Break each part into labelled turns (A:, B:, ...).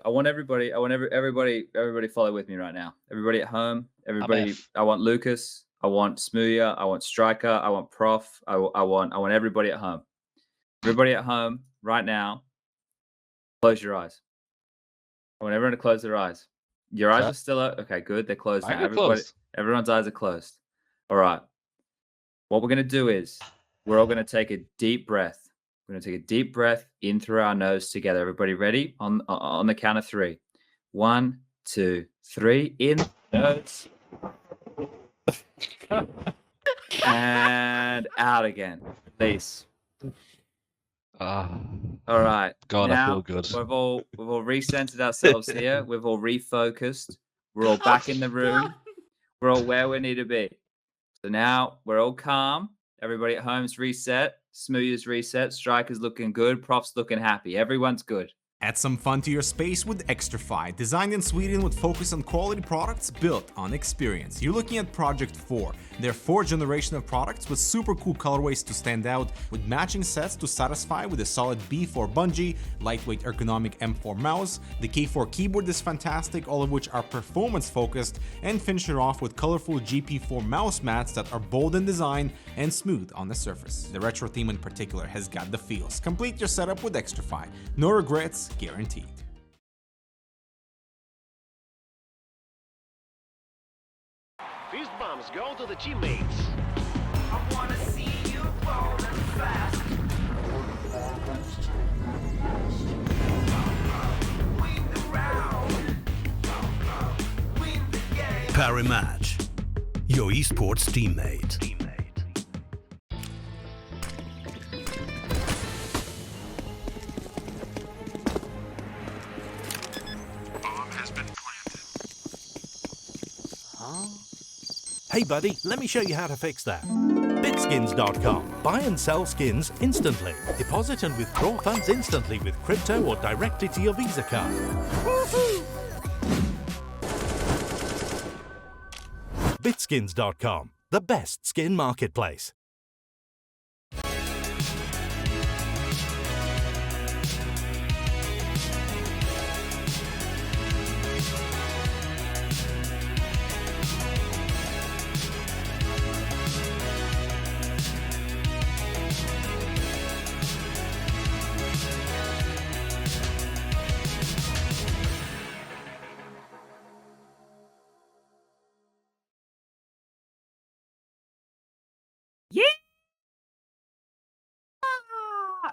A: I want everybody. I want everybody follow with me right now. Everybody at home.
B: I'm
A: Everybody.
B: F.
A: I want Lucas. I want Smooya. I want Striker. I want Prof. I want everybody at home. Everybody at home right now. Close your eyes. I want everyone to close their eyes. Your eyes are still open. Okay, good. They're closed now. Everyone's eyes are closed. All right. What we're gonna do is we're all gonna take a deep breath. We're going to take a deep breath in through our nose together. Everybody ready? On the count of 3. 1, 2, 3. In nose. And out again. Release. All right.
B: God,
A: now,
B: I feel good.
A: We've all recentered ourselves here. We've all refocused. We're all back in the room. We're all where we need to be. So now we're all calm. Everybody at home's reset. Smooya's reset. Striker's looking good. Prof's looking happy. Everyone's good.
C: Add some fun to your space with Xtrfy, designed in Sweden with focus on quality products built on experience. You're looking at Project 4, their 4th generation of products with super cool colorways to stand out, with matching sets to satisfy with a solid B4 bungee, lightweight ergonomic M4 mouse, the K4 keyboard is fantastic, all of which are performance focused, and finish it off with colorful GP4 mouse mats that are bold in design and smooth on the surface. The retro theme in particular has got the feels. Complete your setup with Xtrfy. No regrets, guaranteed.
D: Fist bumps go to the teammates.
E: I wanna see you falling fast. Win the round. Win the game.
F: Parry Match, your esports teammate.
G: Hey buddy, let me show you how to fix that. Bitskins.com. Buy and sell skins instantly. Deposit and withdraw funds instantly with crypto or directly to your Visa card. Bitskins.com, the best skin marketplace.
A: Yeah!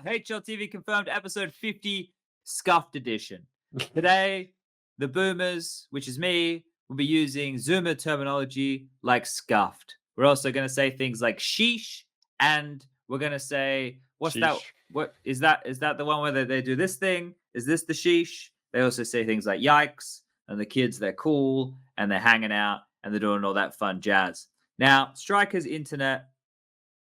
A: HLTV Confirmed episode 50 Scuffed Edition. Today, the boomers, which is me, will be using Zoomer terminology like scuffed. We're also going to say things like sheesh, and we're going to say, what's that? What is that? Is that the one where they do this thing? Is this the sheesh? They also say things like yikes, and the kids, they're cool, and they're hanging out, and they're doing all that fun jazz. Now, Striker's internet,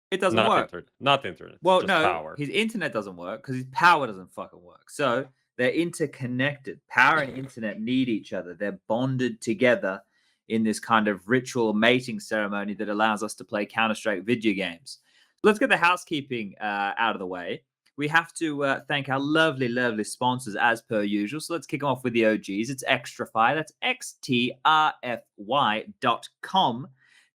A: it doesn't work.
H: Not internet.
A: Well,
H: just
A: no,
H: power.
A: his internet doesn't work because his power doesn't fucking work. So they're interconnected. Power and internet need each other. They're bonded together in this kind of ritual mating ceremony that allows us to play Counter-Strike video games. Let's get the housekeeping out of the way. We have to thank our lovely, lovely sponsors as per usual. So let's kick them off with the OGs. It's Xtrfy. That's xtrfy.com.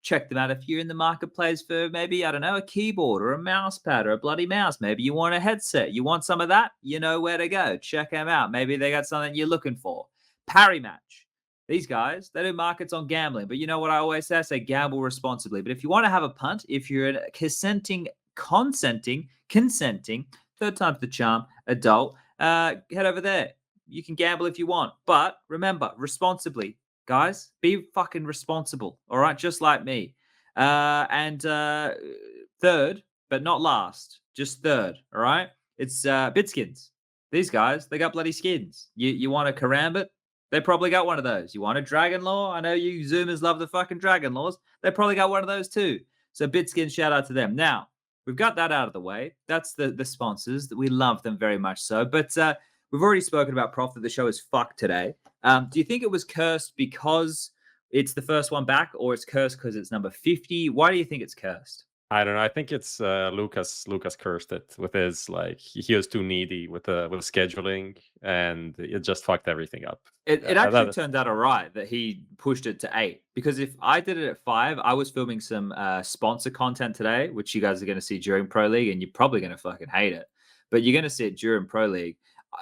A: Check them out if you're in the marketplace for maybe, I don't know, a keyboard or a mouse pad or a bloody mouse. Maybe you want a headset. You want some of that? You know where to go. Check them out. Maybe they got something you're looking for. Parry Match. These guys, they do markets on gambling. But you know what I always say? I say gamble responsibly. But if you want to have a punt, if you're a consenting, third time's the charm, adult, head over there. You can gamble if you want. But remember, responsibly. Guys, be fucking responsible, all right? Just like me. And third, but not last, just third, all right? It's Bitskins. These guys, they got bloody skins. You want a karambit? They probably got one of those. You want a Dragon Law? I know you Zoomers love the fucking Dragon Laws. They probably got one of those too. So Bitskins, shout out to them. Now, we've got that out of the way. That's the sponsors. We love them very much so. But we've already spoken about Prof that the show is fucked today. Do you think it was cursed because it's the first one back, or it's cursed because it's number 50? Why do you think it's cursed?
B: I don't know. I think it's Lucas. Lucas cursed it with his like he was too needy with scheduling, and it just fucked everything up.
A: It actually turned out all right that he pushed it to 8, because if I did it at 5, I was filming some sponsor content today, which you guys are going to see during Pro League, and you're probably going to fucking hate it, but you're going to see it during Pro League.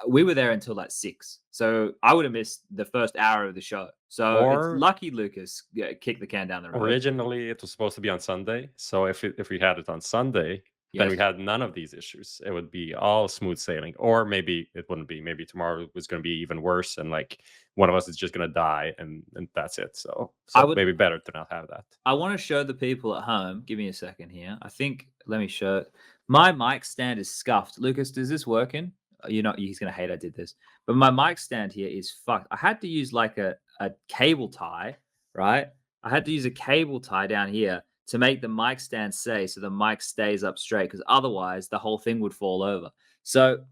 A: We were there until like 6, so I would have missed the first hour of the show. So it's lucky Lucas kicked the can down the road.
B: Originally, it was supposed to be on Sunday, so if we had it on Sunday, then we had none of these issues. It would be all smooth sailing, or maybe it wouldn't be. Maybe tomorrow was going to be even worse, and like one of us is just going to die, and that's it. So maybe better to not have that.
A: I want to show the people at home. Give me a second here. I think let me show it. My mic stand is scuffed. Lucas, is this working? He's gonna hate I did this, but my mic stand here is fucked. I had to use like a cable tie, right? I had to use a cable tie down here to make the mic stand stay, so the mic stays up straight, because otherwise the whole thing would fall over. So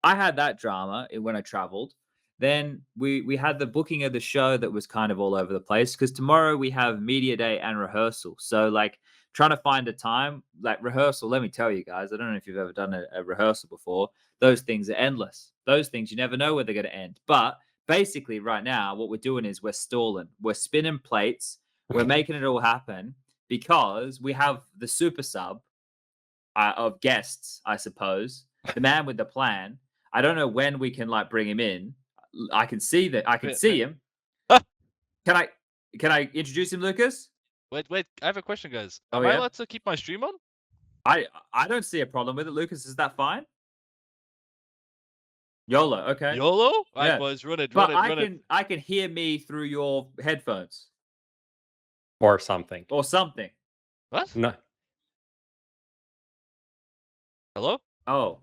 A: I had that drama when I traveled. Then we had the booking of the show that was kind of all over the place, because tomorrow we have media day and rehearsal. So like trying to find a time, like rehearsal, let me tell you guys, I don't know if you've ever done a rehearsal before. Those things are endless. Those things, you never know where they're going to end. But basically right now, what we're doing is we're stalling. We're spinning plates. We're making it all happen because we have the super sub of guests, I suppose. The man with the plan. I don't know when we can like bring him in. I can see that. I can see him. Can I introduce him, Lucas?
H: Wait. I have a question, guys. Am I allowed to keep my stream on?
A: I don't see a problem with it, Lucas. Is that fine? YOLO, okay.
H: YOLO? Right, boys, run it.
A: I can hear me through your headphones.
B: Or something.
H: What?
B: No.
H: Hello?
A: Oh.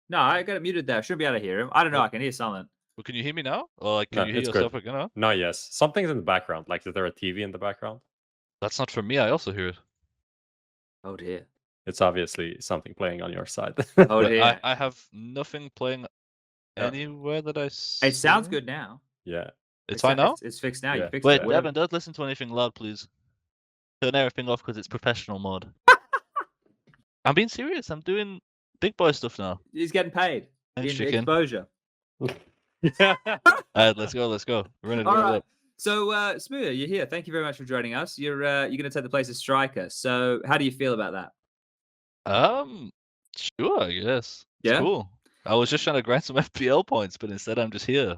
A: No, I got it muted there. I should be able to hear him. I don't know. I can hear something.
H: Well, can you hear me now? Or like, can you hear yourself again now?
B: No, yes. Something's in the background. Like, is there a TV in the background?
H: That's not from me. I also hear it.
A: Oh, dear.
B: It's obviously something playing on your side.
A: Oh, dear.
H: I have nothing playing anywhere that I see.
A: It sounds good now.
B: Yeah.
H: It's fine now?
A: It's fixed now. You fixed
H: Wait,
A: it.
H: Evan, don't listen to anything loud, please. Turn everything off because it's professional mode. I'm being serious. I'm doing big boy stuff now.
A: He's getting paid. Exposure.
H: Alright, let's go. Run it.
A: All right. So, smooya, you're here. Thank you very much for joining us. You're going to take the place of striker. So, how do you feel about that?
H: Sure, I guess.
A: Yeah.
H: It's cool. I was just trying to grind some FPL points, but instead I'm just here.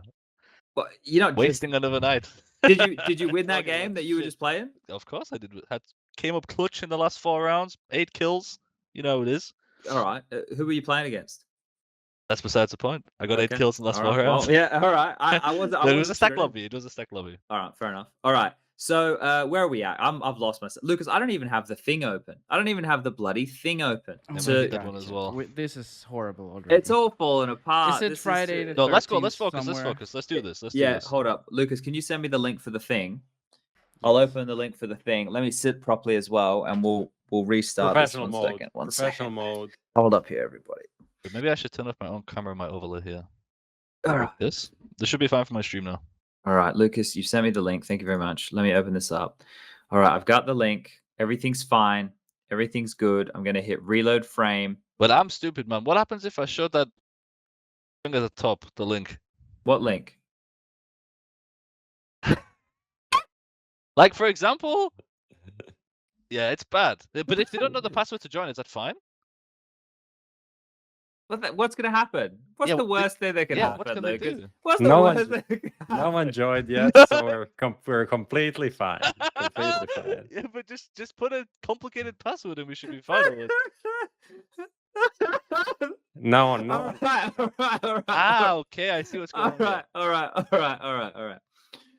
A: Well, you're not
H: wasting another night.
A: Did you win that game that you were just playing?
H: Of course I did. Came up clutch in the last 4 rounds, 8 kills. You know how it is.
A: All right. Who were you playing against?
H: That's besides the point. I got 8 kills in the last 4 rounds.
A: Well, yeah, all right. I was.
H: It was a stack lobby. It was a stack lobby.
A: All right, fair enough. All right. So where are we at? I've lost myself, Lucas. I don't even have the thing open. I don't even have the bloody thing open.
H: That one as well.
I: This is horrible already.
A: It's all falling apart.
I: Is it Friday?
H: No, let's go. Let's focus. Let's focus. Let's do this.
A: Hold up, Lucas. Can you send me the link for the thing? I'll open the link for the thing. Let me sit properly as well, and we'll restart.
B: Professional
A: this
B: mode.
A: Second.
B: Professional mode.
A: Hold up here, everybody.
H: Maybe I should turn off my own camera and my overlay here.
A: All right.
H: This should be fine for my stream now.
A: All right, Lucas, you sent me the link. Thank you very much. Let me open this up. All right, I've got the link. Everything's fine. Everything's good. I'm going to hit reload frame.
H: But I'm stupid, man. What happens if I show that thing at the top, the link?
A: What link?
H: Like, for example? Yeah, it's bad. But if they don't know the password to join, is that fine?
A: What's going to happen? What's the worst thing that can happen, Lucas? What's
B: the worst thing? No one joined yet, so we're completely fine. Completely fine.
H: Yeah, but just put a complicated password and we should be fine.
B: No.
A: All right.
H: Okay, I see what's going on.
A: All right.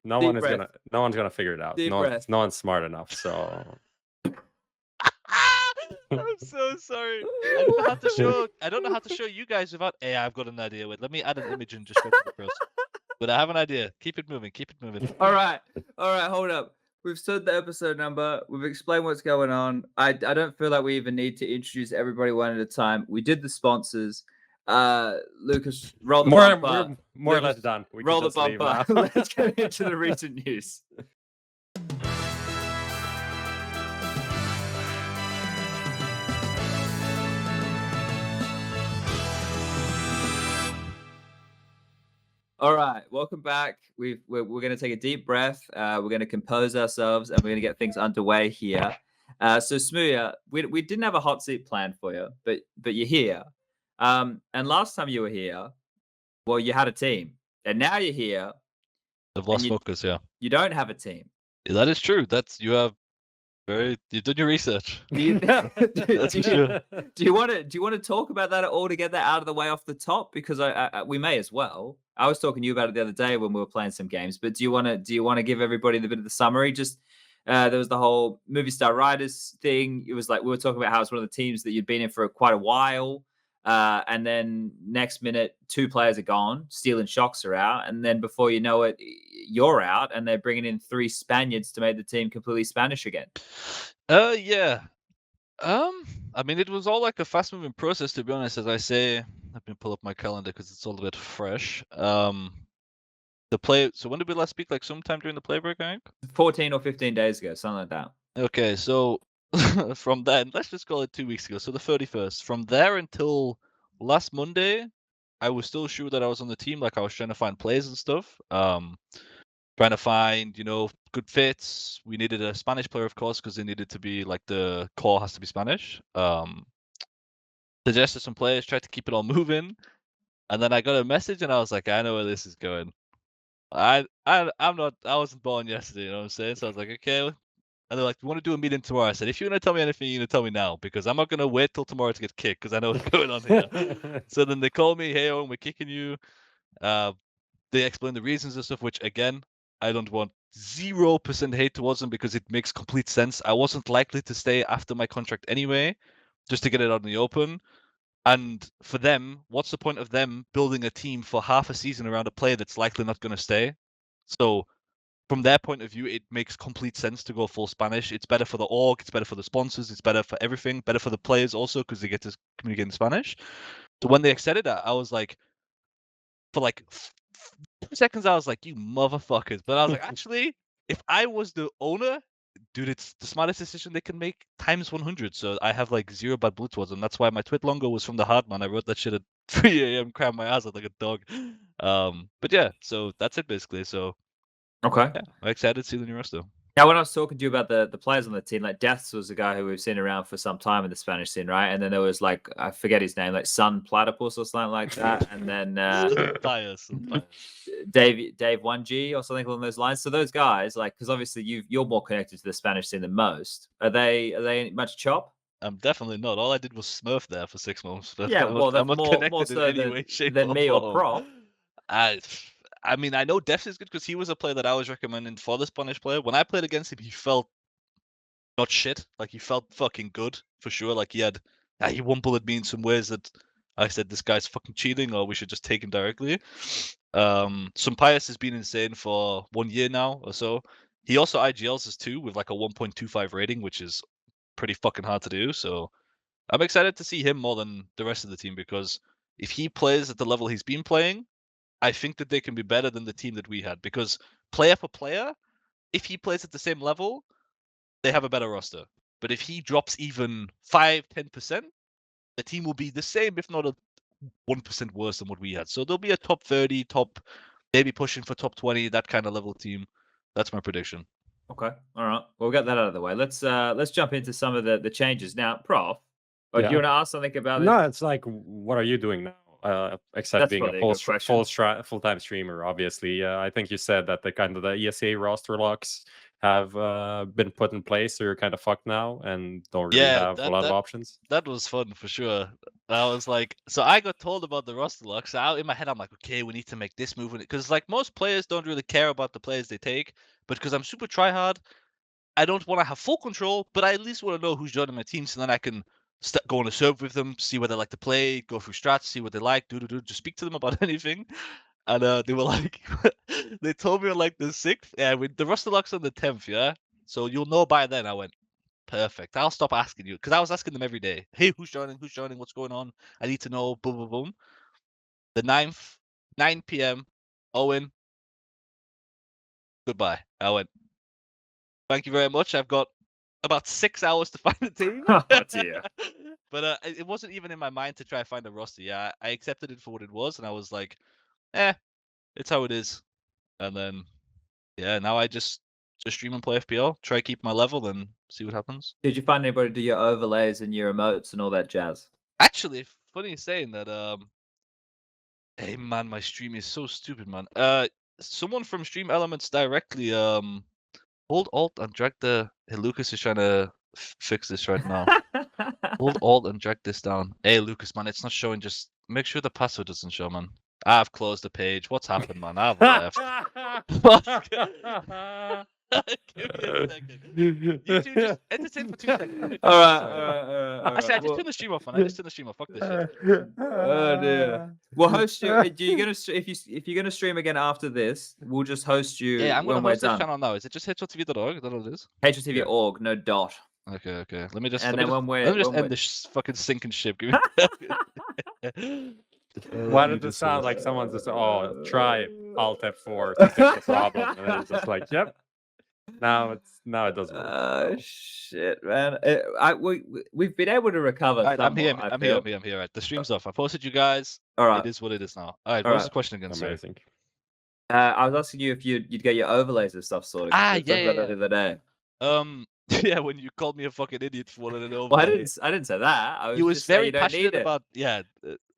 B: No one's gonna figure it out. No one's smart enough, so.
H: I'm so sorry. I don't know how to show you guys without. Hey, I've got an idea. Wait, let me add an image and just go across. But I have an idea. Keep it moving.
A: All right. Hold up. We've said the episode number. We've explained what's going on. I don't feel like we even need to introduce everybody one at a time. We did the sponsors. Lucas, roll the bumper.
B: More or less done.
A: Roll the bumper. Let's get into the recent news. All right, welcome back. We're going to take a deep breath. We're going to compose ourselves, and we're going to get things underway here. So smooya, we didn't have a hot seat planned for you, but you're here. And last time you were here, well, you had a team, and now you're here.
H: I've lost
A: you-
H: focus. Yeah,
A: You don't have a team.
H: that is true. You've done your research.
A: Do you,
H: That's for sure.
A: do you want to talk about that at all to get that out of the way off the top? Because we may as well. I was talking to you about it the other day when we were playing some games. But do you want to give everybody the bit of the summary? Just there was the whole Movistar Riders thing. It was like we were talking about how it's one of the teams that you'd been in for quite a while. And then next minute, 2 players are gone. Steel and Shocks are out, and then before you know it, you're out, and they're bringing in 3 Spaniards to make the team completely Spanish again.
H: Yeah. I mean, it was all like a fast-moving process, to be honest. As I say, let me pull up my calendar because it's all a bit fresh. The play. So when did we last speak? Like sometime during the play break, I think.
A: 14 or 15 days ago, something like that.
H: Okay, so from then, let's just call it 2 weeks ago. So the 31st. From there until last Monday, I was still sure that I was on the team. Like I was trying to find plays and stuff. Trying to find, good fits. We needed a Spanish player, of course, because they needed to be like the core has to be Spanish. Suggested some players, tried to keep it all moving, and then I got a message, and I was like, I know where this is going. I wasn't born yesterday, you know what I'm saying? So I was like, okay. And they're like, "You want to do a meeting tomorrow?" I said, "If you're gonna tell me anything, you're gonna tell me now, because I'm not gonna wait till tomorrow to get kicked, because I know what's going on here." So then they call me, "Hey, Owen, we're kicking you." They explain the reasons and stuff, which again, I don't want 0% hate towards them because it makes complete sense. I wasn't likely to stay after my contract anyway, just to get it out in the open. And for them, what's the point of them building a team for half a season around a player that's likely not going to stay? So from their point of view, it makes complete sense to go full Spanish. It's better for the org, it's better for the sponsors, it's better for everything, better for the players also because they get to communicate in Spanish. So when they accepted that, I was like, for like 2 seconds, I was like, you motherfuckers. But I was like, actually, if I was the owner, dude, it's the smartest decision they can make times 100. So I have like 0 bad blood towards them. That's why my tweet longer was from the heart, man. I wrote that shit at 3 a.m., crying my ass out like a dog. But yeah, so that's it basically. So
A: Okay.
H: yeah, I'm excited to see the new roster.
A: Now, when I was talking to you about the players on the team, like Deaths was a guy who we've seen around for some time in the Spanish scene, right? And then there was like, I forget his name, like Sun Platypus or something like that. And then
H: Bias.
A: Dave 1G or something along those lines. So those guys, like, because obviously you're more connected to the Spanish scene than most. Are they much chop?
H: I'm definitely not. All I did was Smurf there for 6 months. But
A: Yeah, well,
H: I'm
A: that's
H: not connected
A: more so
H: in any way, shape,
A: than me or
H: form.
A: Prop.
H: I mean, I know Defs is good because he was a player that I was recommending for the Spanish player. When I played against him, he felt not shit. Like, he felt fucking good, for sure. Like, he one bullet me in some ways that I said, this guy's fucking cheating, or we should just take him directly. Some Pius has been insane for 1 year now or so. He also IGLs us too with like a 1.25 rating, which is pretty fucking hard to do. So I'm excited to see him more than the rest of the team, because if he plays at the level he's been playing, I think that they can be better than the team that we had, because player for player, if he plays at the same level, they have a better roster. But if he drops even 5-10%, the team will be the same, if not 1% worse than what we had. So there'll be a top 30, maybe pushing for top 20, that kind of level team. That's my prediction.
A: Okay, all right. Well, we got that out of the way. Let's jump into some of the changes now. Prof, do you want to ask something about it?
B: No, it's like, what are you doing now? Except
A: That's
B: being
A: probably
B: a
A: a good question.
B: full-time streamer, obviously. I think you said that the kind of the ESA roster locks have been put in place, so you're kind of fucked now and don't really have a lot of options.
H: That was fun for sure. I was like, so I got told about the roster locks. So in my head, I'm like, okay, we need to make this move, because like most players don't really care about the players they take, but because I'm super tryhard, I don't want to have full control, but I at least want to know who's joining my team, so then I can go on a serve with them, see what they like to play, go through strats, see what they like, just speak to them about anything. And they were like, they told me on like the 6th, with the roster locks on the 10th, yeah? So you'll know by then. I went, perfect. I'll stop asking you, because I was asking them every day. Hey, who's joining? What's going on? I need to know, boom, boom, boom. The 9th, 9 p.m, Owen, goodbye. I went, thank you very much. I've got about 6 hours to find a team.
A: Oh, dear.
H: But it wasn't even in my mind to try and find a roster. Yeah, I accepted it for what it was, and I was like, it it's how it is. And then, yeah, now I just stream and play FPL, try keep my level, and see what happens.
A: Did you find anybody to do your overlays and your emotes and all that jazz?
H: Actually, funny saying that. Hey man, my stream is so stupid, man. Someone from Stream Elements directly hold Alt and drag the. Hey, Lucas is trying to fix this right now. Hold Alt and drag this down. Hey, Lucas, man, it's not showing. Just make sure the password doesn't show, man. I've closed the page. What's happened, man? I've left. Give me a second. You two just entertain for 2 seconds.
A: All right.
H: Actually, I just turned the stream off, man. I just turned the stream off. Fuck this shit.
A: Oh dear. We'll host you. If you're gonna stream again after this, we'll just host you
H: Yeah, I'm gonna
A: when we're
H: host this
A: done.
H: channel now. Is it just HLTV.org? Is that what it is?
A: HLTV org, no dot.
H: Okay. Let me just.
A: And
H: let
A: then
H: me just end this fucking sinking ship. Give me.
B: Why does it sound like someone's just try Alt F4 to fix the problem? And then it's just like, yep. Now it doesn't work.
A: Oh shit, man! We've been able to recover.
H: Right, I'm here.
A: somewhat,
H: I'm here. Right, the stream's off. I posted you guys.
A: All right.
H: It is what it is now. All right.
A: All
H: What's
A: right.
H: the question again? Sorry.
B: Amazing.
A: I was asking you if you'd get your overlays and stuff sorted.
H: Ah,
A: We talked
H: yeah,
A: about
H: yeah,
A: that the other day.
H: Yeah, when you called me a fucking idiot for wanting an overlay.
A: Well, I didn't say that. I was
H: He was
A: just saying
H: very
A: you don't
H: passionate
A: need it.
H: about. Yeah.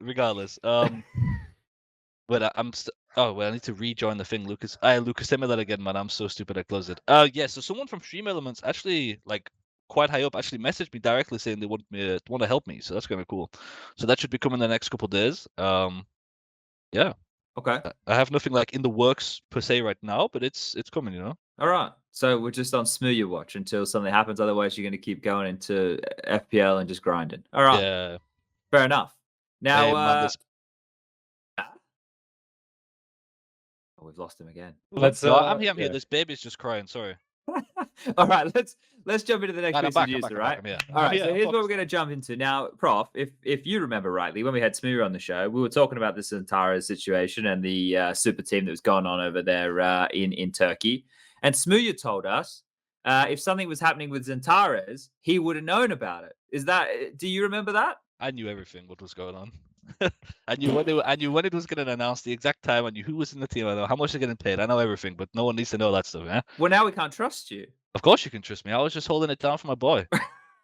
H: Regardless. But I'm still. Oh well, I need to rejoin the thing, Lucas. Lucas, send me that again, man. I'm so stupid. I closed it. Yeah. So someone from Stream Elements actually, like, quite high up, actually messaged me directly saying they want to help me. So that's kind of cool. So that should be coming in the next couple of days. Yeah.
A: Okay.
H: I have nothing like in the works per se right now, but it's coming, you know.
A: All right. So we're just on smooya watch until something happens. Otherwise, you're going to keep going into FPL and just grinding. All right.
H: Yeah.
A: Fair enough. Now,
H: Hey, man,
A: oh, we've lost him again.
H: I'm here. This baby's just crying. Sorry.
A: All right. Let's jump into the next
H: Right, I'm
A: piece
H: back,
A: of news,
H: I'm
A: right?
H: I'm here.
A: All right,
H: Yeah,
A: so here's what we're
H: focused.
A: going to jump into. Now, Prof, if you remember rightly, when we had Smooya on the show, we were talking about the Zantara situation and the super team that was going on over there in Turkey. And Smooya told us if something was happening with Zantara's, he would have known about it. Do you remember that?
H: I knew everything. What was going on? I knew when it was getting announced, the exact time. I knew who was in the team. I know how much they're getting paid. I know everything, but no one needs to know that stuff, yeah?
A: Well, now we can't trust you.
H: Of course you can trust me. I was just holding it down for my boy.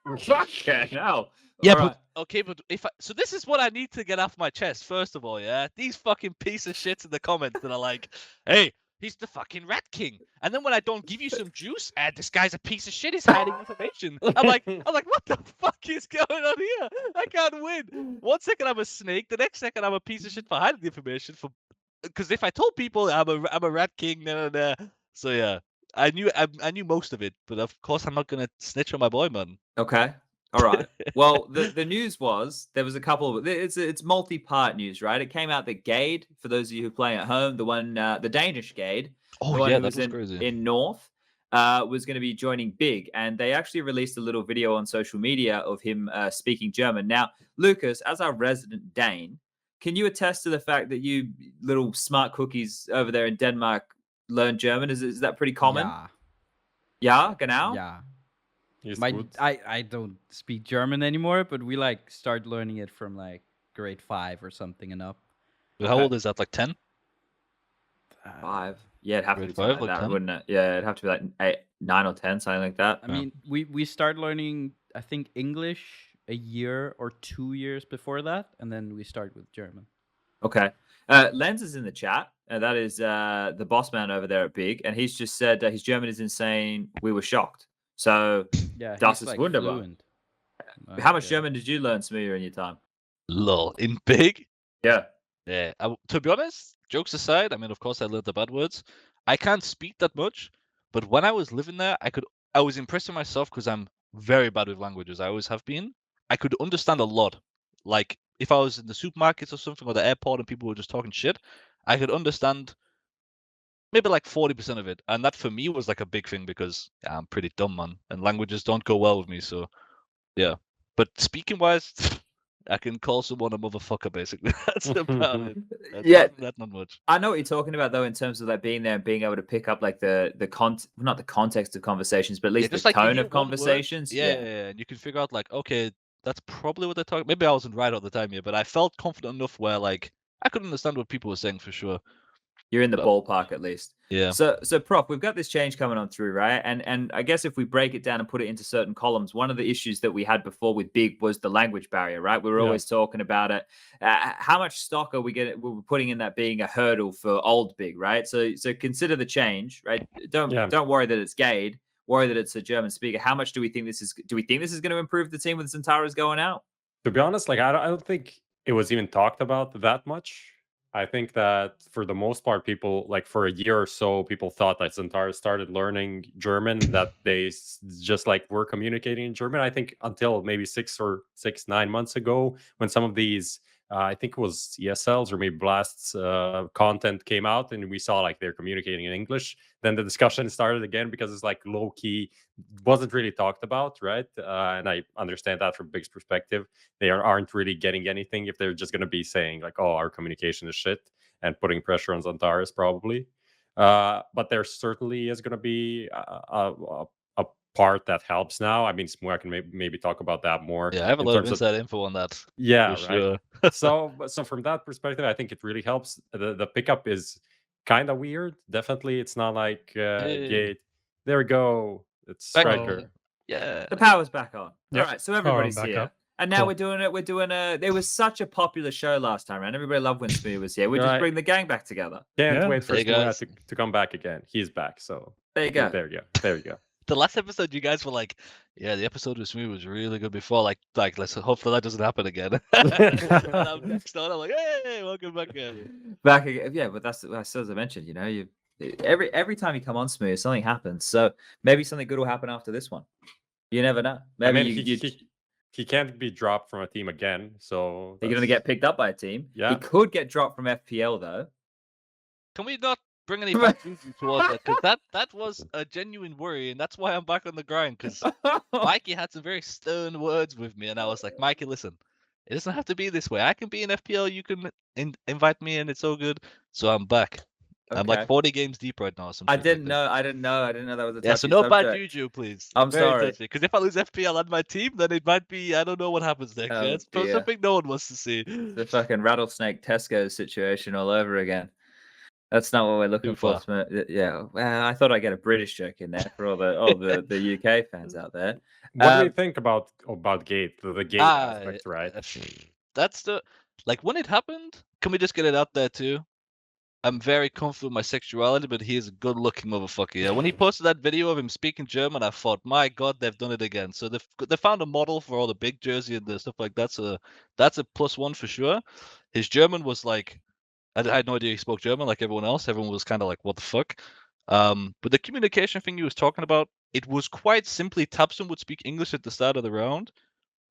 A: Okay, no.
H: Yeah,
A: All
H: but okay, but so this is what I need to get off my chest first of all, yeah. These fucking piece of shits in the comments that are like, "Hey, he's the fucking Rat King," and then when I don't give you some juice, this guy's a piece of shit. He's hiding information. I'm like, what the fuck is going on here? I can't win. 1 second I'm a snake, the next second I'm a piece of shit for hiding the information. Because if I told people I'm a Rat King, no. So yeah. I knew most of it, but of course I'm not gonna snitch on my boy, man.
A: Okay. All right. Well, the news was there was a couple of it's multi-part news, right? It came out that Gade, for those of you who play at home, the Danish Gade,
H: Oh
A: the one
H: yeah,
A: who
H: that was
A: in,
H: crazy.
A: in North, was going to be joining Big, and they actually released a little video on social media of him speaking German. Now, Lucas, as our resident Dane, can you attest to the fact that you little smart cookies over there in Denmark learn German? Is that pretty common?
I: Yeah.
A: Yeah, genau.
I: Yeah.
B: He's
I: My
B: good.
I: I don't speak German anymore, but we like start learning it from like grade 5 or something and up.
H: But how old is that? Like 10?
A: 5. Yeah, it'd have to
H: Grade
A: be something
H: 5,
A: like
H: like
A: that,
H: 10?
A: wouldn't it? Yeah, it'd have to be like 8, 9 or 10, something like that.
I: I mean, we start learning I think English a year or 2 years before that, and then we start with German.
A: Okay. Lens is in the chat. That is the boss man over there at Big, and he's just said his German is insane. We were shocked. So,
I: Yeah,
A: Das
I: he's
A: ist
I: like
A: wunderbar.
I: fluent.
A: how much
I: yeah.
A: German did you learn, Smooya, in your time?
H: Lol, in Big?
A: Yeah.
H: Yeah. To be honest, jokes aside, I mean, of course, I learned the bad words. I can't speak that much, but when I was living there, I was impressing myself because I'm very bad with languages. I always have been. I could understand a lot. Like if I was in the supermarkets or something or the airport and people were just talking shit, I could understand maybe like 40% of it. And that for me was like a big thing because I'm pretty dumb, man. And languages don't go well with me. So yeah. But speaking wise, I can call someone a motherfucker basically. That's about it. That's not much.
A: I know what you're talking about though, in terms of like being there and being able to pick up like not the context of conversations, but at least
H: just
A: the
H: like you
A: tone
H: hear
A: of
H: one word,
A: conversations.
H: yeah, and you can figure out like, okay, that's probably what they're talking. Maybe I wasn't right all the time here, but I felt confident enough where like I could understand what people were saying for sure.
A: You're in the
H: But-
A: ballpark at least.
H: Yeah.
A: So Prof, we've got this change coming on through, right? And I guess if we break it down and put it into certain columns, one of the issues that we had before with Big was the language barrier, right? We were always talking about it. How much stock are we putting in that being a hurdle for old Big, right? So consider the change, right? Don't worry that it's gade. Worry that it's a German speaker. How much do we think this is? Do we think this is going to improve the team with Xantaras going out?
B: To be honest, like I don't think it was even talked about that much. I think that for the most part, people like for a year or so, people thought that Xantaras started learning German, that they just like were communicating in German. I think until maybe 9 months ago, when some of these, I think it was ESLs or maybe Blast's content came out and we saw like they're communicating in English. Then the discussion started again because it's like low key, wasn't really talked about, right? And I understand that from Big's perspective. They aren't really getting anything if they're just going to be saying like, oh, our communication is shit and putting pressure on Xantaras probably. But there certainly is going to be a part that helps now. I mean, smooya can maybe talk about that more.
H: Yeah, I have a lot of inside info on that.
B: Yeah, right.
H: Sure.
B: so from that perspective, I think it really helps. The pickup is kind of weird. Definitely, it's not like gate. There we go. It's striker.
H: Yeah,
A: the power's back on.
J: Yep.
A: All right, so everybody's
J: back
A: here.
J: up.
A: And now
J: Cool.
A: we're doing it. We're doing a. It was such a popular show last time, and everybody loved when smooya was here. We just bring the gang back together.
B: Can't wait for
H: Hey, guys.
B: smooya to come back again. He's back. So
A: There you go.
B: There you go. There you go.
H: The last episode, you guys were like, "Yeah, the episode with smooya was really good before." Like, let's hopefully that doesn't happen again. And I'm next on, I'm like, "Hey, welcome back again."
A: Back again. Yeah, but that's as I mentioned. You know, every time you come on smooya, something happens. So maybe something good will happen after this one. You never know. Maybe
B: I mean, he can't be dropped from a team again. So
A: you're going to get picked up by a team.
B: Yeah.
A: He could get dropped from FPL though.
H: Can we not bring any bad juju towards that? Because that was a genuine worry, and that's why I'm back on the grind. Because Mikey had some very stern words with me, and I was like, Mikey, listen, it doesn't have to be this way. I can be in FPL. You can invite me, and it's all good. So I'm back. I'm like 40 games deep right now.
A: I didn't know that was a
H: yeah. So no bad juju, please.
A: I'm sorry.
H: Because if I lose FPL on my team, then it might be, I don't know what happens next.
A: Oh,
H: yeah? It's something no one wants to see.
A: The fucking rattlesnake Tesco situation all over again. That's not what we're looking for. Yeah, well, I thought I'd get a British joke in there for all the UK fans out there.
B: What do you think about gate? The gate aspect, right?
H: That's when it happened. Can we just get it out there too? I'm very comfortable with my sexuality, but he is a good-looking motherfucker. Yeah, when he posted that video of him speaking German, I thought, my God, they've done it again. So they found a model for all the big jersey and the stuff like that. So that's a +1 for sure. His German was like, I had no idea he spoke German like everyone else. Everyone was kind of like, what the fuck? But the communication thing he was talking about, it was quite simply Tabson would speak English at the start of the round.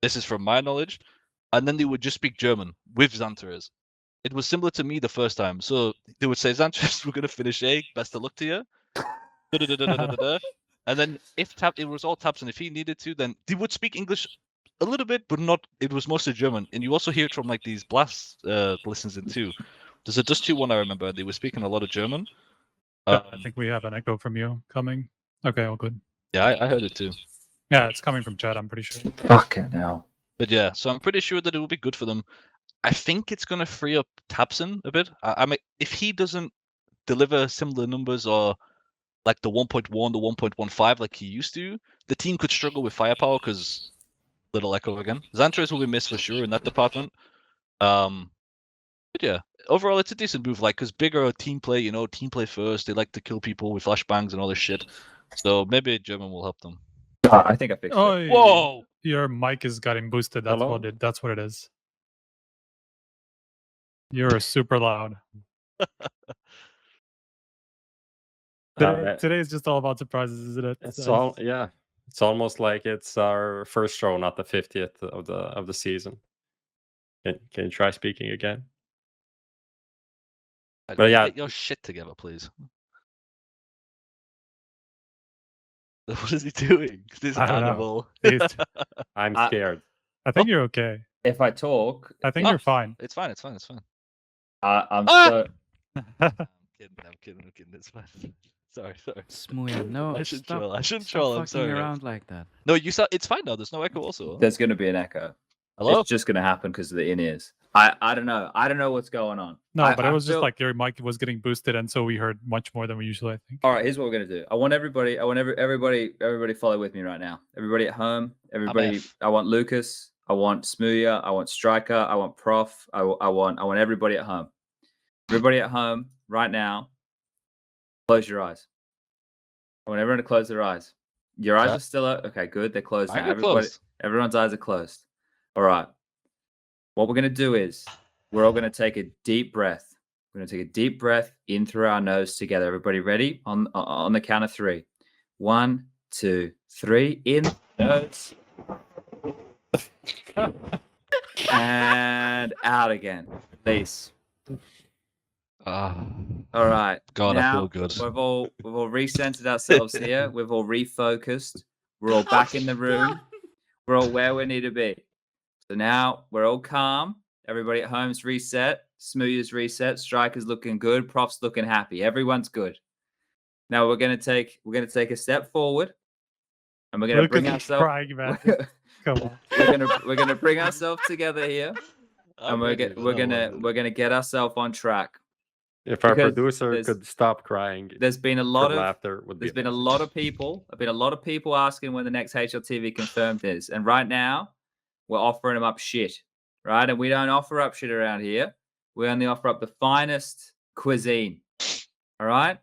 H: This is from my knowledge. And then they would just speak German with Xantaras. It was similar to me the first time. So they would say, Xantaras, we're going to finish A. Best of luck to you. And then if it was all taps, and if he needed to, then they would speak English a little bit, but not. It was mostly German. And you also hear it from like these Blast listens in too. There's a Dust 2 one I remember. They were speaking a lot of German.
J: I think we have an echo from you coming. Okay, all good.
H: Yeah, I heard it too.
J: Yeah, it's coming from chat, I'm pretty sure.
A: Fucking hell.
H: But yeah, so I'm pretty sure that it will be good for them. I think it's going to free up Tabson a bit. I mean, if he doesn't deliver similar numbers or like the 1.1, the 1.15 like he used to, the team could struggle with firepower because little echo again. Xantaras will be missed for sure in that department. But yeah, overall it's a decent move. Like, because bigger team play, team play first. They like to kill people with flashbangs and all this shit. So maybe German will help them.
A: I think I fixed it.
H: Whoa!
J: Your mic is getting boosted. That's what it is. You're super loud. Today is just all about surprises, isn't it?
B: It's almost like it's our first show, not the 50th of the season. Can you try speaking again?
H: But yeah, get your shit together, please. What is he doing? This animal.
B: I'm scared.
J: I think you're okay.
A: If I talk,
J: I think you're fine.
H: It's fine.
A: I'm
H: kidding. It's fine. Sorry.
I: Smooya, no.
H: I shouldn't troll. I'm sorry.
I: Around like that.
H: No, you saw. It's fine now. There's no echo. Also,
A: there's going to be an echo.
H: Hello.
A: It's just going to happen because of the in-ears. I don't know. I don't know what's going on.
J: No, but
A: I
J: it was just
A: feel-
J: like your mic was getting boosted, and so we heard much more than we usually, I think.
A: All right, here's what we're gonna do. I want everybody. I want everybody follow with me right now. Everybody at home. Everybody.
H: F.
A: I want Lucas. I want Smooya. I want Striker. I want Prof. I want everybody at home. Everybody at home right now. Close your eyes. I want everyone to close their eyes. Your eyes
H: Yeah.
A: are still okay. Good. They're closed
H: Mine
A: now.
H: are closed.
A: Everyone's eyes are closed. All right. What we're gonna do is we're all gonna take a deep breath. We're gonna take a deep breath in through our nose together. Everybody ready? On the count of 3. 1, 2, 3. In nose. And out again. Release.
H: Ah,
A: All right.
H: God, I
A: now,
H: feel good.
A: We've all recentered ourselves here. We've all refocused. We're all back in the room. We're all where we need to be. So now we're all calm. Everybody at home's reset. Smooya's reset. Striker's looking good. Prof's looking happy. Everyone's good. Now we're gonna take a step forward, and we're gonna bring ourselves.
J: Come on.
A: We're gonna bring ourselves together here, and we're gonna get ourselves on track.
B: If our
A: Because
B: producer could stop crying,
A: There's been a lot of
B: laughter would
A: There's
B: be
A: been a lot of people. I've been a lot of people asking when the next HLTV Confirmed is, and right now we're offering them up shit, right? And we don't offer up shit around here. We only offer up the finest cuisine. All right.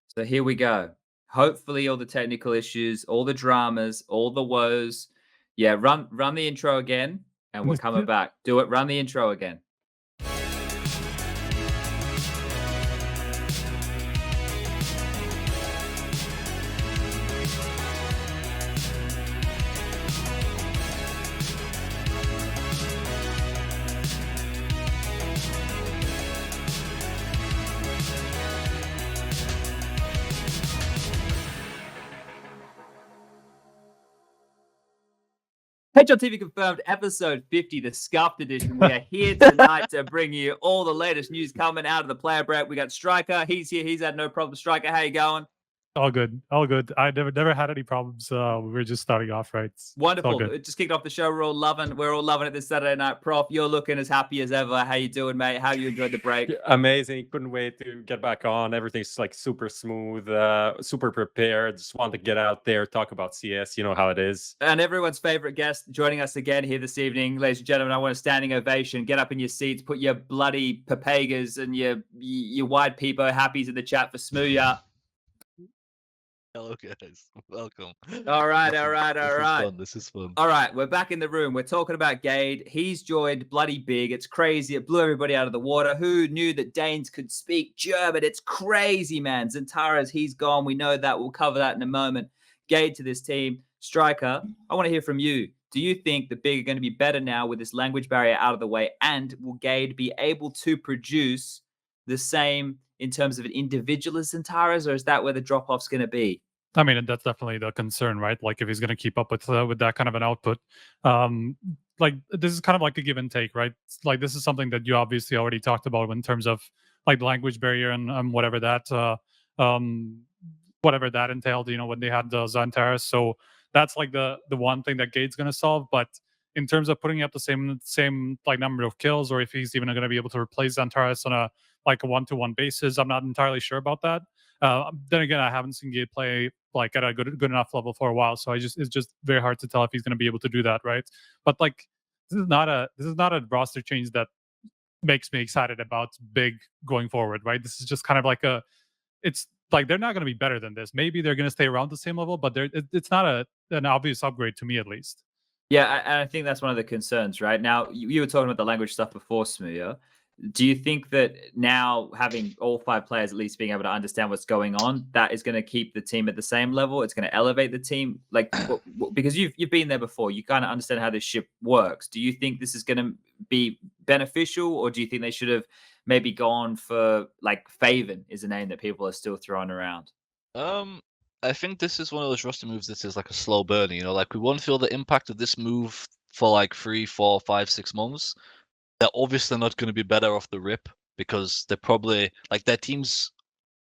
A: So here we go. Hopefully, all the technical issues, all the dramas, all the woes. Yeah, run the intro again, and we're coming back. Do it. Run the intro again. HLTV Confirmed episode 50, the Scuffed edition. We are here tonight to bring you all the latest news coming out of the player break. We got Striker. He's here. He's had no problem. Striker, how you going?
J: All good. All good. I never had any problems. We were just starting off right.
A: Wonderful. It just kicked off the show. We're all loving it this Saturday night. Prof, you're looking as happy as ever. How you doing, mate? How you enjoyed the break?
B: Amazing. Couldn't wait to get back on. Everything's like super smooth, super prepared. Just want to get out there, talk about CS. You know how it is.
A: And everyone's favorite guest joining us again here this evening. Ladies and gentlemen, I want a standing ovation. Get up in your seats, put your bloody papagas and your wide peepo happies in the chat for Smooya.
H: Hello, guys. Welcome.
A: All right.
H: This is fun.
A: All right, we're back in the room. We're talking about Gade. He's joined bloody big. It's crazy. It blew everybody out of the water. Who knew that Danes could speak German? It's crazy, man. Zentaras, he's gone. We know that. We'll cover that in a moment. Gade to this team. Striker, I want to hear from you. Do you think the big are going to be better now with this language barrier out of the way? And will Gade be able to produce the same in terms of an individual as Zentaras, or is that where the drop-off's going to be?
J: I mean, that's definitely the concern, right? Like if he's going to keep up with that kind of an output, like this is kind of like a give and take, right? Like this is something that you obviously already talked about in terms of like the language barrier and whatever that entailed, you know, when they had the Zentaras. So that's like the one thing that Gade's going to solve. But in terms of putting up the same like number of kills, or if he's even going to be able to replace Zentaras on a 1-to-1 basis, I'm not entirely sure about that. Then again, I haven't seen Gade play like at a good enough level for a while, so it's just very hard to tell if he's going to be able to do that, right? But like this is not a roster change that makes me excited about big going forward, right? This is just kind of like it's like they're not going to be better than this. Maybe they're going to stay around the same level, but it's not an obvious upgrade to me, at least.
A: Yeah, I think that's one of the concerns, right? Now, you were talking about the language stuff before, Smooya. Do you think that now having all 5 players at least being able to understand what's going on, that is going to keep the team at the same level? It's going to elevate the team, like because you've been there before, you kind of understand how this ship works. Do you think this is going to be beneficial, or do you think they should have maybe gone for like Faven is a name that people are still throwing around?
H: I think this is one of those roster moves that is like a slow burn. You know, like we won't feel the impact of this move for like 3, 4, 5, 6 months. They're obviously not going to be better off the rip because they're probably like their teams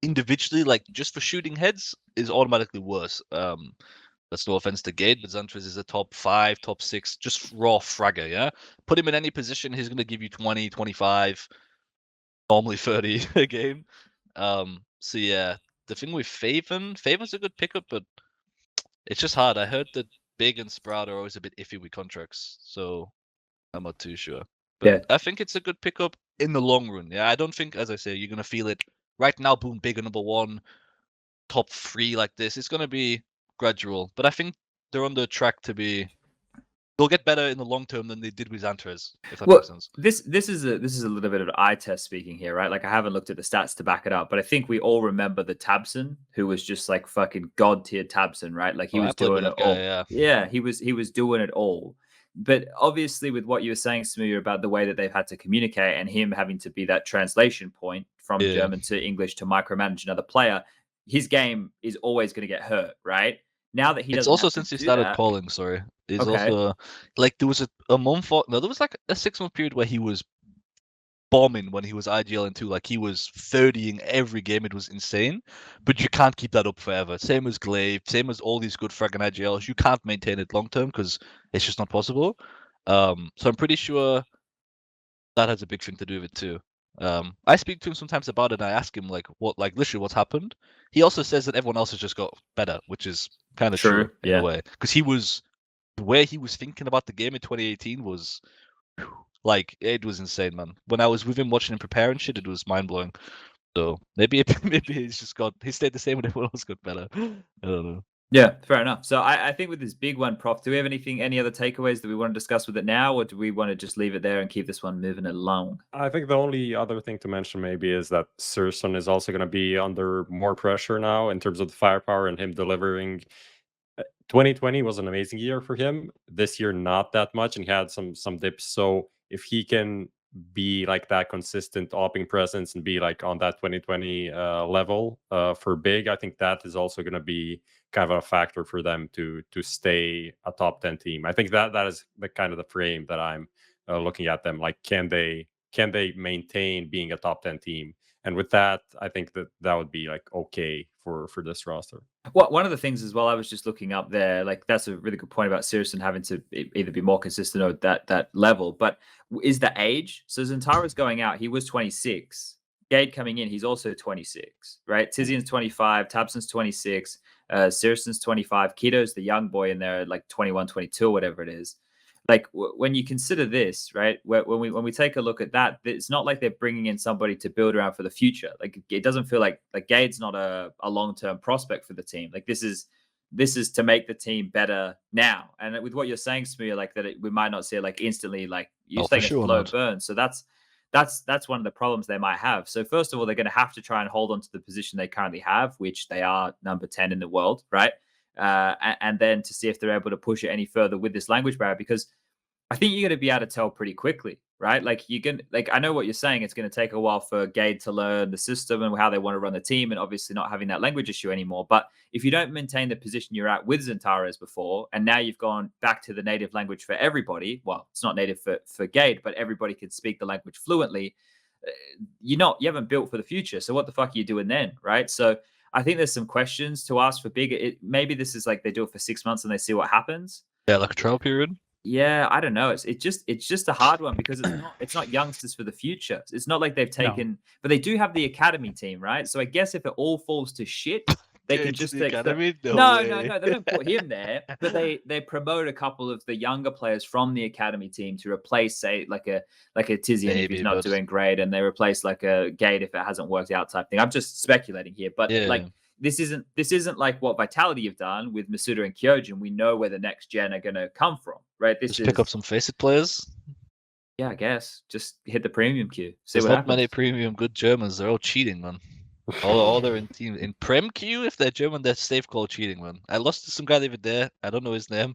H: individually, like just for shooting heads, is automatically worse. That's no offense to Gade, but Xtrfy is a top 5, top 6, just raw fragger, yeah? Put him in any position, he's going to give you 20, 25, normally 30 a game. So yeah, the thing with Faven's a good pickup, but it's just hard. I heard that Big and Sprout are always a bit iffy with contracts, so I'm not too sure. But
A: Yeah.
H: I think it's a good pickup in the long run. Yeah, I don't think, as I say, you're going to feel it right now. Boom, Big at #1, top 3 like this. It's going to be gradual, but I think they're on the track to be. They'll get better in the long term than they did with Xtrfy, if that makes sense.
A: This is a little bit of an eye test speaking here, right? Like I haven't looked at the stats to back it up, but I think we all remember the Tabson, who was just like fucking god tier Tabson, right? Like he was doing it all. Yeah, he was doing it all. But obviously, with what you were saying, Smooya, about the way that they've had to communicate and him having to be that translation point from German to English to micromanage another player, his game is always going to get hurt, right? Now that he doesn't.
H: It's also since he started calling, sorry. It's also like there was a month or no, there was like a 6-month period where he was bombing when he was IGL too. Like he was 30ing every game. It was insane. But you can't keep that up forever. Same as Glaive, same as all these good fragging IGLs. You can't maintain it long term because it's just not possible. So I'm pretty sure that has a big thing to do with it too. I speak to him sometimes about it and I ask him like literally what's happened. He also says that everyone else has just got better, which is kind of true in a way. Because the way he was thinking about the game in 2018 was like it was insane, man. When I was with him watching him prepare and shit, it was mind blowing. So maybe he stayed the same when everyone else got better. I don't know.
A: Yeah, fair enough. So I think with this big one, Prof, do we have any other takeaways that we want to discuss with it now, or do we want to just leave it there and keep this one moving along?
B: I think the only other thing to mention maybe is that Surson is also going to be under more pressure now in terms of the firepower and him delivering. 2020 was an amazing year for him. This year, not that much, and he had some dips. So if he can be like that consistent opping presence and be like on that 2020 level for Big, I think that is also going to be kind of a factor for them to stay a top 10 team. I think that is the kind of the frame that I'm looking at them. Like, can they maintain being a top 10 team? And with that, I think that would be like okay for this roster.
A: Well, one of the things as well, I was just looking up there, like that's a really good point about Sirison having to either be more consistent or that level. But is the age? So Zentara's going out, he was 26. Gade coming in, he's also 26, right? Tizian's 25, Tabson's 26, Sirison's 25, Keto's the young boy in there, like 21, 22, or whatever it is. Like when you consider this, right? When we take a look at that, it's not like they're bringing in somebody to build around for the future. Like it doesn't feel like Gade's not a long-term prospect for the team. Like this is to make the team better now. And with what you're saying, Smooya, like that we might not see it like instantly. Like you're saying it's low burn, so that's one of the problems they might have. So first of all, they're going to have to try and hold on to the position they currently have, which they are number 10 in the world, right? And then to see if they're able to push it any further with this language barrier, because I think you're going to be able to tell pretty quickly, right? Like I know what you're saying. It's going to take a while for Gade to learn the system and how they want to run the team, and obviously not having that language issue anymore. But if you don't maintain the position you're at with Zentara as before, and now you've gone back to the native language for everybody, well, it's not native for Gade, but everybody can speak the language fluently. You haven't built for the future. So what the fuck are you doing then, right? So I think there's some questions to ask for Big. Maybe this is like they do it for 6 months and they see what happens.
H: Yeah, like a trial period.
A: Yeah, I don't know. It's just a hard one because it's not youngsters for the future. It's not like they've taken, but they do have the academy team, right? So I guess if it all falls to shit, they can just take
H: academy.
A: No, they don't put him there, but they promote a couple of the younger players from the academy team to replace, say, like a Tizian if he's not doing great, and they replace like a Gade if it hasn't worked out type thing. I'm just speculating here, but like. This isn't like what Vitality have done with Masuda and Kyojin. We know where the next gen are going to come from, right?
H: Just pick up some Faceit players.
A: Yeah, I guess. Just hit the premium queue.
H: There's not many premium good Germans. They're all cheating, man. all they're in team in Prem queue. If they're German, they're safe call cheating, man. I lost to some guy the other day. I don't know his name.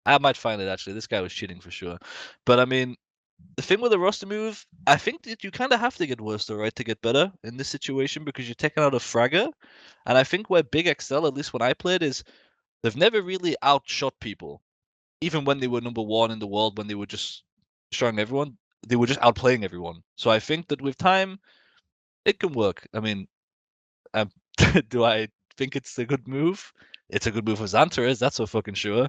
H: I might find it actually. This guy was cheating for sure. But I mean, the thing with the roster move, I think that you kind of have to get worse, though, right, to get better in this situation because you're taking out a fragger. And I think where Big XL, at least when I played, is they've never really outshot people. Even when they were number 1 in the world, when they were just showing everyone, they were just outplaying everyone. So I think that with time, it can work. I mean, do I think it's a good move? it's a good move for Xantares, that's for fucking sure.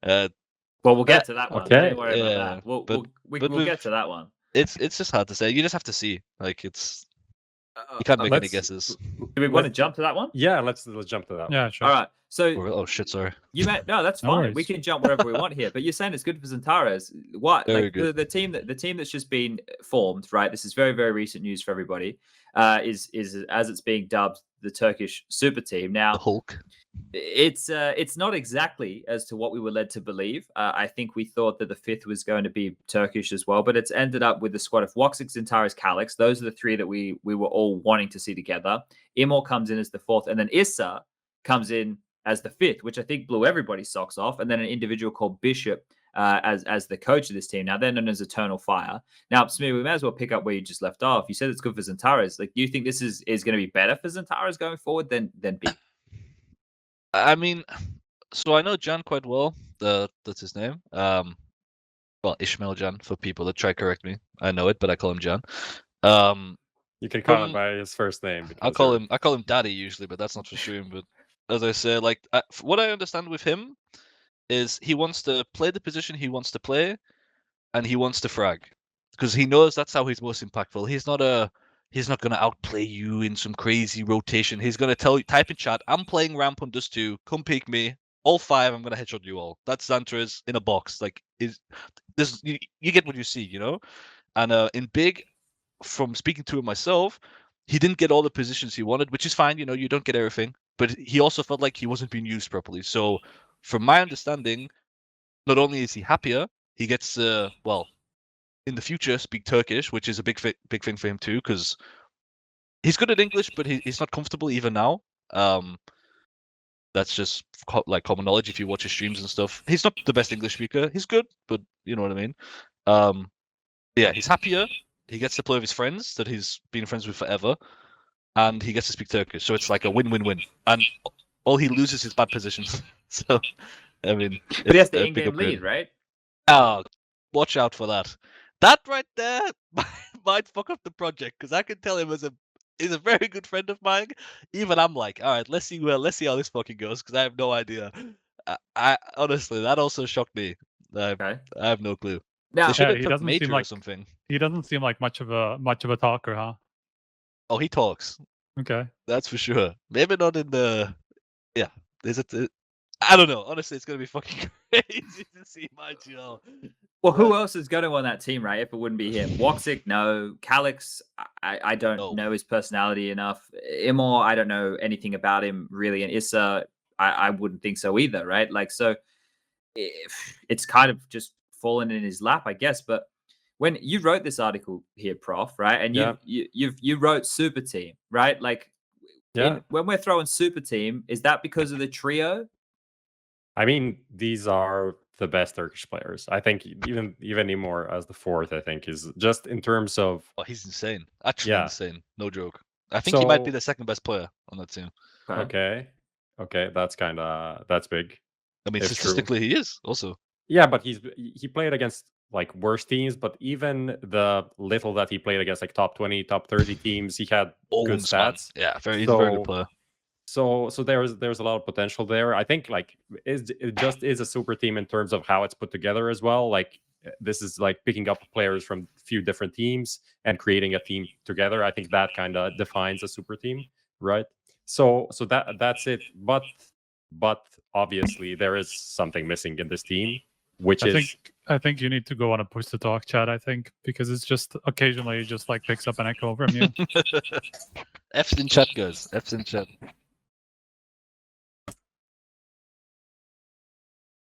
A: Well, we'll get to that one.
B: Okay.
A: Don't worry about
H: Yeah,
A: that. We'll
H: but
A: get to that one.
H: It's just hard to say. You just have to see. Like you can't make any guesses.
A: Do we want to jump to that one?
B: Yeah, let's jump to that one.
J: Yeah, sure.
A: All right. So
H: Oh shit, sorry.
A: you may no, that's
J: No
A: fine.
J: worries.
A: We can jump wherever we want here. But you're saying it's good for Xantares. What?
H: Very
A: Like
H: good.
A: the team that's just been formed, right? This is very, very recent news for everybody. Is as it's being dubbed the Turkish super team. Now
H: The Hulk.
A: it's not exactly as to what we were led to believe. I think we thought that the fifth was going to be Turkish as well, but it's ended up with the squad of Woxic, Xantares, Calix. Those are the three that we were all wanting to see together. Imor comes in as the fourth, and then Issa comes in as the fifth, which I think blew everybody's socks off. And then an individual called Bishop as the coach of this team. Now they're known as Eternal Fire. Now, Smooya, we may as well pick up where you just left off. You said it's good for Xantares. Like, do you think this is going to be better for Xantares going forward than B?
H: I mean, so I know Jan quite well. That's his name. Well, Ishmael Jan for people that try to correct me. I know it, but I call him Jan.
B: You can call him by his first name.
H: I call him Daddy usually, but that's not for sure. But as I say, like what I understand with him is he wants to play the position he wants to play, and he wants to frag because he knows that's how he's most impactful. He's not going to outplay you in some crazy rotation. He's going to tell you, type in chat, I'm playing ramp on Dust 2, come peek me, all five, I'm going to headshot you all. That's Xantares in a box. Like, you get what you see, you know? And in Big, from speaking to him myself, he didn't get all the positions he wanted, which is fine, you know, you don't get everything. But he also felt like he wasn't being used properly. So, from my understanding, not only is he happier, he gets, well, in the future speak Turkish, which is a big thing for him too, because he's good at English, but he's not comfortable even now. That's just like common knowledge if you watch his streams and stuff. He's not the best English speaker. He's good, but you know what I mean. Yeah, he's happier. He gets to play with his friends that he's been friends with forever, and he gets to speak Turkish. So it's like a win-win-win. And all he loses is bad positions. So I mean,
A: but he has the in-game lead, right?
H: Oh, watch out for that. That right there might fuck up the project because I can tell him he's a very good friend of mine. Even I'm like, all right, let's see how this fucking goes because I have no idea. I honestly, that also shocked me. I have no clue.
A: Now,
J: he doesn't seem like
H: something.
J: He doesn't seem like much of a talker, huh?
H: Oh, he talks.
J: Okay,
H: that's for sure. Maybe not in the. Yeah, I don't know. Honestly, it's gonna be fucking crazy to see my GL.
A: Well, who else is going to on that team, right? If it wouldn't be him, Woxic, no. Calix, I don't know his personality enough. Imor, I don't know anything about him really, and Issa, I wouldn't think so either, right? Like, so it's kind of just fallen in his lap, I guess. But when you wrote this article here, Prof, right, and you wrote Super Team, right? Like, when we're throwing Super Team, is that because of the trio?
B: I mean, these are the best Turkish players. I think even Imor as the fourth, I think, is just in terms of.
H: Oh, he's insane. Actually insane. No joke. I think he might be the second best player on that team.
B: Okay. That's big.
H: I mean, statistically, he is also.
B: Yeah, but he played against like worse teams, but even the little that he played against like top 20, top 30 teams, he had good stats.
H: Yeah, he's a very good player.
B: So there's a lot of potential there. I think like it just is a super team in terms of how it's put together as well. Like this is like picking up players from a few different teams and creating a team together. I think that kind of defines a super team, right? So that's it. But obviously there is something missing in this team, which
J: I think you need to go on a push to talk chat. I think because it's just occasionally just like picks up an echo from you.
H: F's in chat, guys. F's in chat.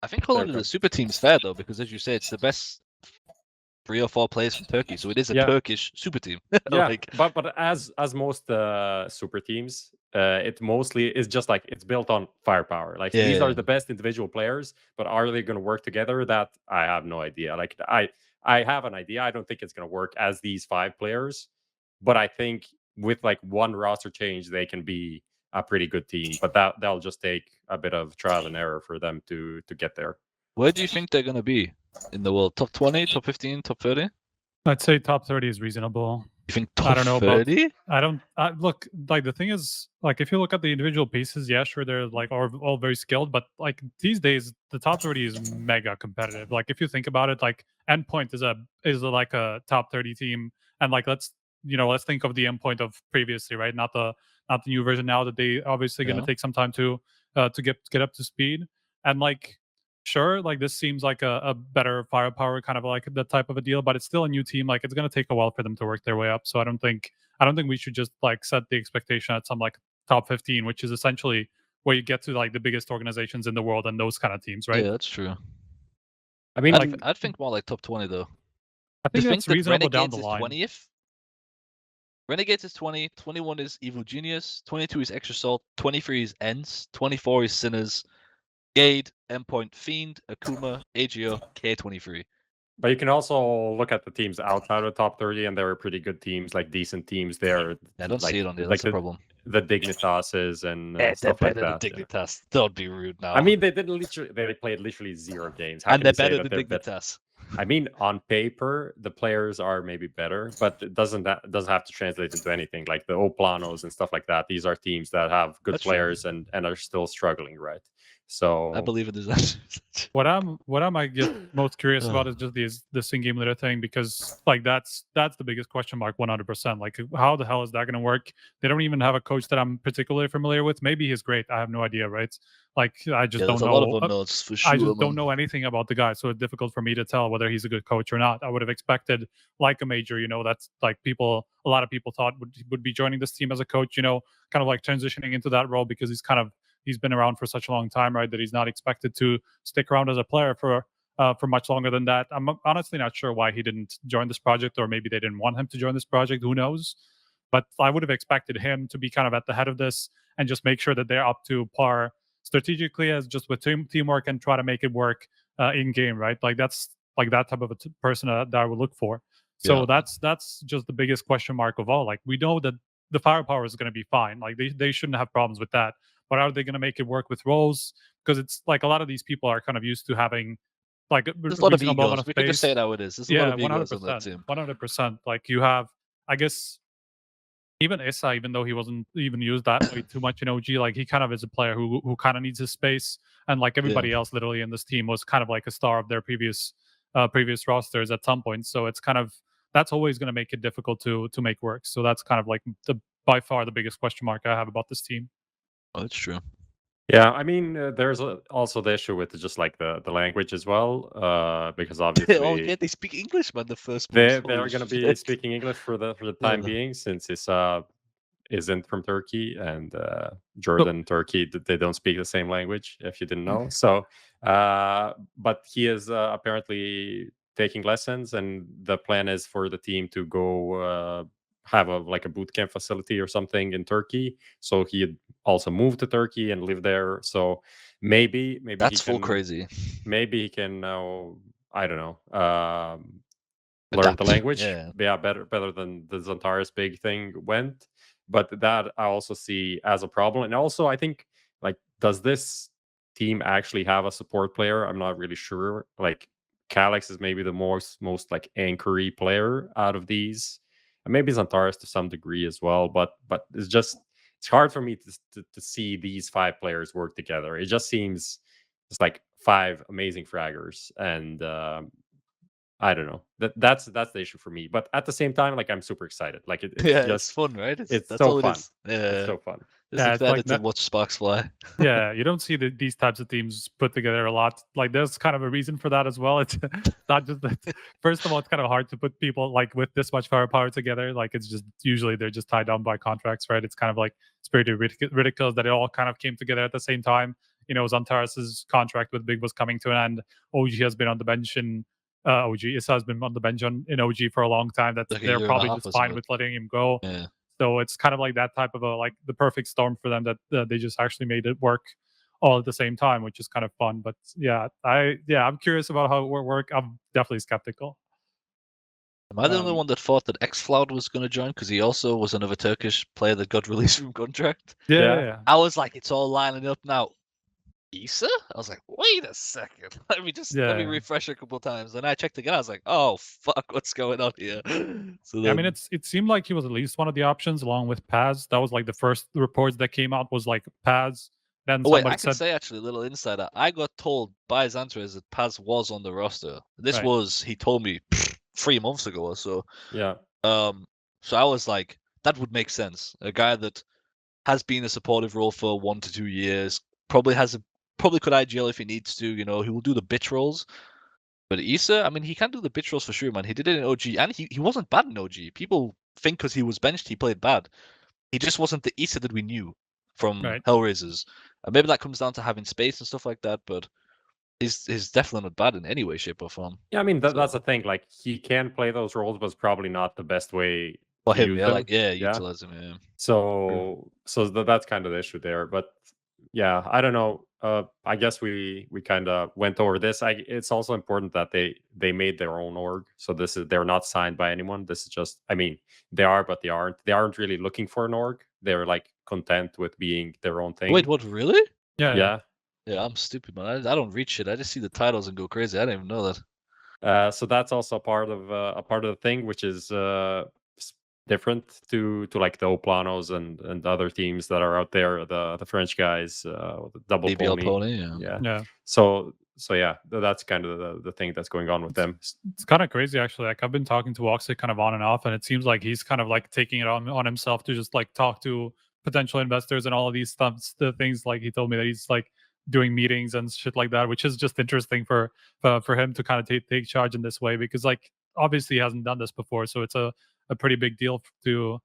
H: I think calling it a super team's fair though, because as you say, it's the best 3 or 4 players from Turkey, so it is a Turkish super team.
B: But as most super teams, it mostly is just like it's built on firepower. Like these are the best individual players, but are they going to work together? That I have no idea. Like I have an idea. I don't think it's going to work as these 5 players, but I think with like one roster change, they can be a pretty good team. But that'll just take a bit of trial and error for them to get there.
H: Where do you think they're going to be in the world? Top 20, top 15, top 30?
J: I'd say top 30 is reasonable.
H: You think
J: I
H: top
J: don't know about
H: 30?
J: I don't look, like, the thing is, like, if you look at the individual pieces, yeah, sure, they're like all very skilled, but like these days the top 30 is mega competitive. Like, if you think about it, like Endpoint is like a top 30 team, and like let's think of the Endpoint of previously, right? Not the new version now, that they obviously going to take some time to get up to speed. And like, sure, like this seems like a better firepower, kind of like that type of a deal, but it's still a new team. Like, it's going to take a while for them to work their way up. So I don't think we should just like set the expectation at some like top 15, which is essentially where you get to like the biggest organizations in the world and those kind of teams, right?
H: Yeah, that's true.
B: I mean,
H: I'd think more like top 20 though.
J: I think that's
H: that
J: reasonable down
H: Renegades
J: the
H: is
J: line.
H: 20th. Renegades is 20, 21 is Evil Genius, 22 is Extra Salt, 23 is Ents, 24 is Sinners, Gade, Endpoint, Fiend, Akuma, AGO, K23.
B: but you can also look at the teams outside of the top 30, and there are pretty good teams, like decent teams there.
H: I don't
B: like,
H: see it on there.
B: like
H: That's the problem.
B: The Dignitases and
H: They're
B: stuff like
H: better
B: that.
H: than Dignitas. Don't be rude now.
B: I mean, they played literally 0 games. How
H: and
B: can
H: they're
B: you say
H: better
B: that
H: than Dignitas.
B: I mean, on paper, the players are maybe better, but it doesn't have to translate into anything. Like the O PLANOs and stuff like that. These are teams that have good
H: That's true.
B: players and are still struggling, right? So
H: I believe in this.
J: What I might get most curious about is just this in-game leader thing, because like that's the biggest question mark, 100%. Like, how the hell is that going to work? They don't even have a coach that I'm particularly familiar with. Maybe he's great. I have no idea, right? Like, I just don't know.
H: A lot of unknowns for sure.
J: I just don't know anything about the guy, so it's difficult for me to tell whether he's a good coach or not. I would have expected like a major, that's like a lot of people thought would be joining this team as a coach, kind of like transitioning into that role, because he's been around for such a long time, right? That he's not expected to stick around as a player for much longer than that. I'm honestly not sure why he didn't join this project, or maybe they didn't want him to join this project. Who knows? But I would have expected him to be kind of at the head of this and just make sure that they're up to par strategically, as just with teamwork, and try to make it work in game, right? Like, that's like that type of a person that I would look for. So that's just the biggest question mark of all. Like, we know that the firepower is going to be fine. Like, they shouldn't have problems with that. But are they going to make it work with roles? Because it's like a lot of these people are kind of used to having like
H: there's a lot of egos. We can just say it how it is. There's a lot of egos on that team.
J: 100%. Like, you have, I guess, even Issa, even though he wasn't even used that way too much in OG, like, he kind of is a player who kind of needs his space. And like everybody else literally in this team was kind of like a star of their previous rosters at some point. So it's kind of, that's always going to make it difficult to make work. So that's kind of like by far the biggest question mark I have about this team.
H: Oh, that's true.
B: Yeah, I mean, there's also the issue with just like the language as well, because obviously
H: they speak English, man. The first
B: they're going to be speaking English for the time being, since Issa isn't from Turkey, and Jordan, Turkey, they don't speak the same language, if you didn't know. So, but he is apparently taking lessons, and the plan is for the team to go have a boot camp facility or something in Turkey. So he also moved to Turkey and lived there. So maybe
H: that's full crazy.
B: Maybe he can now, I don't know, learn the language. Yeah, better than the Zantares big thing went. But that I also see as a problem. And also, I think, like, does this team actually have a support player? I'm not really sure. Like, Calyx is maybe the most like anchory player out of these. And maybe Zantares to some degree as well. But it's hard for me to see these 5 players work together. It just seems it's like 5 amazing fraggers, and I don't know. That's the issue for me. But at the same time, like, I'm super excited. Like,
H: it's fun, right?
B: It's
H: that's
B: so
H: all
B: fun.
H: It is. Yeah,
B: it's so fun.
H: It's excited to watch sparks fly.
J: Yeah, you don't see these types of teams put together a lot. Like, there's kind of a reason for that as well. It's not just that. First of all, it's kind of hard to put people like with this much firepower together. Like, it's just usually they're just tied down by contracts, right? It's kind of like it's pretty ridiculous that it all kind of came together at the same time. Zantares' contract with Big was coming to an end. OG has been on the bench in Issa has been on the bench in OG for a long time. That
H: like
J: they're probably just fine with letting him go.
H: Yeah.
J: So it's kind of like that type of the perfect storm for them, that they just actually made it work all at the same time, which is kind of fun. But I'm curious about how it will work. I'm definitely skeptical.
H: Am I the only one that thought that Xfloud was going to join? Because he also was another Turkish player that got released from contract.
J: Yeah.
H: I was like, it's all lining up now. Issa? I was like, wait a second. Let me
J: Yeah.
H: refresh a couple times. And I checked again. I was like, oh fuck, what's going on here? So
J: Yeah, I mean,
H: then,
J: it seemed like he was at least one of the options, along with Paz. That was like the first reports that came out was like Paz. Then
H: oh wait,
J: somebody
H: I can
J: said,
H: say actually a little insider. I got told by Xantres that Paz was on the roster. This
J: Right.
H: was he told me 3 months ago or so.
B: Yeah.
H: So I was like, that would make sense. A guy that has been a supportive role for 1 to 2 years, probably could IGL if he needs to. You know, he will do the bitch roles. But Issa, I mean, he can do the bitch roles for sure, man. He did it in OG, and he wasn't bad in OG. People think because he was benched, he played bad. He just wasn't the Issa that we knew from
J: Right.
H: Hellraisers. And maybe that comes down to having space and stuff like that. But he's definitely not bad in any way, shape, or form.
B: Yeah, I mean
H: So-
B: that's the thing. Like he can play those roles, but it's probably not the best way
H: For
B: to
H: him,
B: use
H: yeah,
B: them.
H: like utilize him. Yeah.
B: So that's kind of the issue there. But yeah, I don't know. I guess we kind of went over this. It's also important that they made their own org. So they're not signed by anyone. This is just, I mean, they are, but they aren't. They aren't really looking for an org. They're like content with being their own thing.
H: Wait, what? Really?
J: yeah.
H: Yeah, I'm stupid, man. I don't read shit. I just see the titles and go crazy. I didn't even know that.
B: So that's also a part of the thing, which is different to like the OPLANOs and other teams that are out there. The French guys, the double
H: ABL
B: pony.
H: yeah.
J: Yeah.
B: So yeah, that's kind of the thing that's going on with them.
J: It's kind of crazy, actually. Like, I've been talking to Woxic kind of on and off, and it seems like he's kind of like taking it on himself to just like talk to potential investors and all of these stuff. The things like he told me that he's like doing meetings and shit like that, which is just interesting for him to kind of take charge in this way, because like obviously he hasn't done this before, so it's a pretty big deal to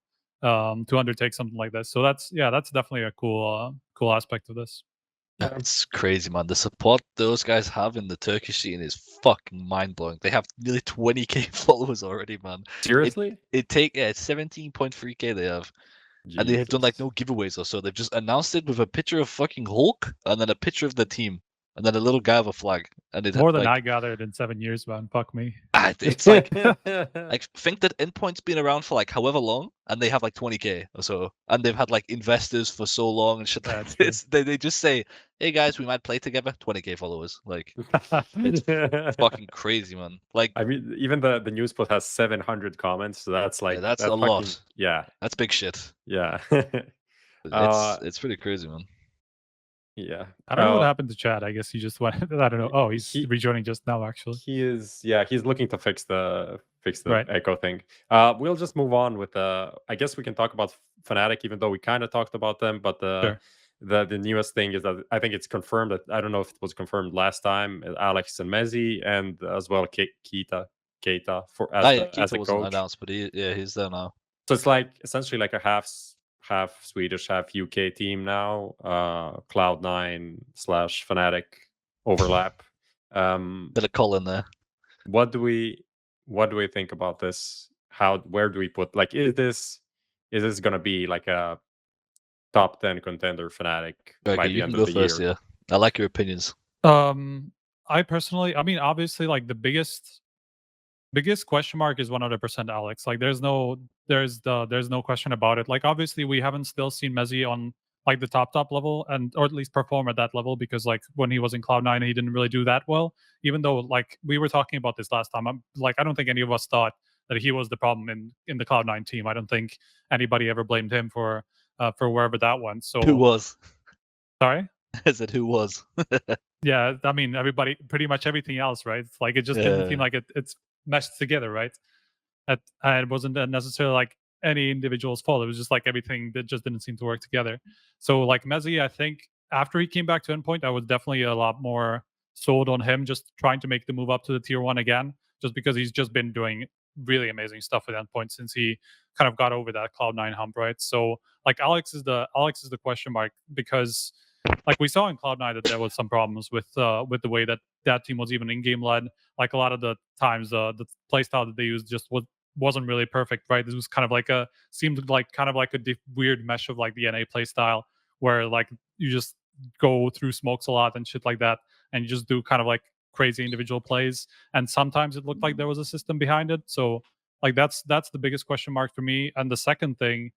J: undertake something like this. So that's definitely a cool aspect of this.
H: It's crazy, man. The support those guys have in the Turkish scene is fucking mind blowing. They have nearly 20k followers already, man.
B: Seriously?
H: It's 17.3k they have. And they have done like no giveaways or so. They've just announced it with a picture of fucking Hulk and then a picture of the team and then a little guy with a flag. And it
J: More than
H: like,
J: I gathered in 7 years, man. Fuck me.
H: It's like think that Endpoint's been around for like however long, and they have like 20k or so, and they've had like investors for so long and shit like this. They just say, "Hey guys, we might play together." 20k followers, like it's fucking crazy, man. Like
B: I mean, even the news post has 700 comments, so that's like
H: that's a
B: fucking,
H: lot.
B: Yeah,
H: that's big shit.
B: Yeah,
H: it's pretty crazy, man.
B: Yeah,
J: I don't know what happened to Chad. I guess he just went. I don't know. Oh, he's rejoining just now. Actually,
B: he is. Yeah, he's looking to fix the
J: Right.
B: echo thing. We'll just move on with I guess we can talk about Fnatic, even though we kind of talked about them. But
J: Sure.
B: the newest thing is that I think it's confirmed that I don't know if it was confirmed last time. Alex and Mezzi, and as well Keita for as
H: Keita
B: a
H: wasn't
B: coach.
H: announced, but he's there now.
B: So it's like essentially like a half Swedish, half UK team now. Cloud9 / Fnatic overlap.
H: Bit of Colin there.
B: What do we think about this? Where do we put, like, is this gonna be like a top 10 contender Fnatic by
H: Okay,
B: the
H: you
B: end
H: can
B: of
H: go
B: the
H: first.
B: year?
H: Yeah, I like your opinions.
J: I personally, I mean, obviously, like the biggest question mark is 100% Alex. Like, there's no question about it. Like, obviously, we haven't still seen Mezzi on like the top level, or at least perform at that level, because like when he was in Cloud9, he didn't really do that well. Even though like we were talking about this last time, I don't think any of us thought that he was the problem in the Cloud9 team. I don't think anybody ever blamed him for wherever that went. So
H: Who was?
J: Sorry?
H: I said who was?
J: Yeah, I mean everybody, pretty much everything else, right? It's like it just didn't seem like it's meshed together, right? And it wasn't necessarily like any individual's fault. It was just like everything that just didn't seem to work together. So like Mezzi, I think after he came back to Endpoint, I was definitely a lot more sold on him just trying to make the move up to the tier 1 again, just because he's just been doing really amazing stuff with Endpoint since he kind of got over that Cloud9 hump, right? So like Alex is the question mark, because like we saw in Cloud9 that there was some problems with the way that team was even in-game led. Like a lot of the times the playstyle that they used just wasn't really perfect, right? This was kind of like seemed like kind of like a weird mesh of like the NA playstyle, where like you just go through smokes a lot and shit like that, and you just do kind of like crazy individual plays. And sometimes it looked like there was a system behind it. So like that's the biggest question mark for me. And the second thing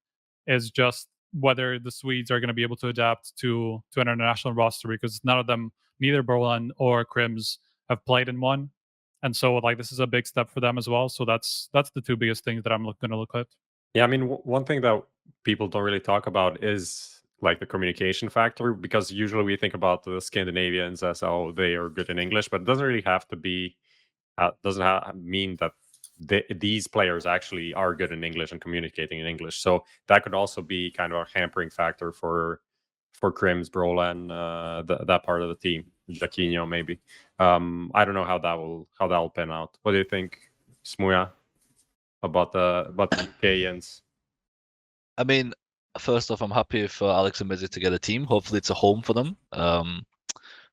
J: is just whether the Swedes are going to be able to adapt to an international roster, because none of them, neither Brolan or Crims, have played in one, and so like this is a big step for them as well. So that's the two biggest things that I'm going to look at.
B: Yeah, I mean, one thing that people don't really talk about is like the communication factor, because usually we think about the Scandinavians as, oh, they are good in English, but it doesn't really have to be. Mean that these players actually are good in English and communicating in English. So that could also be kind of a hampering factor for Crims, Brolan, that part of the team, Jaquinho maybe. I don't know how that will pan out. What do you think, Smooya, about the UKians?
H: I mean, first off, I'm happy for Alex and Misc to get a team. Hopefully, it's a home for them.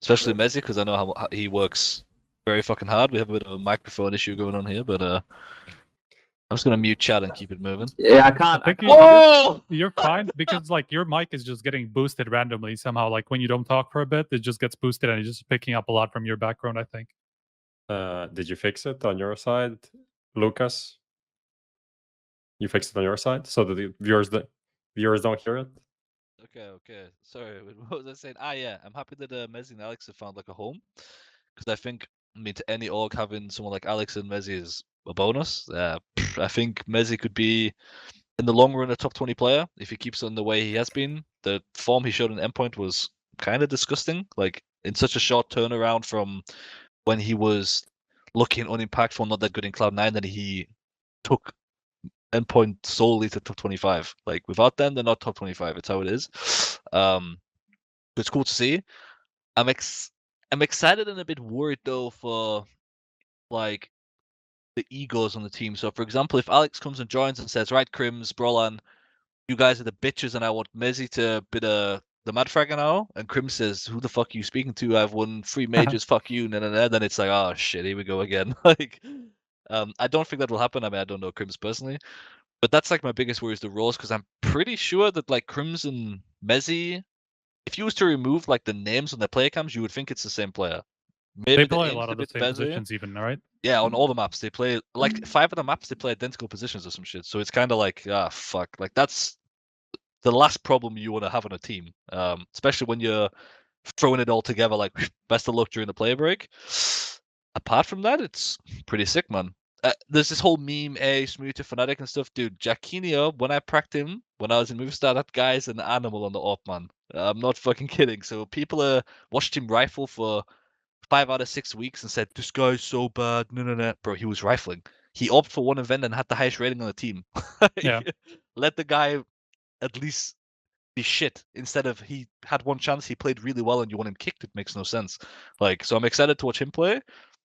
H: Especially Misc, because I know how he works very fucking hard. We have a bit of a microphone issue going on here, but I'm just gonna mute chat and keep it moving.
A: Yeah, I can't.
J: You're fine, because like your mic is just getting boosted randomly somehow. Like when you don't talk for a bit, it just gets boosted and it's just picking up a lot from your background, I think.
B: Did you fix it on your side, Lucas? You fixed it on your side so that the viewers don't hear it?
H: Okay. Sorry, what was I saying? Yeah, I'm happy that Messi and Alex have found like a home, because I think, I mean, to any org, having someone like Alex and Messi is a bonus. I think Messi could be, in the long run, a top 20 player if he keeps on the way he has been. The form he showed in Endpoint was kind of disgusting. Like, in such a short turnaround from when he was looking unimpactful, not that good in Cloud9, then he took Endpoint solely to top 25. Like, without them, they're not top 25. It's how it is. It's cool to see. I'm excited and a bit worried though for like the egos on the team. So for example, if Alex comes and joins and says, right, Crims, Brolan, you guys are the bitches and I want Messi to be the mad fragger now, and Crims says, who the fuck are you speaking to? I've won 3 majors, fuck you, then it's like, oh shit, here we go again. Like, I don't think that will happen. I mean, I don't know Crims personally, but that's like my biggest worry is the roles, because I'm pretty sure that like Crims and Messi, if you was to remove like the names on their player cams, you would think it's the same player. Maybe
J: they play a lot of the same positions, even, right?
H: Yeah, on all the maps they play like 5 of the maps they play identical positions or some shit. So it's kind of like, fuck, like that's the last problem you want to have on a team, especially when you're throwing it all together. Like, best of luck during the play break. Apart from that, it's pretty sick, man. There's this whole meme, smooya to fnatic and stuff, dude. Jaquinho, when I pracked him when I was in Movistar, that guy's an animal on the AWP, man. I'm not fucking kidding. So people watched him rifle for 5 out of 6 weeks and said, this guy's so bad. No. Bro, he was rifling. He opted for one event and had the highest rating on the team.
J: Yeah.
H: Let the guy at least be shit, instead of he had one chance, he played really well and you want him kicked. It makes no sense. Like, so I'm excited to watch him play,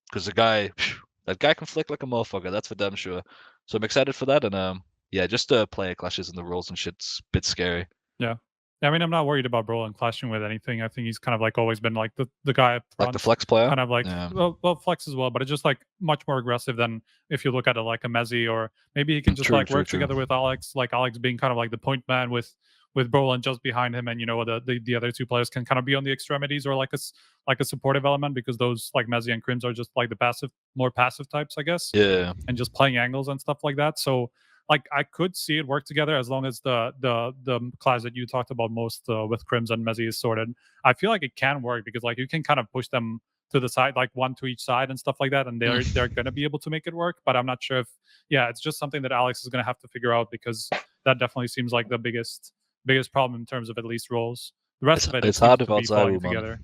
H: because that guy can flick like a motherfucker. That's for damn sure. So I'm excited for that. And yeah, just player clashes and the roles and shit's a bit scary.
J: Yeah. I mean, I'm not worried about Brolan clashing with anything. I think he's kind of like always been like the guy up front,
H: like the flex player,
J: kind of like well flex as well, but it's just like much more aggressive than if you look at it like a Messi, or maybe he can just work together with Alex, like Alex being kind of like the point man with Brolan just behind him, and you know the other two players can kind of be on the extremities or like a supportive element, because those like Messi and Crims are just like the more passive types, I guess.
H: Yeah,
J: and just playing angles and stuff like that. So like I could see it work together as long as the class that you talked about most with Crims and Messi is sorted. I feel like it can work, because like you can kind of push them to the side, like one to each side and stuff like that, and they're going to be able to make it work. But I'm not sure if it's just something that Alex is going to have to figure out, because that definitely seems like the biggest problem in terms of at least roles. The rest of it's hard without ZywOo together.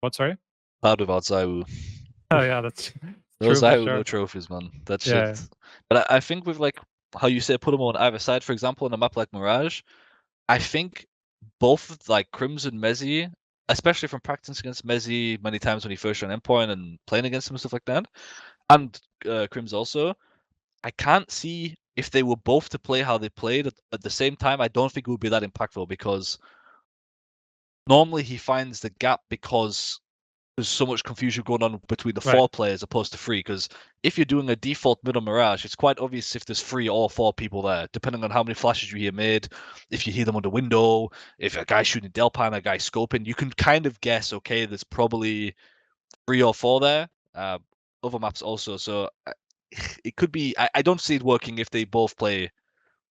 J: What, sorry?
H: Hard without ZywOo.
J: Oh yeah, that's
H: no ZywOo, no trophies, man. That's shit. But I think with like how you say put them on either side, for example, on a map like Mirage, I think both like Crims and Messi, especially from practicing against Messi many times when he first ran Endpoint and playing against him and stuff like that, and Crims also, I can't see if they were both to play how they played at the same time. I don't think it would be that impactful, because normally he finds the gap because there's so much confusion going on between the 4 players opposed to 3. Because if you're doing a default mid on Mirage, it's quite obvious if there's 3 or 4 people there, depending on how many flashes you hear mid, if you hear them on the window, if a guy's shooting Delpan, a guy's scoping, you can kind of guess, okay, there's probably 3 or 4 there. Other maps also, so it could be. I don't see it working if they both play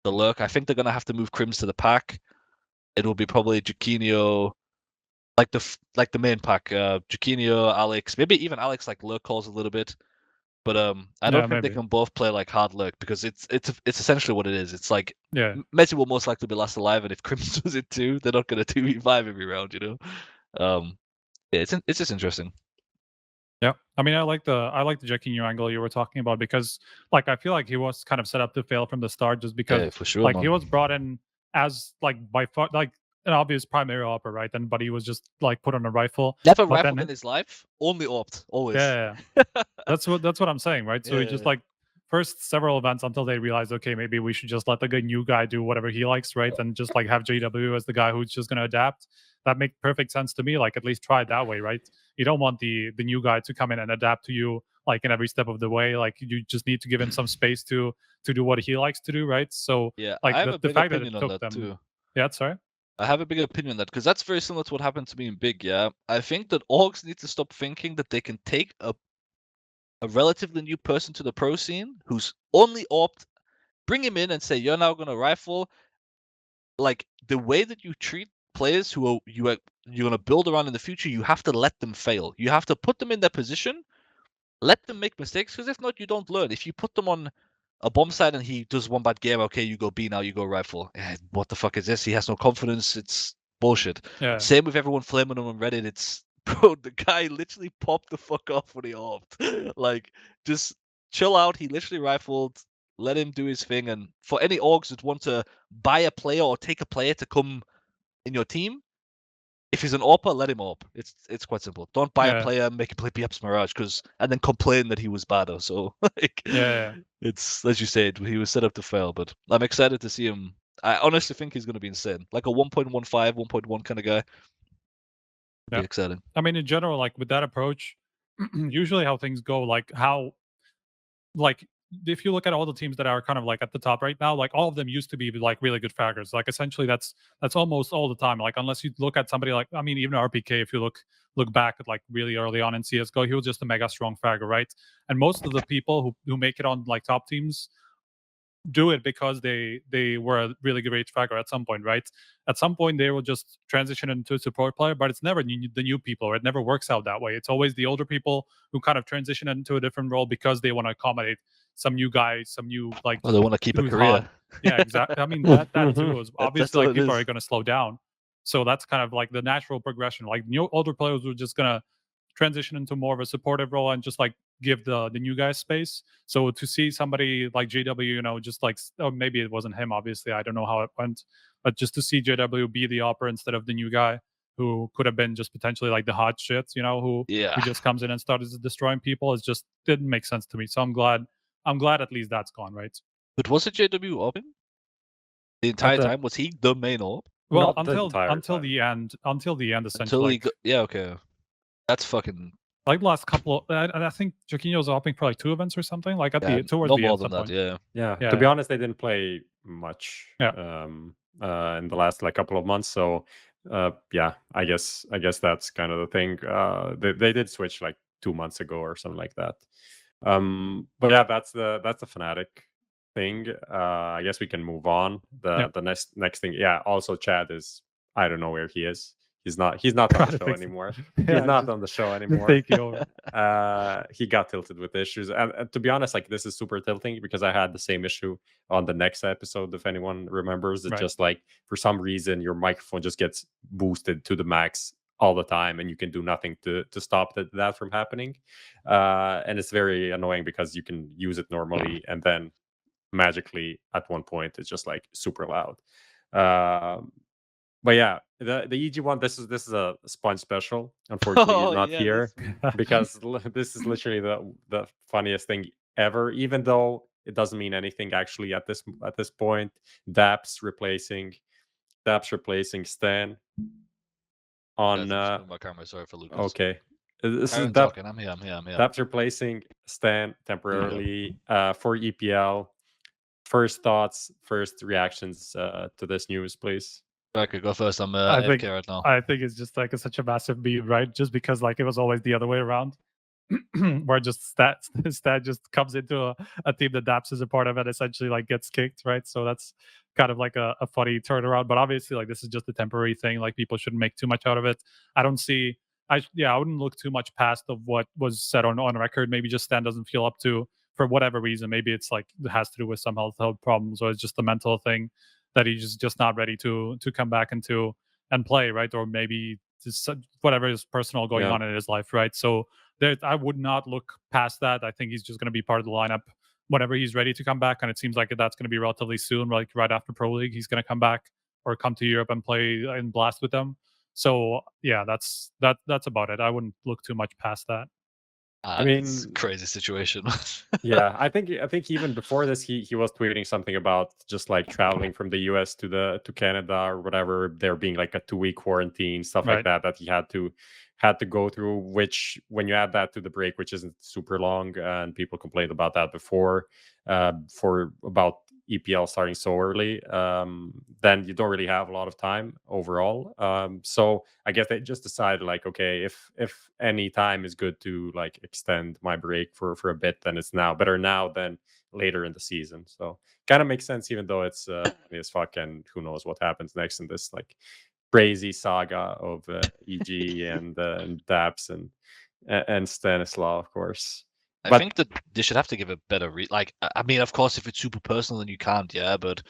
H: the lurk. I think they're going to have to move Crims to the pack. it will be probably JUGi, like the main pack, JUGi, Alex, maybe even Alex like lurk calls a little bit. But I don't think they can both play like hard lurk because it's essentially what it is. It's like Messi will most likely be last alive, and if Crimson does it too, they're not going to 2v5 every round, you know. Yeah, it's just interesting.
J: Yeah, I mean, I like the JUGi angle you were talking about because, like, I feel like he was kind of set up to fail from the start just because,
H: for sure,
J: like,
H: man.
J: he was brought in as like by far like an obvious primary AWPer, right? And but he was just like put on a rifle.
H: Never
J: but
H: rifled in his life, only AWPed, always.
J: Yeah, that's what I'm saying, right? So he just like first several events until they realized, okay, maybe we should just let the new guy do whatever he likes, right? And just like have JW as the guy who's just gonna adapt. That makes perfect sense to me. Like at least try it that way, right? You don't want the new guy to come in and adapt to you like in every step of the way. Like you just need to give him some space to do what he likes to do, right? So
H: yeah,
J: like
H: I have a
J: the
H: big
J: fact that it
H: opinion
J: took
H: on that
J: them.
H: too.
J: Yeah, sorry.
H: I have a big opinion on that because that's very similar to what happened to me in Big. Yeah, I think that orgs need to stop thinking that they can take a relatively new person to the pro scene who's only AWPed, bring him in and say you're now gonna rifle. Like the way that you treat players who you're gonna build around in the future, you have to let them fail. You have to put them in their position, let them make mistakes, because if not, you don't learn. If you put them on a bomb side and he does one bad game, okay, you go B now, you go rifle. What the fuck is this? He has no confidence. It's bullshit.
J: Yeah.
H: Same with everyone flaming him on Reddit. It's bro, the guy literally popped the fuck off when he AWPed. Like, just chill out. He literally rifled. Let him do his thing. And for any orgs that want to buy a player or take a player to come in your team, if he's an AWPer, let him AWP. It's quite simple. Don't buy a player and make him play PX Mirage and then complain that he was bad. So like, it's as you said, he was set up to fail. But I'm excited to see him. I honestly think he's going to be insane, like a 1.15, 1.1 kind of guy. Be exciting.
J: I mean, in general, like with that approach, usually how things go, like if you look at all the teams that are kind of like at the top right now, like all of them used to be like really good fraggers. Like essentially that's almost all the time. Like unless you look at somebody like, I mean, even RPK, if you look back at like really early on in CSGO, he was just a mega strong fragger, right? And most of the people who make it on like top teams do it because they were a really great fragger at some point, right? At some point they will just transition into a support player, but it's never the new people, or it never works out that way. It's always the older people who kind of transition into a different role because they want to accommodate some new guys, some new like.
H: Well, they want to keep a career.
J: Hot. Yeah, exactly. I mean that too is obviously like people are going to slow down, so that's kind of like the natural progression. Like new older players are just gonna transition into more of a supportive role and just like give the new guys space. So to see somebody like JW, you know, just like, or maybe it wasn't him, obviously, I don't know how it went, but just to see JW be the AWPer instead of the new guy who could have been just potentially like the hot shit, you know, who just comes in and starts destroying people, it just didn't make sense to me. So I'm glad at least that's gone, right?
H: But was it JW AWPing the entire time? Was he the main AWP?
J: Well, until the end, essentially.
H: Okay. That's fucking
J: like the last couple. I think JUGi was AWPing for like 2 events or something. Like at the towards
H: no
J: the
H: more
J: end.
H: Than that,
B: yeah. To be honest, they didn't play much. In the last like couple of months. So I guess that's kind of the thing. They did switch like 2 months ago or something like that. But yeah, that's the fnatic thing. I guess we can move on. The next thing. Yeah. Also, Chad is. I don't know where he is. He's not on the show anymore. He's not on the show anymore.
J: Thank you.
B: He got tilted with issues. And to be honest, like this is super tilting because I had the same issue on the next episode, if anyone remembers. It's just like for some reason your microphone just gets boosted to the max all the time and you can do nothing to stop that from happening. And it's very annoying because you can use it normally and then magically at one point it's just like super loud. But yeah, the EG one, this is a SPUNJ special. Unfortunately, he's not here because this is literally the funniest thing ever. Even though it doesn't mean anything actually at this point. Daps replacing Stan on.
H: My camera. Sorry for Lucas.
B: Okay, this is
H: talking. I'm here.
B: Daps replacing Stan temporarily for EPL. First thoughts, first reactions to this news, please.
H: I could go first. I'm
J: I think
H: AFK right now.
J: I think it's just like such a massive beat, right? Just because like it was always the other way around. where just stat just comes into a team that daps is a part of it, essentially like gets kicked, right? So that's kind of like a funny turnaround. But obviously, like this is just a temporary thing. Like people shouldn't make too much out of it. I don't see. I wouldn't look too much past of what was said on record. Maybe just Stan doesn't feel up to for whatever reason. Maybe it's like it has to do with some health problems, or it's just a mental thing that he's just not ready to come back into and play, right? Or maybe just whatever is personal going on in his life, right? So I would not look past that. I think he's just going to be part of the lineup whenever he's ready to come back, and it seems like that's going to be relatively soon, like right after Pro League. He's going to come back or come to Europe and play and blast with them. So yeah, that's about it. I wouldn't look too much past that.
B: I mean,
H: it's a crazy situation.
B: Yeah, I think even before this, he was tweeting something about just like traveling from the US to Canada or whatever, there being like a 2-week quarantine, stuff like that he had to go through. Which, when you add that to the break, which isn't super long, and people complained about that before, for about EPL starting so early, then you don't really have a lot of time overall. So I guess they just decided, like, okay, if any time is good to like extend my break for a bit, then it's now. Better now than later in the season. So kind of makes sense, even though it's as fuck, and who knows what happens next in this like crazy saga of EG and daps and Stanislav, of course.
H: I think that they should have to give a better like, I mean, of course, if it's super personal, then you can't, but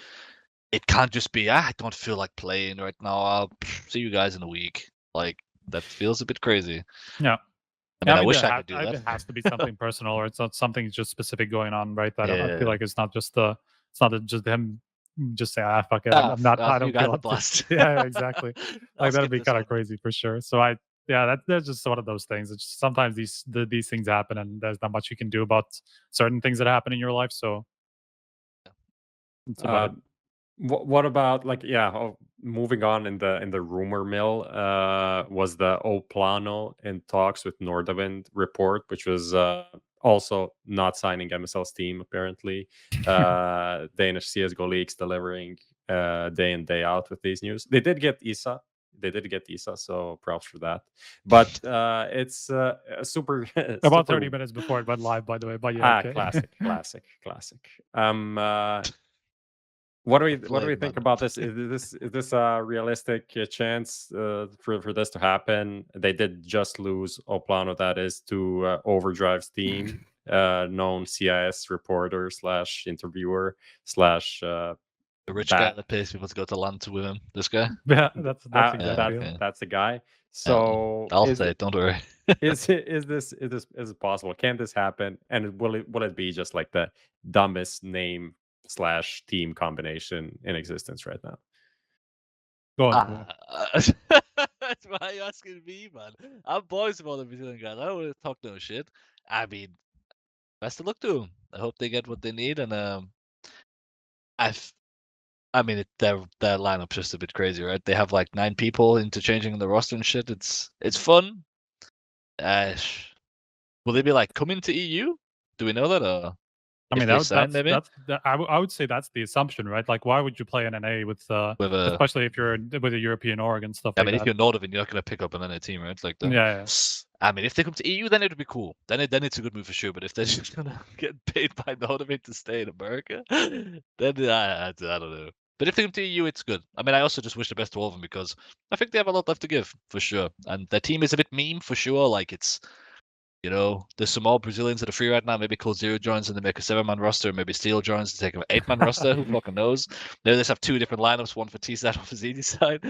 H: it can't just be, I don't feel like playing right now. I'll see you guys in a week. Like, that feels a bit crazy.
J: Yeah.
H: I mean, I wish I could do that.
J: It has to be something personal, or it's not something just specific going on, right? That I feel like it's not just just him just saying, fuck it, I don't feel up to. Yeah, exactly. Like that'd be kind of crazy for sure. So that's just one of those things. It's just, sometimes these things happen, and there's not much you can do about certain things that happen in your life. So,
B: what about like moving on in the rumor mill? Was the O PLANO in talks with Nordavind report, which was also not signing MSL's team apparently. Danish CSGO leagues delivering day in day out with these news. They did get Isa. So props for that. But it's a super
J: about 30 minutes before it went live, by the way. But yeah, okay.
B: classic. What do we think about this? Is this a realistic chance for this to happen? They did just lose O PLANO, that is, to Overdrive's team, known CIS reporter / interviewer /
H: the rich guy that pays people to go to LAN with him. This guy.
J: Yeah, that's exactly
B: that's the guy. So
H: I'll say it. Don't worry.
B: is it possible? Can this happen? And will it be just like the dumbest name / team combination in existence right now?
J: Go on.
H: That's why you're asking me, man. I'm boys with all the Brazilian guys. I don't want to talk no shit. I mean, best of luck to them. I hope they get what they need, and their lineup's just a bit crazy, right? They have like 9 people interchanging the roster and shit. It's fun. Will they be like coming to EU? Do we know that? Or
J: I mean, I would say that's the assumption, right? Like, why would you play an NA with especially if you're with a European org and stuff?
H: I mean, if you're Nordavind, you're not gonna pick up an NA team, right? Like, I mean, if they come to EU, then it would be cool. Then it's a good move for sure. But if they're just gonna get paid by Nordavind to stay in America, then I don't know. But if they come to EU, it's good. I mean, I also just wish the best to all of them, because I think they have a lot left to give for sure. And their team is a bit meme for sure. Like, it's, there's some more Brazilians that are free right now. Maybe Cold Zero joins and they make a 7-man roster. Maybe Steel joins to take an 8-man roster. Who fucking knows? They just have 2 different lineups, one for T side, one for ZD side.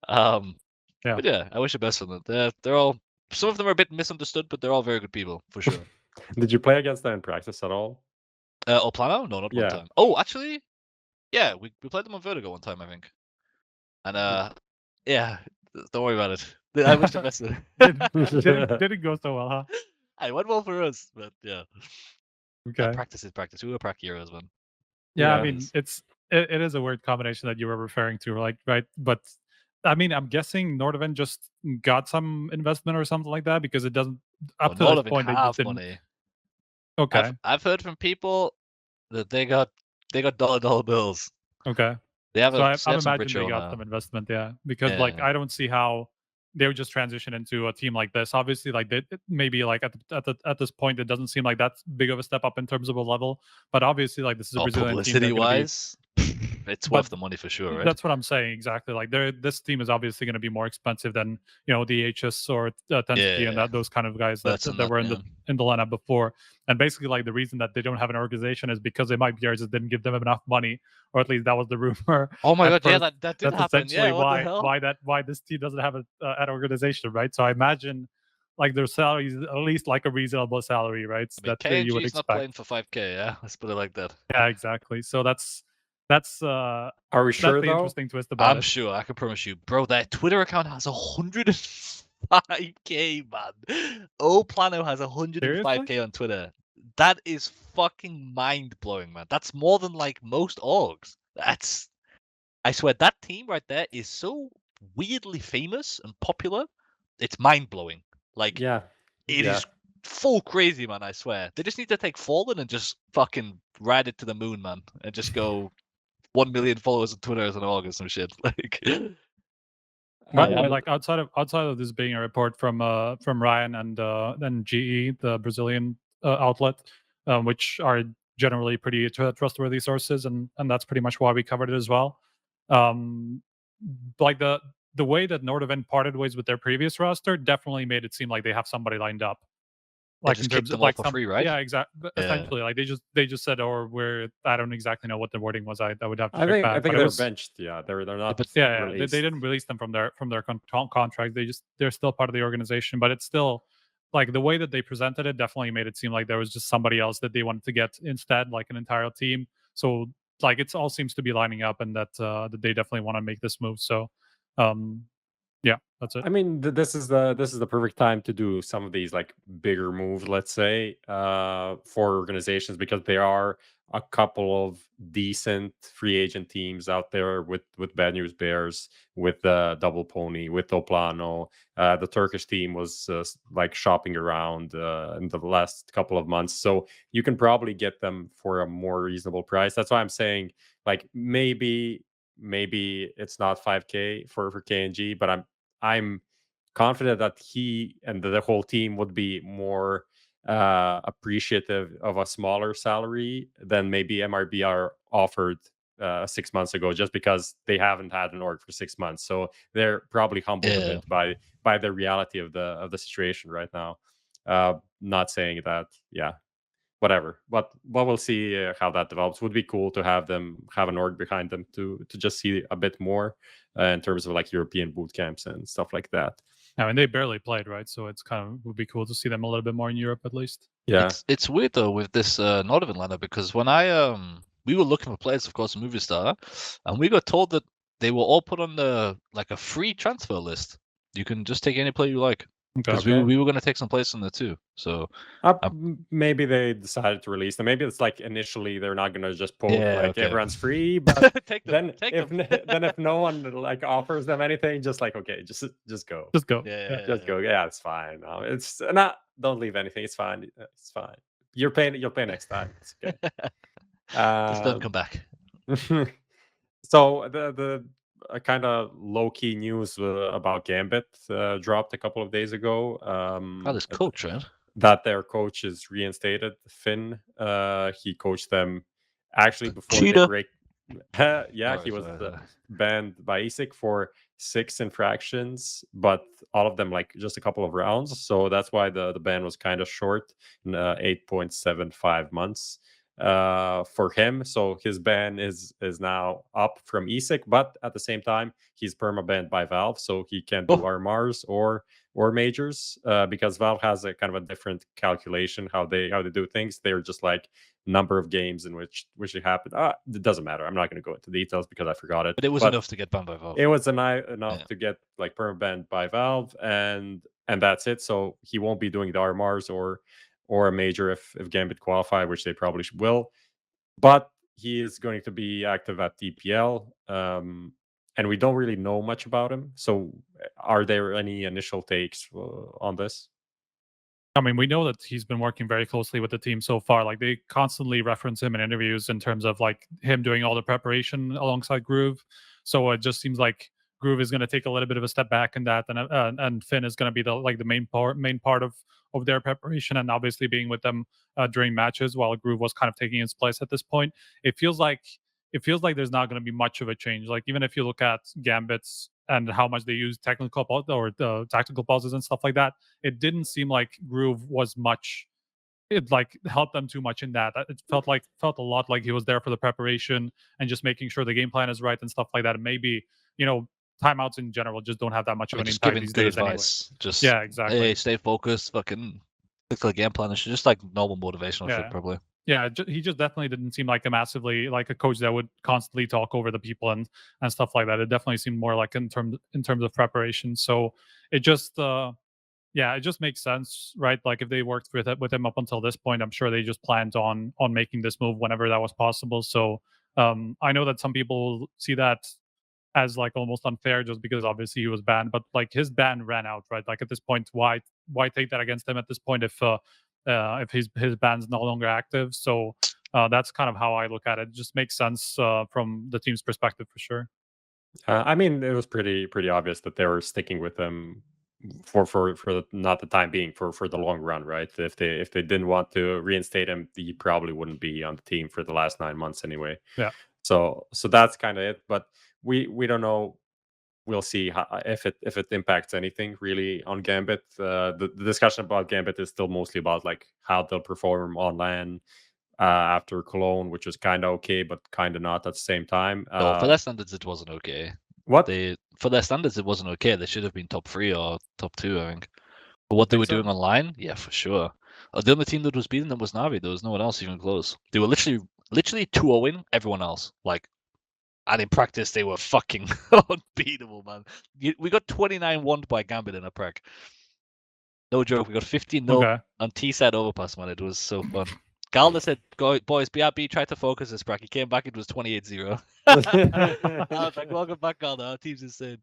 H: But yeah, I wish the best for them. They're all, some of them are a bit misunderstood, but they're all very good people for sure.
B: Did you play against them in practice at all?
H: O PLANO? No, not one time. Oh, actually, yeah, we played them on Vertigo one time, I think. And yeah, don't worry about it. I wish the best.
J: Didn't go so well, huh?
H: I went well for us, but yeah.
J: Okay.
H: Practice is practice. We were prac heroes, man.
J: Yeah, I mean, it is a weird combination that you were referring to, like, right? But I mean, I'm guessing Nordavind just got some investment or something like that, because it doesn't up to this point. They just didn't.
H: Money.
J: Okay.
H: I've heard from people that they got dollar bills.
J: Okay.
H: They have
J: I imagine they got some investment, yeah, because like I don't see how they would just transition into a team like this. Obviously, like maybe like at this point, it doesn't seem like that's big of a step up in terms of a level. But obviously, like this is a Brazilian team.
H: Publicity wise, it's worth the money for sure, right?
J: That's what I'm saying exactly. Like this team is obviously going to be more expensive than the HS or Tensky and those kind of guys that were in the lineup before. And basically, like the reason that they don't have an organization is because AWPers just didn't give them enough money, or at least that was the rumor.
H: Oh my god,
J: first.
H: yeah, that did happen.
J: Essentially
H: Yeah, what the hell?
J: why this team doesn't have an organization, right? So I imagine like their salary is at least like a reasonable salary, right?
H: I mean,
J: that you would
H: KNG's
J: expect.
H: not playing for 5K, yeah. Let's put it like that.
J: Yeah, exactly. So that's
B: are we sure
J: that's the
B: though?
J: interesting twist about it.
H: I'm sure. I can promise you, bro. Their Twitter account has 105K, man. O PLANO has 105K on Twitter. That is fucking mind blowing, man. That's more than like most orgs. I swear that team right there is so weirdly famous and popular. It's mind blowing. Like, it is full crazy, man. I swear. They just need to take Fallen and just fucking ride it to the moon, man, and just go 1 million followers on Twitter as an org or some shit. Like,
J: by the way, like outside of this being a report from Ryan and then GE, the Brazilian outlet, which are generally pretty trustworthy sources, and that's pretty much why we covered it as well. Like the way that Nordavind parted ways with their previous roster definitely made it seem like they have somebody lined up.
H: Like just keep them all for free, right?
J: Yeah, exactly. Yeah. Essentially, like they just said, I don't exactly know what the wording was. I would have to check back.
B: I think they're benched. Yeah, they're not.
J: But yeah, they didn't release them from their contract. They're still part of the organization, but it's still like the way that they presented it definitely made it seem like there was just somebody else that they wanted to get instead, like an entire team. So like it all seems to be lining up, and that they definitely want to make this move. So. Yeah, that's it.
B: I mean, this is the perfect time to do some of these like bigger moves, let's say, for organizations, because there are a couple of decent free agent teams out there with Bad News Bears, with Double Pony, with OPLANO. The Turkish team was like shopping around in the last couple of months, so you can probably get them for a more reasonable price. That's why I'm saying, like, maybe it's not 5K for KNG, but I'm confident that he and the whole team would be more appreciative of a smaller salary than maybe MRBR offered 6 months ago, just because they haven't had an org for 6 months. So they're probably humbled a bit by the reality of the situation right now. Not saying that, whatever, but we'll see how that develops. Would be cool to have them have an org behind them to just see a bit more in terms of like European boot camps and stuff like that.
J: I mean, they barely played, right? So it's would be cool to see them a little bit more in Europe at least.
B: Yeah,
H: it's weird though with this Nordavind lineup, because when we were looking for players, of course, in Movistar, and we got told that they were all put on a free transfer list. You can just take any player you like. Because we were going to take some place in there too. So
B: maybe they decided to release them. Maybe it's like initially they're not going to just post everyone's free, but if no one like offers them anything, just like just go,
J: just go,
B: go. Yeah, it's fine. No, it's not. Don't leave anything. It's fine. It's fine. You'll pay next time. It's okay.
H: Just don't come back.
B: So the kind of low-key news about Gambit dropped a couple of days ago.
H: This coach, right?
B: That their coach is reinstated, Finn. He coached them actually before the break. He was banned by ESIC for 6 infractions, but all of them like just a couple of rounds. So that's why the ban was kind of short, 8.75 months. For him, so his ban is now up from ESIC, but at the same time he's perma-banned by Valve, so he can't do RMRs or majors because Valve has a kind of a different calculation how they do things. They're just like number of games in which it happened. It doesn't matter. I'm not going to go into details because I forgot it.
H: But it was enough to get banned by Valve.
B: It was enough to get like perma-banned by Valve, and that's it. So he won't be doing the RMRs or a major if Gambit qualify, which they probably will. But he is going to be active at EPL, and we don't really know much about him. So are there any initial takes on this?
J: I mean, we know that he's been working very closely with the team so far. Like, they constantly reference him in interviews in terms of like him doing all the preparation alongside Groove. So it just seems like Groove is going to take a little bit of a step back in that, and Finn is going to be the main part of their preparation, and obviously being with them during matches while Groove was kind of taking his place at this point. It feels like there's not going to be much of a change. Like, even if you look at Gambits and how much they use technical or the tactical pauses and stuff like that, it didn't seem like Groove was much. It like helped them too much in that. It felt a lot like he was there for the preparation and just making sure the game plan is right and stuff like that. And maybe, timeouts in general just don't have that much of an impact these days anyway.
H: Just
J: yeah, exactly.
H: Hey, stay focused. Fucking stick to the game plan. It's just like normal motivational shit, probably.
J: Yeah, he just definitely didn't seem like a coach that would constantly talk over the people and stuff like that. It definitely seemed more like in terms of preparation. So it just it just makes sense, right? Like, if they worked with him up until this point, I'm sure they just planned on making this move whenever that was possible. So I know that some people see that as like almost unfair just because obviously he was banned, but like his ban ran out, right? Like, at this point, why take that against him at this point if his ban's no longer active? So that's kind of how I look at it. It just makes sense from the team's perspective for sure.
B: I mean, it was pretty obvious that they were sticking with him for not the time being, for the long run, right? If they didn't want to reinstate him, he probably wouldn't be on the team for the last 9 months anyway.
J: Yeah.
B: So that's kind of it. But we don't know. We'll see if it impacts anything really on Gambit. The discussion about Gambit is still mostly about like how they'll perform on LAN after Cologne, which was kind of okay, but kind of not at the same time.
H: No, for their standards, it wasn't okay.
B: What?
H: For their standards, it wasn't okay. They should have been top 3 or top 2, I think. But what they were doing online, yeah, for sure. The only team that was beating them was Navi. There was no one else even close. They were literally 2-0-ing everyone else. Like, and in practice, they were fucking unbeatable, man. We got 29-1 by Gambit in a prac. No joke. We got 15-0 on T-side overpass, man. It was so fun. Galda said, boys, BRB tried to focus this prac. He came back, it was 28-0. I was like, welcome back, Galda. Our team's insane.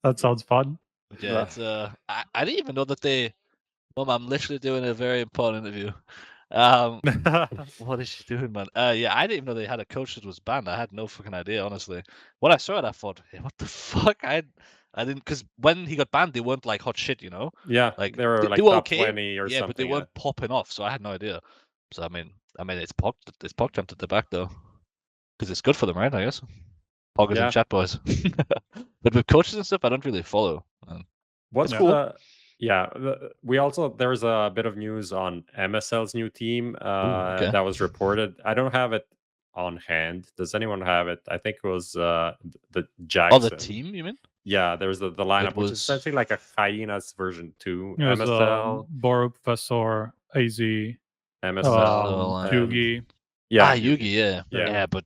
J: That sounds fun.
H: Yeah, it's, I didn't even know that they... Mom, I'm literally doing a very important interview. What is she doing, man? Yeah, I didn't even know they had a coach that was banned. I had no fucking idea, honestly. When I saw it, I thought, hey, what the fuck? I didn't, because when he got banned, they weren't like hot shit,
B: Yeah,
H: like
B: they were like
H: they were
B: top
H: okay,
B: 20 or something.
H: Yeah, but they weren't popping off, so I had no idea. So I mean, it's Pog jumped at the back though, because it's good for them, right? I guess. Pog is in chat, boys. But with coaches and stuff, I don't really follow.
B: What's cool? We also, there's a bit of news on MSL's new team that was reported. I don't have it on hand. Does anyone have it? I think it was the Jackson.
H: Oh, the team, you mean?
B: Yeah, there's the lineup, which is essentially like a Hyenas version 2.
J: There's
B: MSL,
J: Boro, Professor, AZ,
B: MSL,
J: JUGi.
H: Yeah, JUGi, yeah, but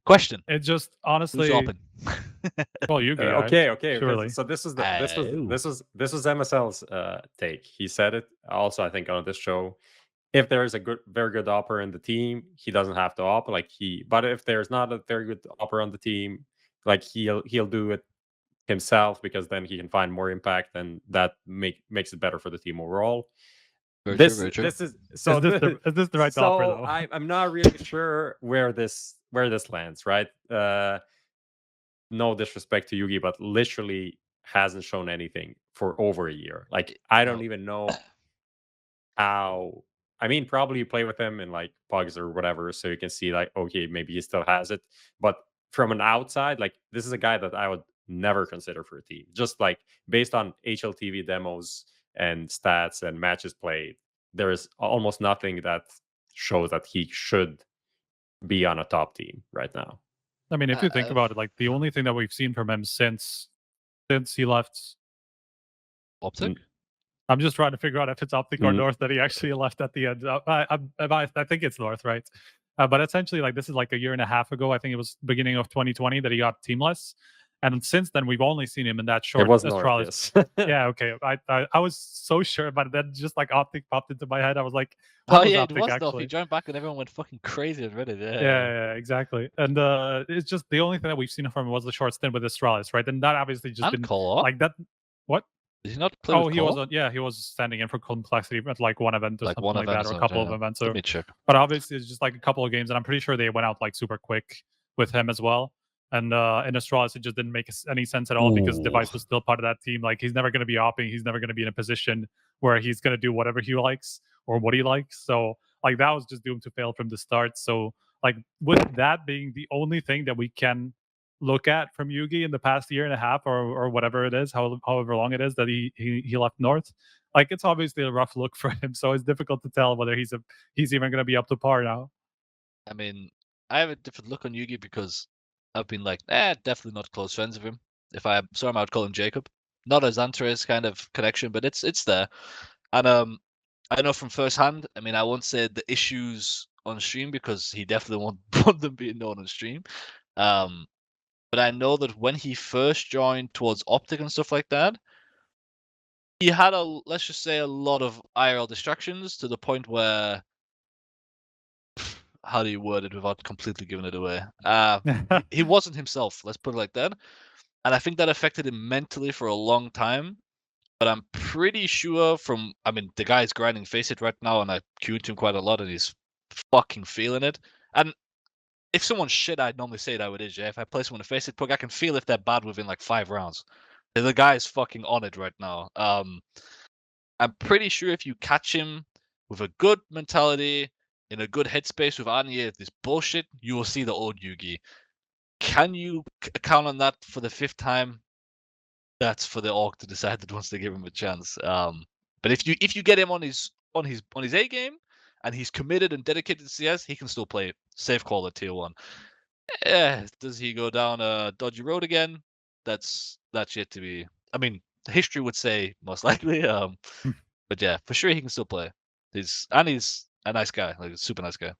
H: question.
J: It just honestly. Well, JUGi.
B: Okay.
J: Surely.
B: So this was MSL's take. He said it also, I think, on this show. If there is a very good opper in the team, he doesn't have to op. But if there's not a very good opper on the team, like he'll do it himself, because then he can find more impact, and that makes it better for the team overall. Is this the right offer though? I'm not really sure where this lands, right? No disrespect to JUGi, but literally hasn't shown anything for over a year. Like, I don't even know how. I mean, probably you play with him in like pugs or whatever, so you can see like, okay, maybe he still has it. But from an outside, like, this is a guy that I would never consider for a team. Just like based on HLTV demos and stats and matches played, there is almost nothing that shows that he should be on a top team right now.
J: I mean, if you think about it, like the only thing that we've seen from him since he left
H: Optic.
J: I'm just trying to figure out if it's Optic or North that he actually left at the end. I think it's North, right? But essentially, like, this is like a year and a half ago. I think it was beginning of 2020 that he got teamless. And since then, we've only seen him in that short Astralis. Yeah, okay. I was so sure, but then just like Optic popped into my head. I was like,
H: oh yeah, Optic, it was actually. He joined back and everyone went fucking crazy on Reddit.
J: Yeah, exactly. And it's just the only thing that we've seen from him was the short stint with Astralis, right? And that obviously just didn't like that. What?
H: Did he not play with
J: he was. Yeah, he was standing in for Complexity at like one event or something like that, or a couple of events.
H: Let me check.
J: But obviously, it's just like a couple of games, and I'm pretty sure they went out like super quick. with him as well. And in Astralis, it just didn't make any sense at all because Device was still part of that team. Like, he's never going to be opping. He's never going to be in a position where he's going to do whatever he likes or what he likes. So, like, that was just doomed to fail from the start. So, like, with that being the only thing that we can look at from JUGi in the past year and a half or whatever it is, however long it is that he left North, like, it's obviously a rough look for him. So it's difficult to tell whether he's even going to be up to par now.
H: I mean, I have a different look on JUGi because I've been like, definitely not close friends with him. If I saw him, I would call him Jacob. Not a Xantares kind of connection, but it's there. And I know from first hand. I mean, I won't say the issues on stream because he definitely won't want them being known on stream. But I know that when he first joined towards Optic and stuff like that, he had let's just say a lot of IRL distractions to the point where, how do you word it without completely giving it away? He wasn't himself, let's put it like that. And I think that affected him mentally for a long time. But I'm pretty sure I mean, the guy's grinding Face It right now, and I queued to him quite a lot, and he's fucking feeling it. And if someone's shit, I'd normally say that it is, yeah. If I play someone to Face It Puck, I can feel if they're bad within like 5 rounds. The guy's fucking on it right now. I'm pretty sure if you catch him with a good mentality, in a good headspace without any of this bullshit, you will see the old JUGi. Can you count on that for the 5th time? That's for the org to decide that wants to give him a chance. But if you get him on his A game and he's committed and dedicated to CS, he can still play safe call at tier 1. Does he go down a dodgy road again? That's yet to be. I mean, history would say most likely. But yeah, for sure he can still play. He's a nice guy, like a super nice guy.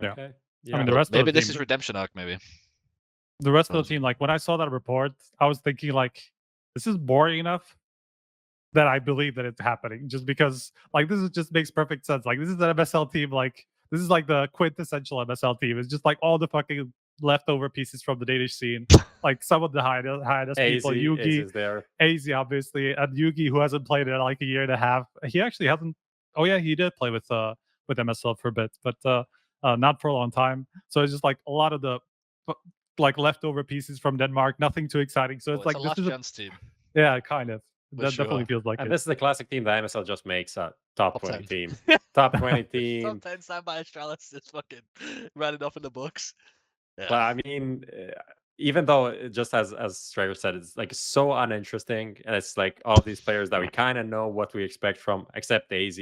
J: Yeah.
B: Okay.
J: I mean, the rest
H: maybe
J: of the
H: this
J: team,
H: is redemption arc. Maybe
J: the rest of the team, like when I saw that report, I was thinking like, this is boring enough that I believe that it's happening. Just because, like, this just makes perfect sense. Like, this is an MSL team. Like, this is like the quintessential MSL team. It's just like all the fucking leftover pieces from the Danish scene. Like some of the highest people. JUGi
B: is there.
J: AZ, obviously, and JUGi, who hasn't played in like a year and a half. He actually hasn't. Oh yeah, he did play with MSL for a bit, but not for a long time. So it's just like a lot of the like leftover pieces from Denmark. Nothing too exciting. So it's like
H: a
J: this
H: last
J: is
H: chance team.
J: Yeah, kind of.
H: For
J: That
H: sure.
J: definitely feels like
B: And
J: it.
B: this is the classic team that MSL just makes a top 20
H: 10.
B: team. Top 20 team.
H: Top 10 signed by Astralis. It's fucking running off in the books. Yeah.
B: But I mean, even though it just as Strager said, it's like so uninteresting, and it's like all these players that we kind of know what we expect from, except AZ.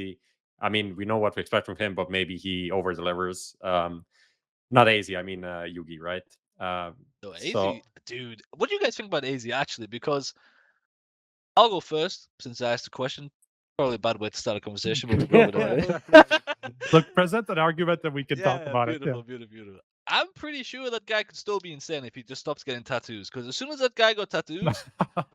B: I mean, we know what we expect from him, but maybe he over delivers. Not AZ, I mean JUGi, right?
H: No, AZ, dude. What do you guys think about AZ actually? Because I'll go first since I asked the question. Probably a bad way to start a conversation, but we'll go with it.
J: Look, present an argument that we can talk about
H: beautiful,
J: it.
H: Beautiful. I'm pretty sure that guy could still be insane if he just stops getting tattoos. Because as soon as that guy got tattoos,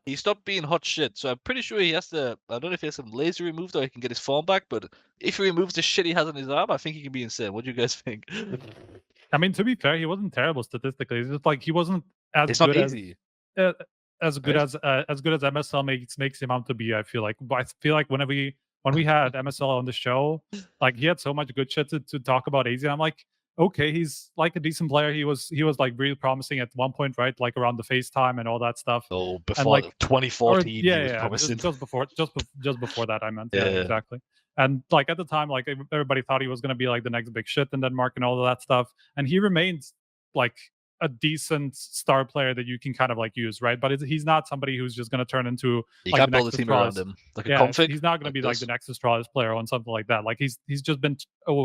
H: he stopped being hot shit. So I'm pretty sure he has to. I don't know if he has some laser removed or he can get his form back. But if he removes the shit he has on his arm, I think he can be insane. What do you guys think?
J: I mean, to be fair, he wasn't terrible statistically. It's just like he wasn't as
H: It's
J: good
H: not easy.
J: as good as MSL makes him out to be. I feel like. But I feel like when we had MSL on the show, like he had so much good shit to talk about AZ. And I'm like, okay, he's like a decent player. He was like really promising at one point, right? Like around the FaceTime and all that stuff.
H: Oh, before
J: and like
H: 2014, he was promising.
J: Just before that, I meant.
H: Yeah.
J: Exactly. And like at the time, like everybody thought he was gonna be like the next big shit in Denmark and all of that stuff. And he remains like a decent star player that you can kind of like use, right? But he's not somebody who's just going to turn into
H: you
J: like
H: can't
J: the
H: build
J: next
H: a team
J: Astralis.
H: around him like a config.
J: He's not going to be like the next Astralis player or something like that. Like he's just been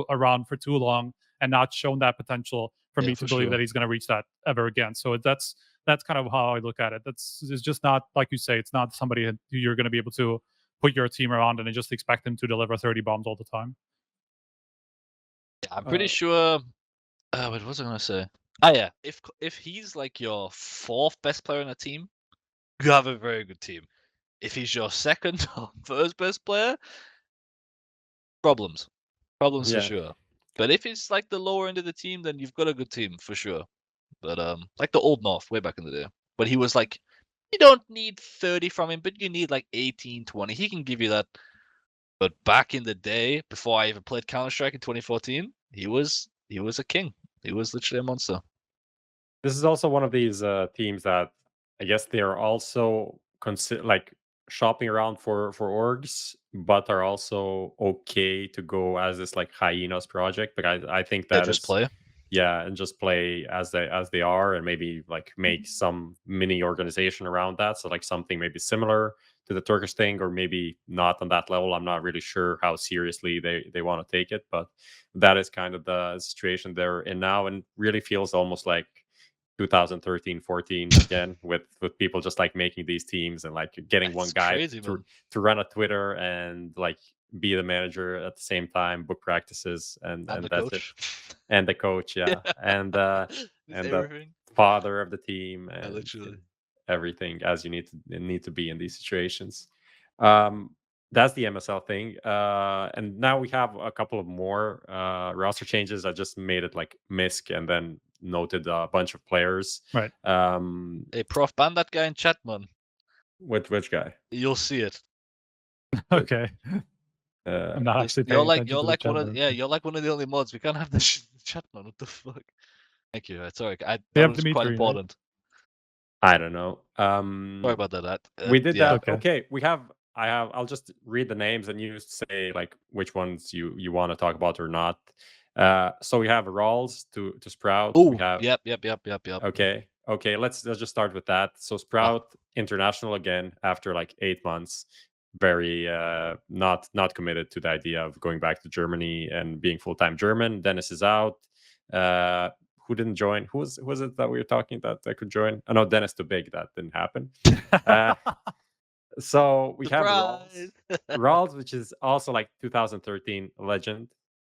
J: around for too long and not shown that potential for me to believe that he's going to reach that ever again. So that's kind of how I look at it. It's just not, like you say, it's not somebody who you're going to be able to put your team around and just expect him to deliver 30 bombs all the time.
H: Yeah, I'm pretty sure. What was I going to say? Ah, yeah. If he's like your 4th best player in a team, you have a very good team. If he's your 2nd or 1st best player, problems for sure. But if it's like the lower end of the team, then you've got a good team for sure. But like the old North way back in the day, but he was like, you don't need 30 from him, but you need like 18, 20. He can give you that. But back in the day, before I even played Counter-Strike in 2014, he was a king. He was literally a monster.
B: This is also one of these teams that I guess they are also like shopping around for orgs, but are also okay to go as this like hyenas project. But I think that
H: just
B: is
H: play.
B: yeah, and just play as they are, and maybe like make some mini organization around that. So like something maybe similar to the Turkish thing, or maybe not on that level. I'm not really sure how seriously they want to take it, but that is kind of the situation they're in now, and really feels almost like 2013-14 again, with people just like making these teams and like getting one guy
H: crazy,
B: to
H: man.
B: run a Twitter and like be the manager at the same time, book practices, and
H: the
B: that's
H: coach.
B: it. And the coach, yeah, and the father of the team, and
H: literally
B: everything as you need to be in these situations. That's the MSL thing. And now we have a couple of more roster changes. I just made it like Misc and then noted a bunch of players.
J: Right.
H: Hey, Prof, ban that guy in chat, man.
B: Which guy?
H: You'll see it.
J: Okay. I'm not actually paying
H: you're like
J: attention
H: one
J: to
H: of
J: the
H: you're like one of the only mods. We can't have this shit in the chat, man. What the fuck? Thank you. Sorry,
J: They
H: that
J: have
H: was quite
J: Dimitri, right?
H: important.
B: I don't know.
H: Sorry about that.
B: We did
H: yeah.
B: that. Okay, I'll just read the names and you say like which ones you want to talk about or not. So we have raalz to Sprout.
H: Oh,
B: we have
H: yep.
B: Okay. Let's just start with that. So Sprout international again after like 8 months. Very not committed to the idea of going back to Germany and being full-time German. Dennis is out. Who didn't join? Who was it that we were talking about that could join? Oh no, Dennis too big. That didn't happen. So we have raalz, which is also like 2013 legend,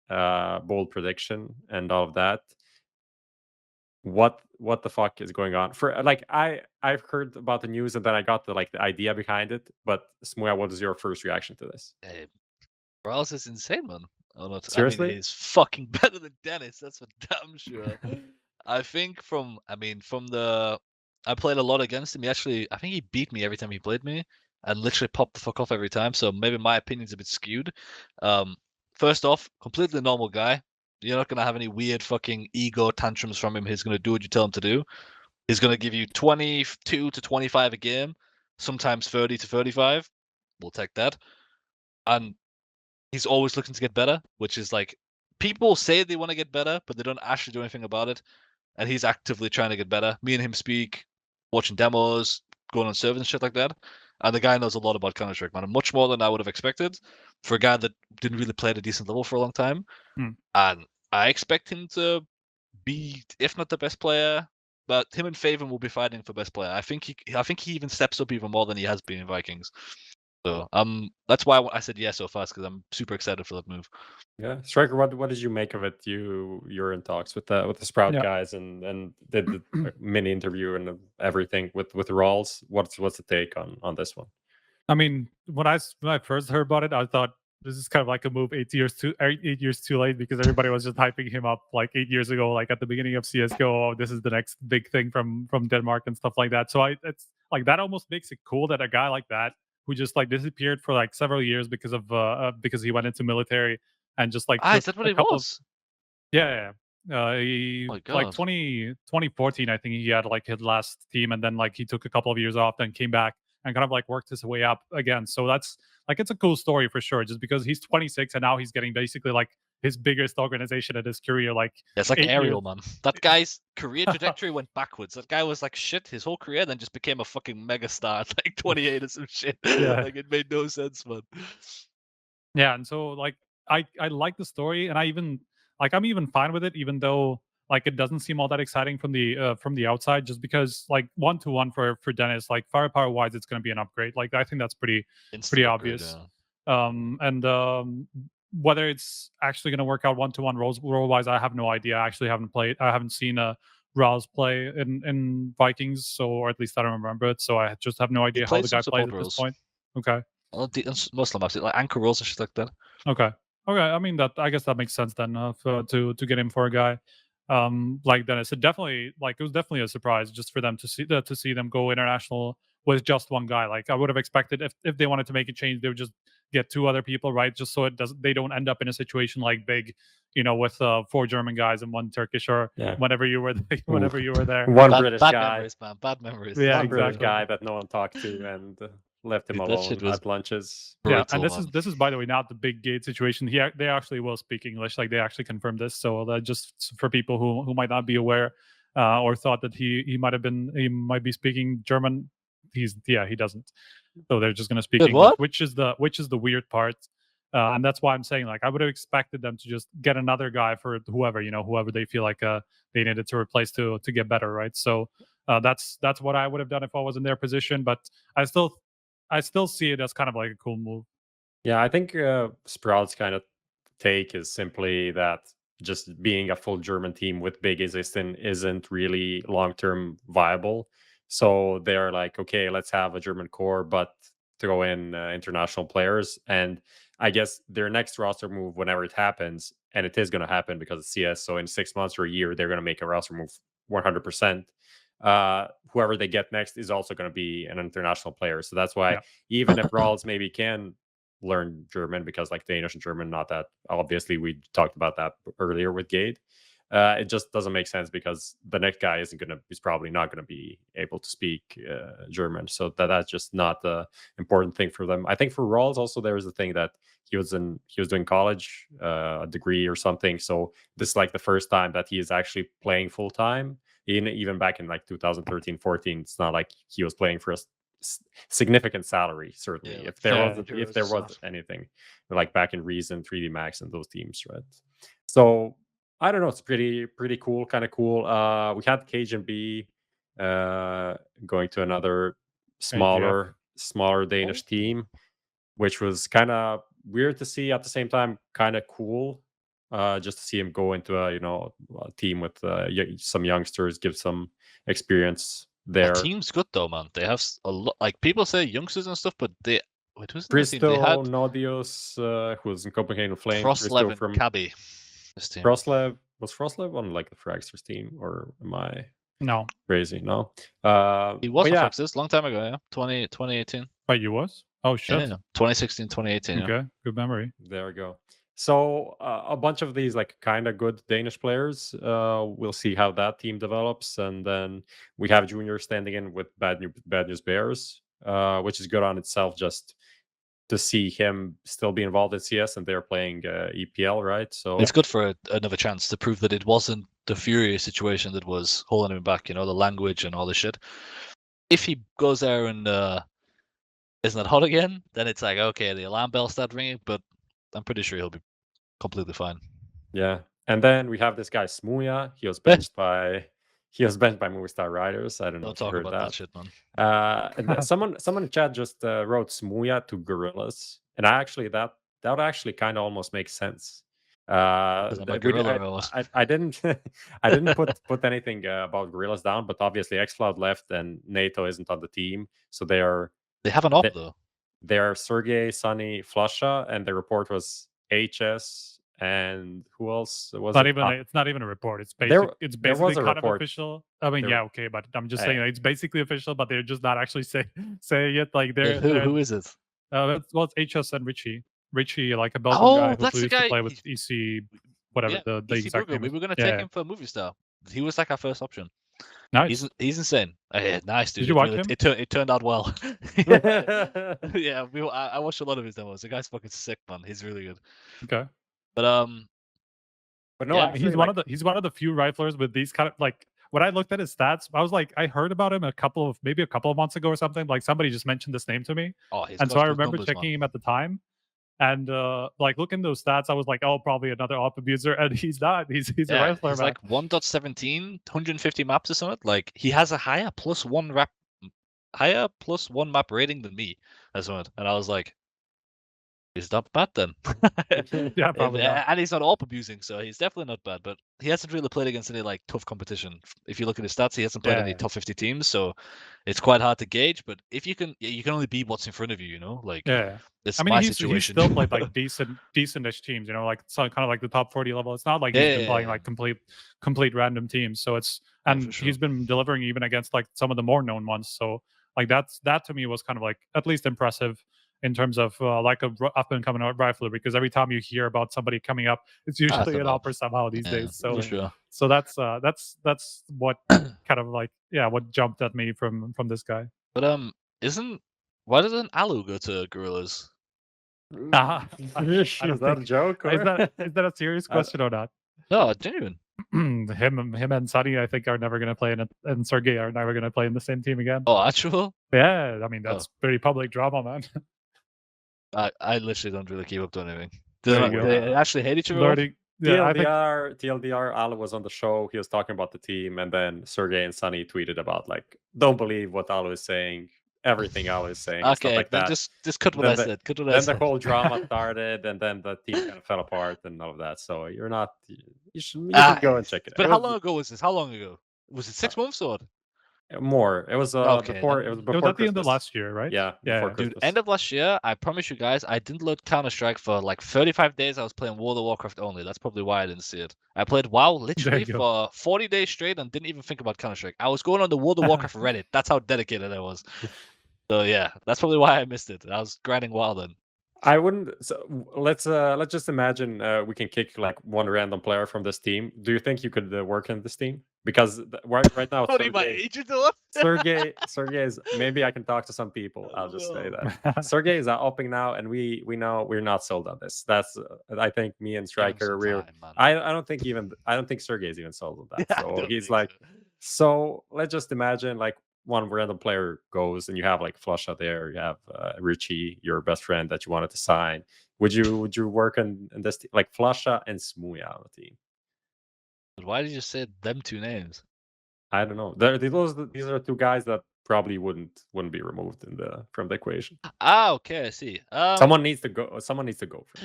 B: bold prediction, and all of that. What the fuck is going on? For like I've heard about the news and then I got the idea behind it. But smooya, what is your first reaction to this?
H: raalz is insane, man.
B: Seriously?
H: I mean, he's fucking better than Dennis. That's for damn sure. I think I played a lot against him. I think he beat me every time he played me, and literally popped the fuck off every time. So maybe my opinion's a bit skewed. First off, completely normal guy. You're not gonna have any weird fucking ego tantrums from him. He's gonna do what you tell him to do. He's gonna give you 22 to 25 a game, sometimes 30 to 35. We'll take that. And he's always looking to get better, which is like people say they want to get better, but they don't actually do anything about it. And he's actively trying to get better. Me and him speak, watching demos, going on servers and shit like that. And the guy knows a lot about Counter-Strike, man. Much more than I would have expected for a guy that didn't really play at a decent level for a long time. And I expect him to be, if not the best player, but him and Faven will be fighting for best player. I think he even steps up even more than he has been in Vikings. So that's why I said yes so fast, because I'm super excited for that move.
B: Yeah, Striker, what did you make of it? You're in talks with the Sprout guys and did the mini interview and everything with raalz. What's the take on this one?
J: I mean, when I first heard about it, I thought this is kind of like a move 8 years too late, because everybody was just hyping him up like 8 years ago, like at the beginning of CSGO. Oh, this is the next big thing from Denmark and stuff like that. So it's like that almost makes it cool that a guy like that, who just like disappeared for like several years because he went into military and just like
H: is that what it was?
J: Yeah. Like 2014, I think he had like his last team, and then like he took a couple of years off, then came back and kind of like worked his way up again. So that's like, it's a cool story for sure, just because he's 26 and now he's getting basically like his biggest organization in his career. Like
H: it's like Ariel, man. That guy's career trajectory went backwards. That guy was like shit his whole career, then just became a fucking megastar at like 28 or some shit.
J: Yeah.
H: Like it made no sense, man.
J: Yeah, and so like I like the story, and I'm even fine with it, even though like it doesn't seem all that exciting from the outside, just because like 1-to-1 for Dennis, like firepower wise, it's going to be an upgrade. Like I think that's pretty obvious. Whether it's actually going to work out 1-to-1 role wise, I have no idea. I actually haven't seen a raalz play in Vikings, so, or at least I don't remember it. So I just have no idea how the guy plays at this point. Okay.
H: Most of them, like anchor roles and shit like that.
J: Okay. I mean, I guess that makes sense then, to get him for a guy like Dennis. It was definitely a surprise just for them to see them go international with just one guy. Like I would have expected if they wanted to make a change, they would just get 2 other people, right? Just so they don't end up in a situation like Big, with 4 German guys and 1 Turkish, or whenever you were there.
B: One British
H: bad
B: guy.
H: Memories, man. Bad memories.
J: Yeah,
B: One British
J: exactly.
B: guy that no one talked to and left him
H: Dude, that
B: alone
H: shit was
B: at lunches.
J: Yeah,
H: brutal,
J: and
H: man.
J: this is by the way not the Big Gate situation. They actually will speak English, like they actually confirmed this. So that just for people who might not be aware or thought that he might be speaking German, he doesn't. So they're just gonna speak
H: Wait,
J: English,
H: what?
J: which is the weird part. And that's why I'm saying, like, I would have expected them to just get another guy for whoever they feel like they needed to replace to get better, right? So that's what I would have done if I was in their position. But I still see it as kind of like a cool move.
B: Yeah, I think Sprout's kind of take is simply that just being a full German team with big existing isn't really long-term viable. So they're like, okay, let's have a German core, but throw in international players. And I guess their next roster move, whenever it happens, and it is going to happen because it's CS, so in 6 months or a year, they're going to make a roster move 100%. Whoever they get next is also going to be an international player. So that's why even if raalz maybe can learn German, because like Danish and German, not that obviously, we talked about that earlier with Gade. It just doesn't make sense because the next guy is probably not going to be able to speak German. So that's just not the important thing for them. I think for raalz also there was the thing that he was doing college, a degree or something. So this is like the first time that he is actually playing full time. Even back in like 2013-14, it's not like he was playing for a significant salary. Certainly, if there was anything like back in Rejin, 3D Max, and those teams, right? So I don't know. It's pretty cool, kind of cool. We had cajunb going to another smaller Danish team, which was kind of weird to see. At the same time, kind of cool. Just to see him go into a team with some youngsters, give some experience there.
H: The team's good though, man. They have a lot. Like people say youngsters and stuff, but
B: Bristow, Nodios, who was in Copenhagen Flames.
H: Frostlev and Cabby.
B: Frostlev was Frostlev on like the Fragsters team, or am I crazy? No.
H: He was on Fragsters long time ago, yeah. 2018.
J: But you was? Oh shit.
H: Yeah, 2016, 2018.
J: Okay, good memory.
B: There we go. So a bunch of these like kind of good Danish players. We'll see how that team develops, and then we have Junior standing in with Bad News Bears, which is good on itself. Just to see him still be involved in CS, and they're playing EPL, right? So
H: it's good for another chance to prove that it wasn't the Fury situation that was holding him back. The language and all this shit. If he goes there and isn't it hot again, then it's like, okay, the alarm bells start ringing, but I'm pretty sure he'll be completely fine.
B: Yeah. And then we have this guy smooya. He was benched by Movistar Riders. I don't know if you heard that
H: shit, man.
B: And someone in chat just wrote smooya to Gorillaz, and that would actually kind of almost make sense. I didn't put anything about Gorillaz down, but obviously xCloud left and NATO isn't on the team, so they
H: have an op though.
B: They are Sergey, Sunny, Flusha, and the report was HS, and who else was it?
J: It's not even a report. It's basically kind of official. I mean, okay, but I'm just saying it's basically official, but they're just not actually saying it. Like
H: who is it?
J: It's HS and Richie, like a Belgian guy who used to play with EC, whatever the exact name.
H: We were gonna take him for Movistar. He was like our first option.
J: Nice.
H: He's insane. Nice, dude.
J: Did you watch him?
H: It turned out well. Yeah, I watched a lot of his demos. The guy's fucking sick, man. He's really good.
J: Okay.
H: But
B: no,
J: yeah, he's one of the few riflers with these kind of like. When I looked at his stats, I was like, I heard about him maybe a couple of months ago or something. Like somebody just mentioned this name to me, and so I remember checking him at the time. And like looking those stats, I was like, oh, probably another op abuser, and he's not. He's a rifler.
H: He's like 1.17, 150 maps or something. Like he has a higher +1 map rating than me or something. And I was like, he's not bad then.
J: Yeah, probably.
H: And he's not op abusing, so he's definitely not bad. But he hasn't really played against any like tough competition. If you look at his stats, he hasn't played any top 50 teams, so it's quite hard to gauge. But if you can only beat what's in front of you, Like it's my situation.
J: He's still played like decentish teams, like so kind of like the top 40 level. It's not like he's been playing like complete random teams. So he's been delivering even against like some of the more known ones. So like that to me was kind of like at least impressive. in terms of like a up and coming rifler, because every time you hear about somebody coming up, it's usually an AWPer somehow these days. So so that's what kind of like what jumped at me from this guy.
H: But why doesn't Alu go to Gorillaz?
B: Is that a joke?
J: Is that a serious question or not?
H: No, genuine.
J: him and Sunny, I think, are never going to play in it, and Sergey are never going to play in the same team again.
H: Oh, actual?
J: Yeah, I mean that's pretty public drama, man.
H: I literally don't really keep up to anything. Do they actually hate each other?
J: Learning,
B: TLDR, Alu was on the show. He was talking about the team, and then Sergey and Sunny tweeted about like, don't believe what Alu is saying. Everything I was saying,
H: okay,
B: stuff like that.
H: Just cut what I said. Cut what I said.
B: The whole drama started, and then the team kind of fell apart and all of that. So you're not. You should go and check it.
H: But how long ago was this? How long ago? Was it 6 months or?
B: More. It was before. It was before.
J: It was at the end of last year, right?
B: Yeah.
H: Dude, end of last year. I promise you guys, I didn't load Counter-Strike for like 35 days. I was playing World of Warcraft only. That's probably why I didn't see it. I played WoW literally for 40 days straight and didn't even think about Counter-Strike. I was going on the World of Warcraft Reddit. That's how dedicated I was. So yeah, that's probably why I missed it. I was grinding WoW then.
B: I wouldn't. So let's just imagine we can kick like one random player from this team. Do you think you could work in this team? Because right now, Sergey is. Maybe I can talk to some people. I'll just say that Sergey is upping now, and we know we're not sold on this. That's I think me and Striker. I don't think Sergey is even sold on that. Yeah, so he's like. So let's just imagine like. One random player goes and you have like Flusha there, you have Richie, your best friend that you wanted to sign. Would you work in this team? Like Flusha and smooya on the team?
H: But why did you say them two names?
B: I don't know. These are two guys that probably wouldn't be removed from the equation.
H: Okay, I see.
B: Someone needs to go.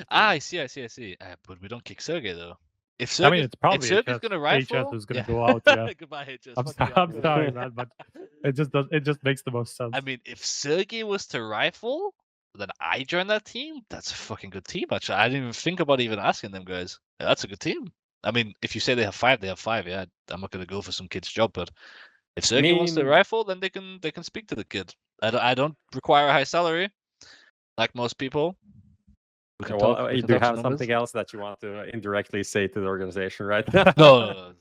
H: I see. But we don't kick Sergey though. If
J: Sergey, I mean, it's probably
H: Sergey's gonna rifle,
J: HS is gonna go out. Yeah.
H: Goodbye, HS.
J: I'm sorry, man, but it just makes the most sense.
H: I mean, if Sergey was to rifle, then I join that team. That's a fucking good team. Actually, I didn't even think about even asking them guys. Yeah, that's a good team. I mean, if you say they have 5, they have 5. Yeah, I'm not gonna go for some kid's job, but if Sergey wants to rifle, then they can speak to the kid. I don't require a high salary, like most people.
B: Do you have something else that you want to indirectly say to the organization right now?
H: No.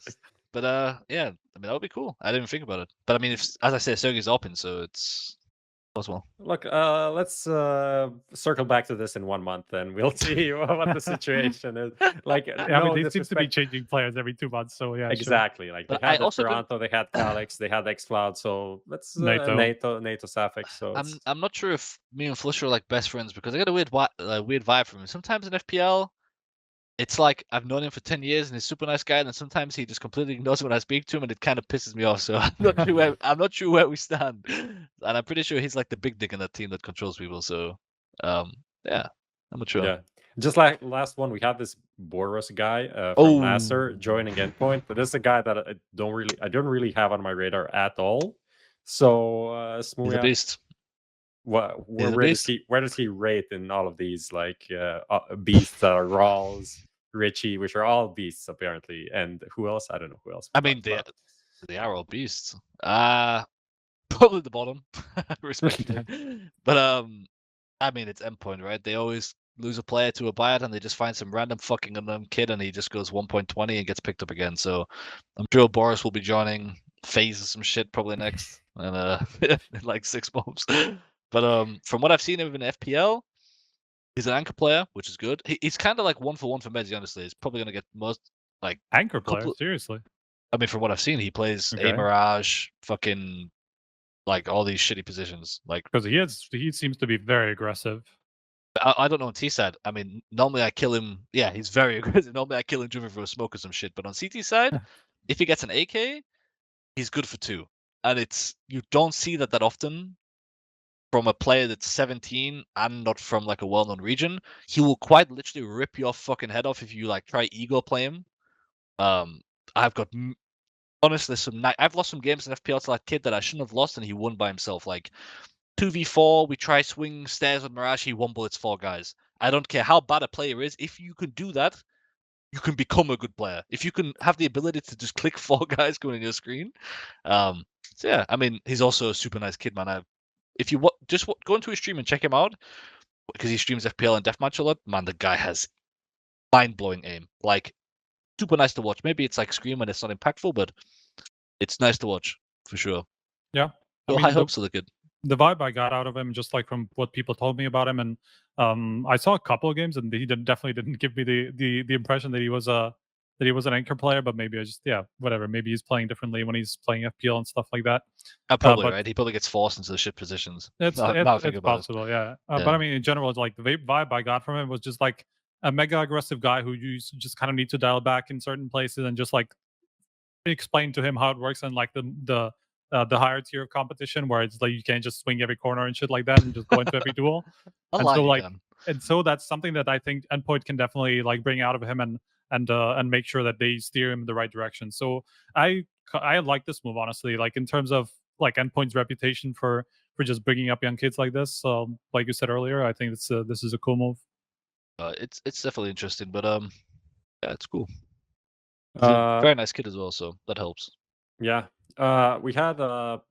H: But yeah, I mean that would be cool. I didn't think about it, but I mean, if as I say, Sergey's open, so it's possible.
B: Look, let's circle back to this in 1 month, and we'll see what the situation is. Like,
J: I mean, they seem to be changing players every 2 months, so yeah,
B: exactly.
J: Sure.
B: Like they had Toronto, they had Alex, they had XCloud, so let's NATO Safex. So
H: I'm not sure if me and Flush are like best friends because I got a weird vibe from him. Sometimes in FPL, it's like I've known him for 10 years and he's a super nice guy, and then sometimes he just completely ignores when I speak to him, and it kind of pisses me off. So I'm not sure where we stand, and I'm pretty sure he's like the big dick in that team that controls people. So yeah, I'm not sure.
B: Yeah, just like last one, we had this BOROS guy from Nasser joining Endpoint, but this is a guy that I don't really have on my radar at all. So smooya,
H: he's a beast.
B: Where does he rate in all of these like beasts that are raalz, Richie, which are all beasts apparently, and who else? I don't know who else.
H: I mean, they are all beasts. Probably the bottom, respect. But I mean, it's Endpoint, right? They always lose a player to a buyout, and they just find some random fucking unknown kid, and he just goes 1.20 and gets picked up again. So I'm sure BOROS will be joining FaZe or some shit probably next, and in like 6 months. But from what I've seen of him in FPL, he's an anchor player, which is good. He's kind of like 1-for-1 for Mezzi, honestly. He's probably going to get most like
J: anchor player. Seriously,
H: I mean, from what I've seen, he plays A Mirage, fucking like all these shitty positions. Like
J: because he seems to be very aggressive.
H: I don't know on T side. I mean, normally I kill him. Yeah, he's very aggressive. Normally I kill him driven for a smoke or some shit. But on CT side, if he gets an AK, he's good for 2, and you don't see that often. From a player that's 17 and not from like a well-known region, he will quite literally rip your fucking head off if you like try ego play him. I've got honestly I've lost some games in FPL to that kid that I shouldn't have lost, and he won by himself. Like 2v4, we try swing stairs with Mirage, he 1-bullets 4 guys. I don't care how bad a player is. If you can do that, you can become a good player. If you can have the ability to just click 4 guys going on your screen. So yeah, I mean, he's also a super nice kid, man. If you just go into his stream and check him out, because he streams FPL and Deathmatch a lot. Man, the guy has mind-blowing aim. Like, super nice to watch. Maybe it's like Scream and it's not impactful, but it's nice to watch for sure.
J: Yeah,
H: So high hopes for the kid.
J: The vibe I got out of him, just like from what people told me about him, and I saw a couple of games, and he definitely didn't give me the impression that he was an anchor player. But maybe I just whatever. Maybe he's playing differently when he's playing FPL and stuff like that.
H: Probably right. He probably gets forced into the shit positions.
J: It's possible, yeah. But I mean, in general, it's like the vibe I got from him was just like a mega aggressive guy who you just kind of need to dial back in certain places and just like explain to him how it works, and like the higher tier of competition where it's like you can't just swing every corner and shit like that and just go into every duel. And so that's something that I think Endpoint can definitely like bring out of him and make sure that they steer him in the right direction. So I like this move, honestly, like in terms of like Endpoint's reputation for just bringing up young kids like this. Like you said earlier, I think this is a cool move.
H: It's definitely interesting, but yeah, it's cool. He's a very nice kid as well, so that helps.
B: Yeah. We had a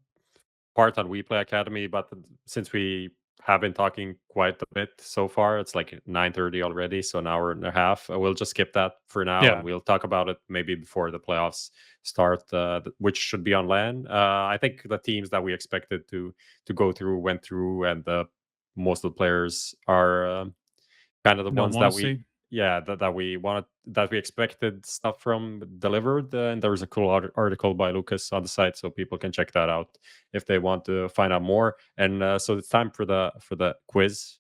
B: part on We Play Academy, but since we have been talking quite a bit so far, it's like 9:30 already, so an hour and a half. We'll just skip that for now, and we'll talk about it maybe before the playoffs start, which should be on LAN. I think the teams that we expected to go through went through, and most of the players are kind of the ones that we that we wanted, that we expected stuff from delivered. And there's a cool article by Lucas on the site, so people can check that out if they want to find out more. And so it's time for the quiz.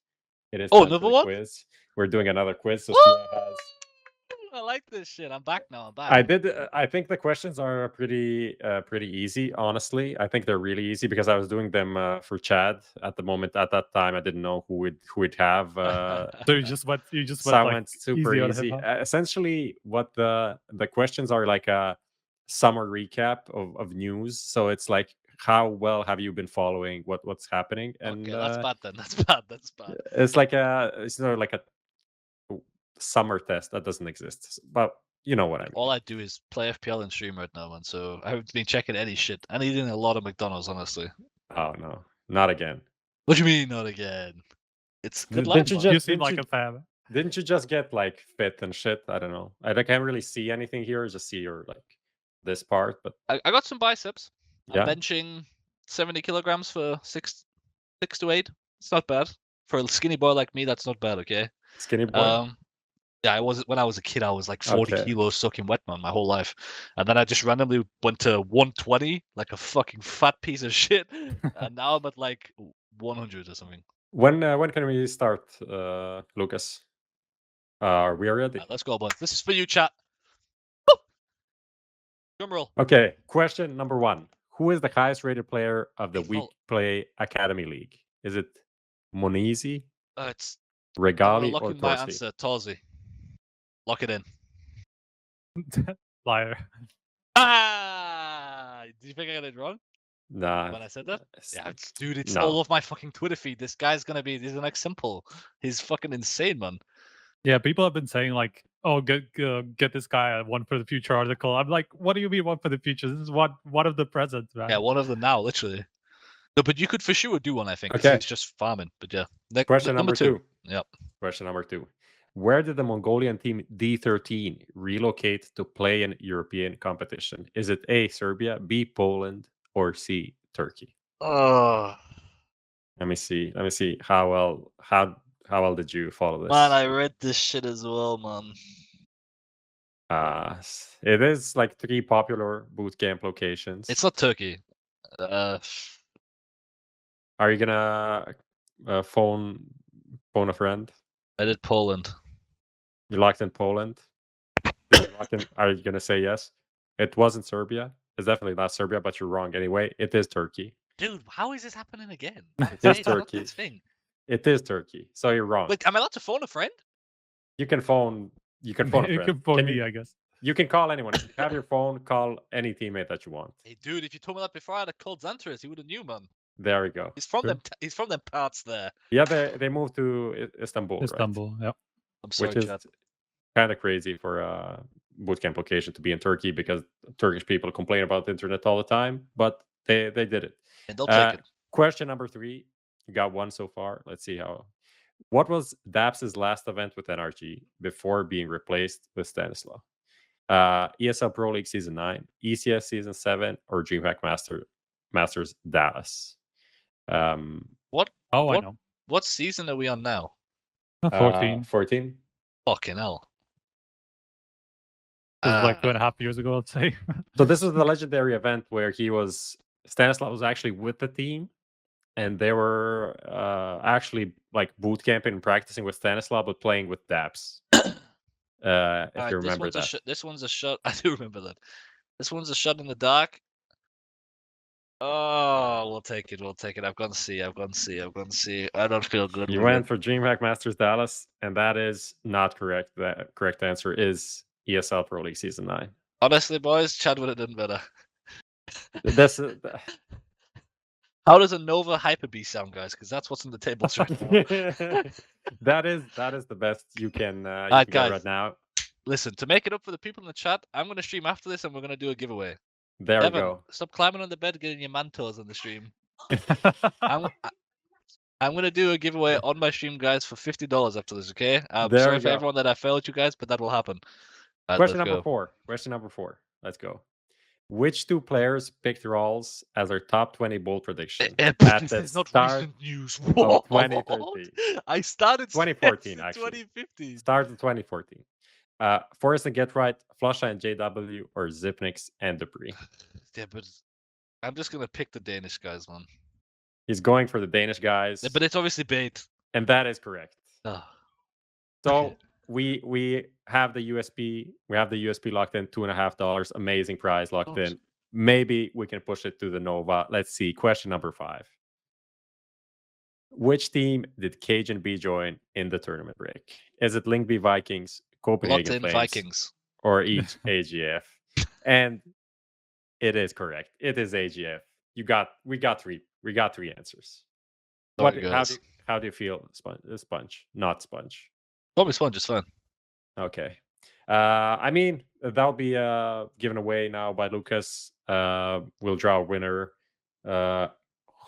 B: It is time for the quiz. We're doing another quiz. So
H: I like this shit. I'm back now. I'm back.
B: I think the questions are pretty easy. Honestly, I think they're really easy because I was doing them for Chad at the moment. At that time, I didn't know who we'd have.
J: So you just went
B: went super easy. Essentially, what the questions are like a summer recap of news. So it's like, how well have you been following what's happening? And
H: okay, that's bad then. That's bad. That's bad.
B: It's like a summer test that doesn't exist, but you know what I mean.
H: All I do is play FPL and stream right now, man. So I haven't been checking any shit. I'm eating a lot of McDonald's, honestly.
B: Oh no, not again.
H: What do you mean, not again? It's good
B: life.
J: You seem like a fan.
B: Didn't you just get like fit and shit? I don't know. I can't really see anything here. Just see your like this part, but
H: I got some biceps. I'm benching 70 kilograms for 6 to 8. It's not bad for a skinny boy like me. That's not bad. Okay.
B: Skinny boy.
H: Yeah, when I was a kid, I was like 40 kilos soaking wet, man, my whole life. And then I just randomly went to 120, like a fucking fat piece of shit. And now I'm at like 100 or something.
B: When can we start, Lucas? Are we ready?
H: Right, let's go, boys. This is for you, chat. Drum roll.
B: Okay, question number 1. Who is the highest rated player of the We Play Academy League? Is it Monizi?
H: It's
B: Regali
H: or
B: Torsi?
H: my answer, Torsi. Lock it in.
J: Liar.
H: Did you think I got it wrong?
B: Nah.
H: When I said that? Yeah, dude, it's all of my fucking Twitter feed. This guy's gonna be. He's the next Simple. He's fucking insane, man.
J: Yeah, people have been saying like, "Oh, get this guy a one for the future article." I'm like, what do you mean one for the future? This is one of the present, man.
H: Yeah, one of them now, literally. No, but you could for sure do one. I think.
B: Okay.
H: It's just farming, but yeah.
B: Question number 2.
H: Yep.
B: Question number 2. Where did the Mongolian team D13 relocate to play in European competition? Is it A, Serbia, B, Poland, or C, Turkey? Let me see. How well did you follow this?
H: Man, I read this shit as well, man.
B: It is like 3 popular bootcamp locations.
H: It's not Turkey.
B: Are you gonna phone a friend?
H: I did Poland.
B: You locked in Poland? Are you gonna say yes? It wasn't Serbia. It's definitely not Serbia, but you're wrong anyway. It is Turkey.
H: Dude, how is this happening again?
B: It is Turkey. It is Turkey. So you're wrong.
H: Wait, am I allowed to phone a friend?
B: You can phone. You can phone a friend.
J: You can phone me, I guess.
B: You can call anyone. If you have your phone, call any teammate that you want.
H: Hey, dude, if you told me that before I had called Xtrfy, he would have knew, man.
B: There we go.
H: He's from them. He's from them parts there.
B: Yeah, they moved to Istanbul.
J: Istanbul,
B: right?
J: yeah.
H: I'm sorry,
B: which is kind of crazy for a bootcamp location to be in Turkey because Turkish people complain about the internet all the time, but they did it.
H: And they'll take it.
B: Question number 3. You got 1 so far. Let's see how. What was daps' last event with NRG before being replaced with Stanislav? ESL Pro League Season 9, ECS Season 7, or DreamHack Masters Dallas?
H: What?
J: Oh, I
H: what,
J: know.
H: What season are we on now?
J: 14.
B: 14.
H: Fucking hell.
J: It was like 2.5 years ago, let's say.
B: So this was the legendary event where Stanislav was actually with the team, and they were actually like boot camping and practicing with Stanislav, but playing with daps. If you remember that.
H: This one's a shot. I do remember that. This one's a shot in the dark. Oh, we'll take it. We'll take it. I've gone C. I don't feel good.
B: You went for DreamHack Masters Dallas, and that is not correct. The correct answer is ESL Pro League Season 9.
H: Honestly, boys, Chad would have done better.
B: This
H: How does a Nova Hyper B sound, guys? Because that's what's in the tables right now.
B: that is the best you can,
H: Guys,
B: get right now.
H: Listen, to make it up for the people in the chat, I'm going to stream after this, and we're going to do a giveaway.
B: There
H: Devin,
B: we go.
H: Stop climbing on the bed, getting your man toes on the stream. I'm going to do a giveaway on my stream, guys, for $50 after this. Okay? Sorry for everyone that I failed you guys, but that will happen.
B: Question number 4. Question number 4. Let's go. Which 2 players picked raalz as their top 20 bold prediction at the start
H: news.
B: of 2013?
H: I started
B: 2014, actually.
H: 2015.
B: Start in 2014. Forrest and Get Right, Flusha and JW, or Zipnix and Dupree?
H: Yeah, but I'm just gonna pick the Danish guys, man.
B: He's going for the Danish guys.
H: Yeah, but it's obviously bait.
B: And that is correct.
H: Oh.
B: So
H: Okay.
B: we have the USP. We have the USP locked in, $2.50. Amazing prize locked in. Maybe we can push it to the Nova. Let's see. Question number 5. Which team did cajunb join in the tournament break? Is it Link B Vikings, Copenhagen Flames,
H: Vikings,
B: or each AGF? And it is correct. It is AGF. We got 3 answers. How do you feel, Sponge? Not Sponge.
H: Probably Sponge is fine.
B: Okay. I mean, that'll be given away now by Lucas. We'll draw a winner.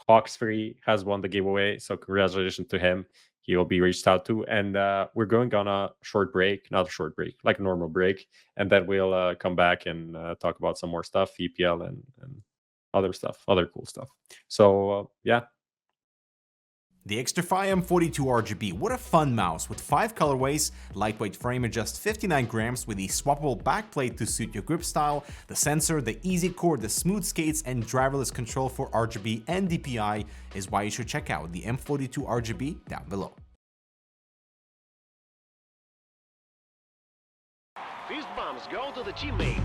B: Xtrfy has won the giveaway, so congratulations to him. He will be reached out to, and we're going on a short break, not a short break, like a normal break, and then we'll come back and talk about some more stuff, EPL and other stuff, other cool stuff. So yeah.
C: The Xtrfy M42 RGB, what a fun mouse with 5 colorways, lightweight frame at just 59 grams with a swappable backplate to suit your grip style, the sensor, the easy core, the smooth skates, and driverless control for RGB and DPI is why you should check out the M42 RGB down below.
D: Fist bumps go to the teammates.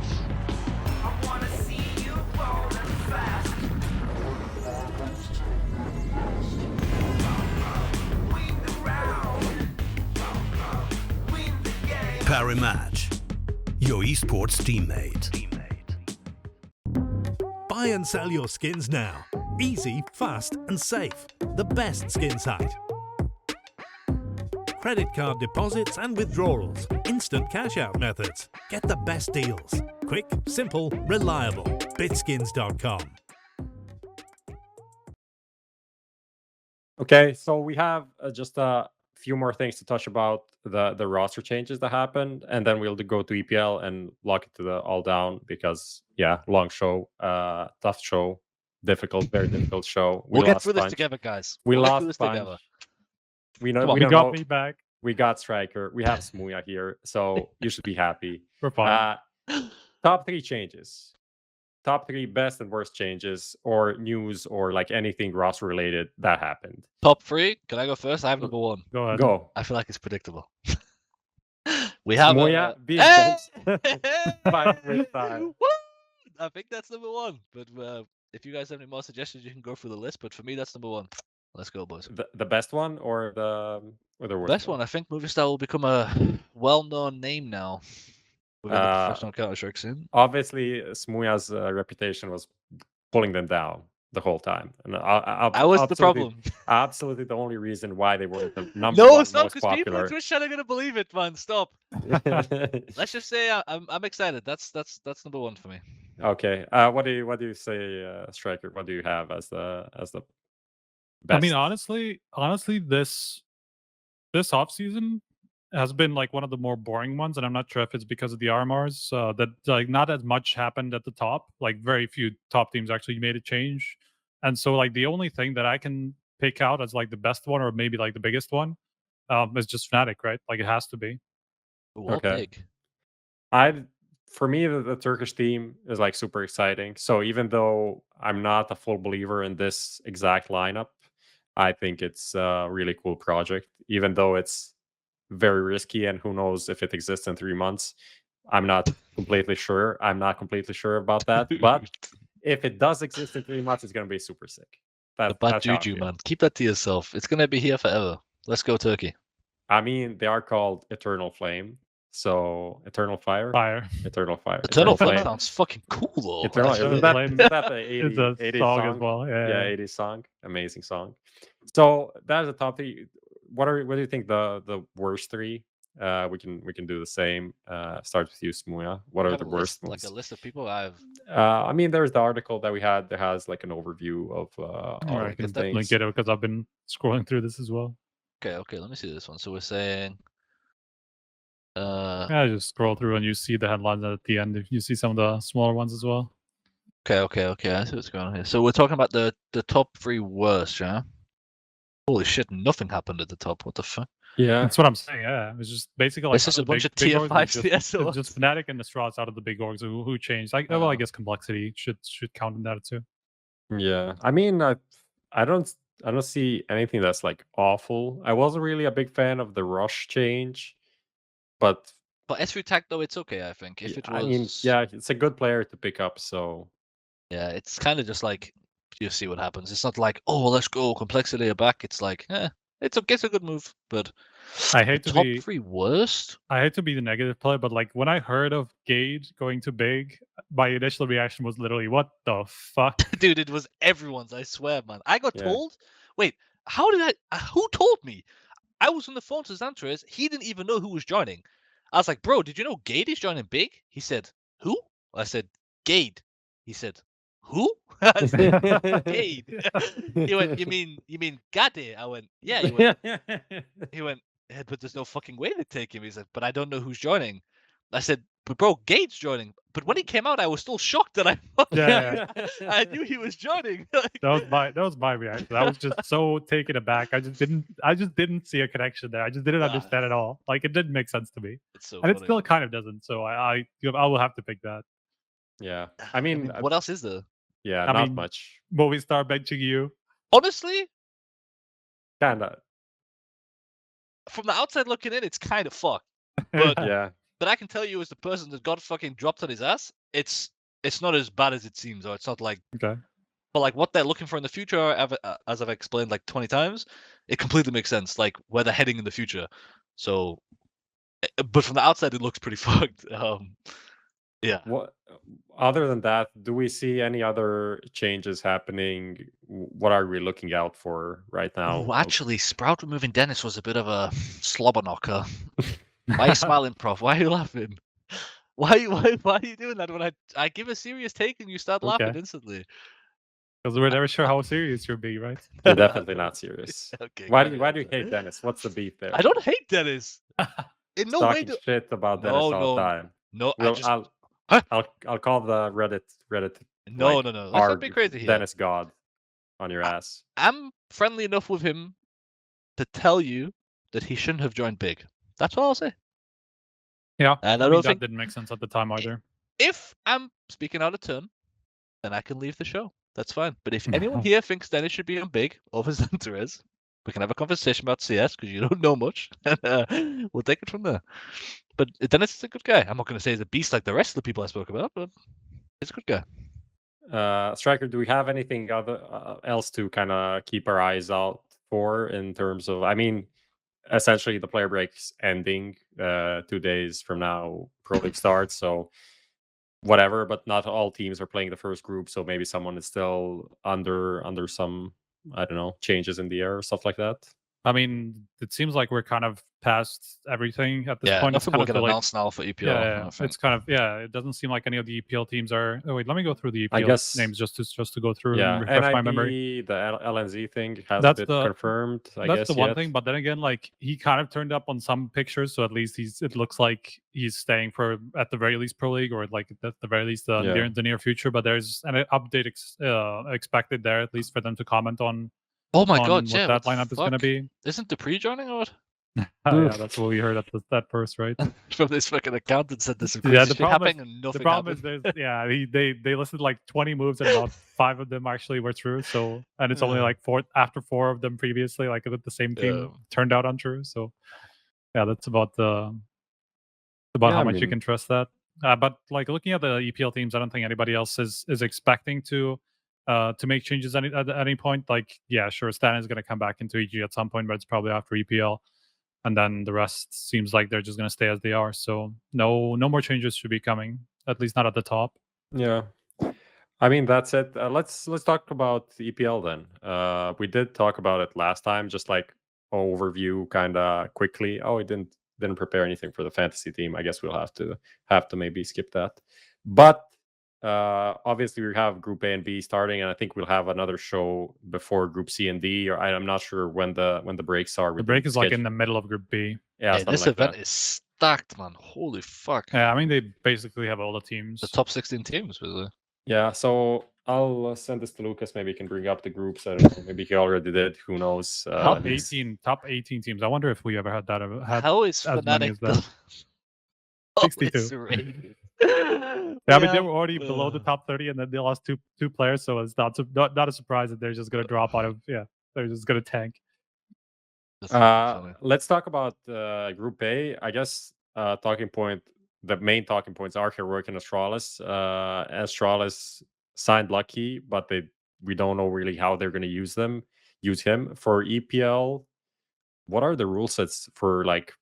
E: I wanna see you rolling fast. Win the round. Win the game.
F: Parimatch, your esports teammate.
G: Buy and sell your skins now. Easy, fast, and safe. The best skin site. Credit card deposits and withdrawals. Instant cash out methods. Get the best deals. Quick, simple, reliable. Bitskins.com.
B: Okay, so we have just a few more things to touch about the roster changes that happened, and then we'll go to EPL and lock it to the all down because long show, tough show, difficult, very difficult show.
H: We'll get through this together, guys.
B: We
H: We'll
B: lost
H: get through this
B: SPUNJ.
H: together.
B: We know
J: Come on,
B: we
J: you
B: don't
J: got
B: know.
J: me back.
B: We got Striker. We have smooya here, so you should be happy.
J: We're fine.
B: Top 3 changes. Top 3 best and worst changes or news or like anything roster related that happened.
H: Top 3. Can I go first? I have number 1.
J: Go ahead.
B: Go.
H: I feel like it's predictable. We have
B: smooya being
H: Hey!
B: by Movistar.
H: Woo! I think that's number 1. But if you guys have any more suggestions, you can go through the list. But for me, that's number 1. Let's go, boys.
B: The best one or the worst
H: Best one. I think Movistar will become a well-known name now within the professional Counter-Strike scene.
B: Obviously, smooya's reputation was pulling them down the whole time, and
H: I was the problem.
B: Absolutely, the only reason why they weren't the number
H: No,
B: one
H: stop!
B: most
H: Because people
B: popular.
H: on Twitch are gonna believe it, man. Stop. Let's just say I'm excited. That's number 1 for me.
B: Okay. What do you say, Striker? What do you have as the best?
J: I mean, honestly, this this off season has been like one of the more boring ones, and I'm not sure if it's because of the RMRs that like not as much happened at the top. Like very few top teams actually made a change, and so like the only thing that I can pick out as like the best one or maybe like the biggest one is just Fnatic, right? Like it has to be.
H: Well,
B: Okay.
H: big.
B: For me, the Turkish team is like super exciting. So even though I'm not a full believer in this exact lineup, I think it's a really cool project. Even though it's very risky and who knows if it exists in 3 months, I'm not completely sure. I'm not completely sure about that. But if it does exist in 3 months, it's gonna be super sick.
H: The bad juju, man. Keep that to yourself. It's gonna be here forever. Let's go, Turkey.
B: I mean, they are called Eternal Flame. So Eternal Fire. Eternal Fire.
H: Eternal Flame sounds fucking cool though.
B: Eternal
J: Flame
B: is that the 80
J: song
B: song
J: as well. Yeah,
B: 80 song. Amazing song. So that's the top three. What do you think the worst three? We can do the same. Start with you, Smooya. What are the worst ones?
H: Like a list of people I've.
B: I mean, there's the article that we had that has like an overview of all of these things.
J: Get it because I've been scrolling through this as well.
H: Okay. Let me see this one. So we're saying.
J: Yeah, just scroll through and you see the headlines at the end. If you see some of the smaller ones as well.
H: Okay. I see what's going on here. So we're talking about the top 3 worst, yeah. Holy shit! Nothing happened at the top. What the fuck?
B: Yeah,
J: that's what I'm saying. Yeah, it's just basically like
H: this is a bunch of tier 5 CSOs.
J: Just Fnatic and Astralis out of the big orgs who changed. Like, well, I guess complexity should count in that too.
B: Yeah, I mean, I don't see anything that's like awful. I wasn't really a big fan of the rush change, but
H: S3 tag though, it's okay. I think if it was.
B: I mean, yeah, it's a good player to pick up. So
H: yeah, it's kind of just like you see what happens. It's not like, oh, let's go complexity are back. It's like, it's a good move, but
J: I hate to
H: top
J: be
H: 3 worst.
J: I hate to be the negative player, but like when I heard of Gade going to big, my initial reaction was literally, "What the fuck,
H: dude?" It was everyone's. I swear, man. I got told. Wait, how did I? Who told me? I was on the phone to Xtrfy. He didn't even know who was joining. I was like, "Bro, did you know Gade is joining big?" He said, "Who?" I said, "Gade." He said, "Who?" I said, "Gade." He went, "You mean gade?" I went, "Yeah." He went, "But there's no fucking way to take him." He said, "But I don't know who's joining." I said, "But bro, Gade's joining." But when he came out, I was still shocked that I knew he was joining.
J: That was my reaction. I was just so taken aback. I just didn't see a connection there. I just didn't understand at all. Like it didn't make sense to me, it still kind of doesn't. So I will have to pick that.
B: Yeah, I mean,
H: what else is there?
B: Yeah,
J: I
B: not
J: mean,
B: much.
J: Movistar benching you.
H: Honestly,
B: kinda.
H: From the outside looking in, it's kind of fucked. But
B: yeah.
H: But I can tell you, as the person that got fucking dropped on his ass, it's not as bad as it seems, or it's not like.
J: Okay.
H: But like what they're looking for in the future, as I've explained like 20 times, it completely makes sense. Like where they're heading in the future. So, but from the outside, it looks pretty fucked. Yeah.
B: What other than that, do we see any other changes happening? What are we looking out for right now?
H: Oh, actually, Sprout removing Dennis was a bit of a slobber knocker. Why are you smiling, Prof? Why are you laughing? Why are you doing that when I give a serious take and you start laughing instantly?
J: Because we're never sure how serious you're being, right?
B: You're definitely not serious.
H: Okay.
B: Why do you hate Dennis? What's the beef there?
H: I don't hate Dennis. In no way.
B: Shit about Dennis all the time.
H: No,
B: I'll call the Reddit.
H: No. Let's not be crazy here.
B: Dennis God on your ass.
H: I'm friendly enough with him to tell you that he shouldn't have joined big. That's what I'll say.
J: Yeah,
H: and I don't think
J: that didn't make sense at the time either.
H: If I'm speaking out of turn, then I can leave the show. That's fine. But if anyone here thinks Dennis should be on big over Xtrfy, we can have a conversation about CS because you don't know much, and we'll take it from there. But Dennis is a good guy. I'm not going to say he's a beast like the rest of the people I spoke about, but he's a good guy.
B: Striker, do we have anything else to kind of keep our eyes out for in terms of? I mean, essentially the player break's ending 2 days from now. Pro League starts, so whatever. But not all teams are playing the first group, so maybe someone is still under some, I don't know, changes in the air or stuff like that.
J: I mean, it seems like we're kind of past everything at this
H: Yeah,
J: point. It's
H: nothing
J: kind
H: will
J: of
H: get
J: too late.
H: announced now for EPL.
J: Yeah, it's kind of it doesn't seem like any of the EPL teams are. Oh wait, let me go through the
B: I
J: EPL
B: guess
J: names just to go through and
B: yeah,
J: refresh my memory.
B: NIP, the LNZ thing hasn't
J: That's
B: been
J: the
B: confirmed. I
J: that's
B: guess
J: the one
B: yet.
J: thing. But then again, like he kind of turned up on some pictures, so at least it looks like he's staying for at the very least Pro League or like at the very least the near future. But there's an update expected there at least for them to comment on.
H: Oh my
J: on
H: god,
J: what
H: yeah,
J: that lineup is going to be.
H: Isn't Dupree joining or what?
J: Yeah, that's what we heard at that first, right?
H: From this fucking accountant said this.
J: Yeah, the problem
H: happening and nothing
J: the problem
H: happened.
J: is they listed like 20 moves and about 5 of them actually were true. So and it's only like 4 after 4 of them previously like the same team turned out untrue. So yeah, that's about how much you can trust that. But like looking at the EPL teams, I don't think anybody else is expecting to make changes at any point. Like yeah, sure, Stan is going to come back into EG at some point, but it's probably after EPL. And then the rest seems like they're just going to stay as they are. So no more changes should be coming, at least not at the top.
B: Yeah, I mean that's it. Let's talk about the EPL then. We did talk about it last time, just like overview, kind of quickly. Oh, we didn't prepare anything for the fantasy team. I guess we'll have to maybe skip that. But obviously we have Group A and B starting, and I think we'll have another show before Group C and D, or I'm not sure when the breaks are.
J: The break is like in the middle of Group B.
B: Yeah,
H: hey, this event is stacked, man. Holy fuck.
J: Yeah, I mean they basically have all the teams.
H: The top 16 teams, really.
B: Yeah, so I'll send this to Lucas. Maybe he can bring up the groups. I don't know. Maybe he already did. Who knows?
J: Top 18 teams. I wonder if we ever had that.
H: How is fnatic
J: 62? Yeah, I mean they were already below the top 30, and then they lost two players, so it's not a surprise that they're just gonna drop out of. Yeah, they're just gonna tank.
B: Let's talk about Group A. I guess the main talking points are Heroic and Astralis. Astralis signed Lucky, but we don't know really how they're gonna use him. For EPL, what are the rule sets for like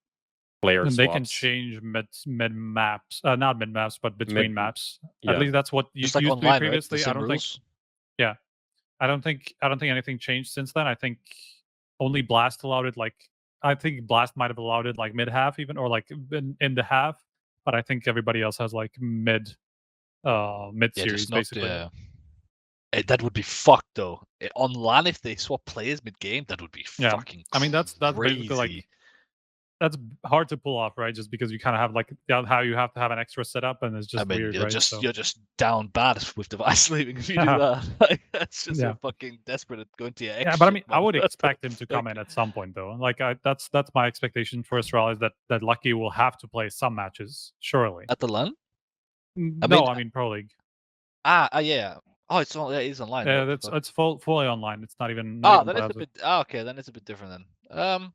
B: player
J: and
B: swaps?
J: They can change mid maps, not mid maps, but between maps. Yeah. At least that's what you used to be previously.
H: Right?
J: I don't think. Yeah, I don't think anything changed since then. I think only Blast allowed it. Like I think Blast might have allowed it like mid half even, or like in the half. But I think everybody else has like mid series basically.
H: That would be fucked though. On LAN, if they swap players mid game, that would be fucking.
J: I mean that's basically like. That's hard to pull off, right? Just because you kind of have like how you have to have an extra setup, and it's just weird,
H: you're
J: right?
H: You're just down bad with device leaving if you do that. Like, that's just so fucking desperate at going to your extra.
J: Yeah, but I mean, I would expect him to come in at some point, though. Like that's my expectation for Astralis that Lucky will have to play some matches, surely.
H: At the LAN?
J: I mean Pro League.
H: Yeah. Oh, it is online.
J: Yeah, it's fully online. It's not even.
H: Then it's a bit. Okay, then it's a bit different then.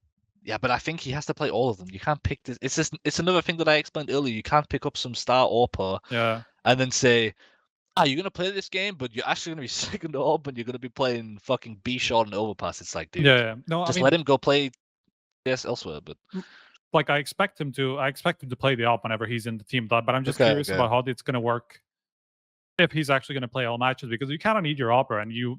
H: Yeah, but I think he has to play all of them. You can't pick this. It's another thing that I explained earlier. You can't pick up some star AWPer and then say, you're going to play this game, but you're actually going to be second AWP and you're going to be playing fucking B-shot and overpass. It's like, dude,
J: no,
H: just let him go play elsewhere. But
J: like, I expect him to play the AWP whenever he's in the team. But I'm just curious about how it's going to work if he's actually going to play all matches, because you kind of need your AWPer, and you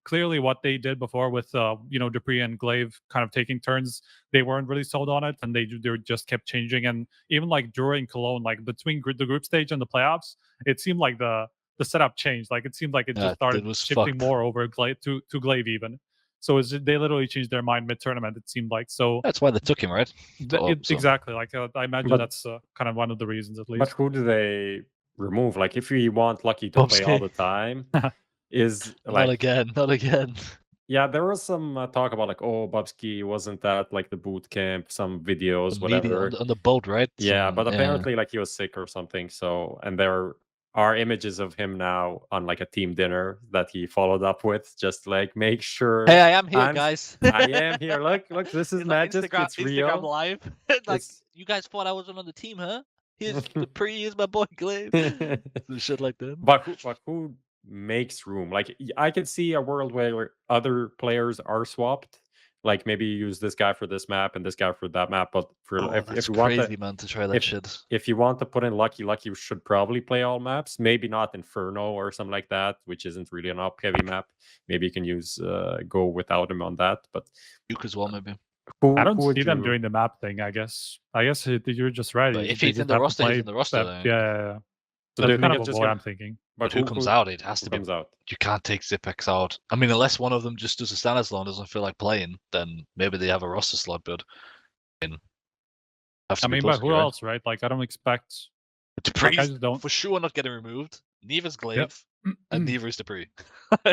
J: clearly what they did before with Dupree and Glaive kind of taking turns, they weren't really sold on it, and they just kept changing. And even like during Cologne, like between the group stage and the playoffs, it seemed like the setup changed. Like it seemed like it just started shifting more over to Glaive even. So they literally changed their mind mid-tournament, it seemed like. So
H: that's why they took him, right?
J: Exactly. Like I imagine that's kind of one of the reasons, at least.
B: But who do they remove? Like if we want Lucky to play all the time. Is like
H: not again.
B: Yeah, there was some talk about like, Bubsky wasn't that like the boot camp, some videos, whatever
H: on the boat, right?
B: Yeah, but apparently like he was sick or something. So, and there are images of him now on like a team dinner that he followed up with, just like make sure.
H: Hey, I am here, guys.
B: I am here. Look, this is not just it's real.
H: Instagram live. Like you guys thought I wasn't on the team, huh? Here's my boy Glaive. Shit like that.
B: But who makes room? Like I could see a world where other players are swapped, Like maybe you use this guy for this map and this guy for that map. But for
H: That's
B: you want
H: crazy, man, to try that shit.
B: if you want to put in Lucky should probably play all maps. Maybe not Inferno or something like that, which isn't really an up heavy map. Maybe you can use go without him on that. But
H: Duke as well, maybe.
J: I don't see them doing the map thing. I guess you're just right.
H: But if he's in the roster, he's in the roster. Then.
J: Yeah.
B: So
J: That's kind of what I'm thinking.
H: But who comes out? It has to be.
B: Comes out?
H: You can't take Zipex out. I mean, unless one of them just does a standard slot and doesn't feel like playing, then maybe they have a roster slot. But
J: I mean, but who else, right? Like, I don't expect.
H: Dupree's for sure not getting removed. Neither's Glaive, and neither is Dupree.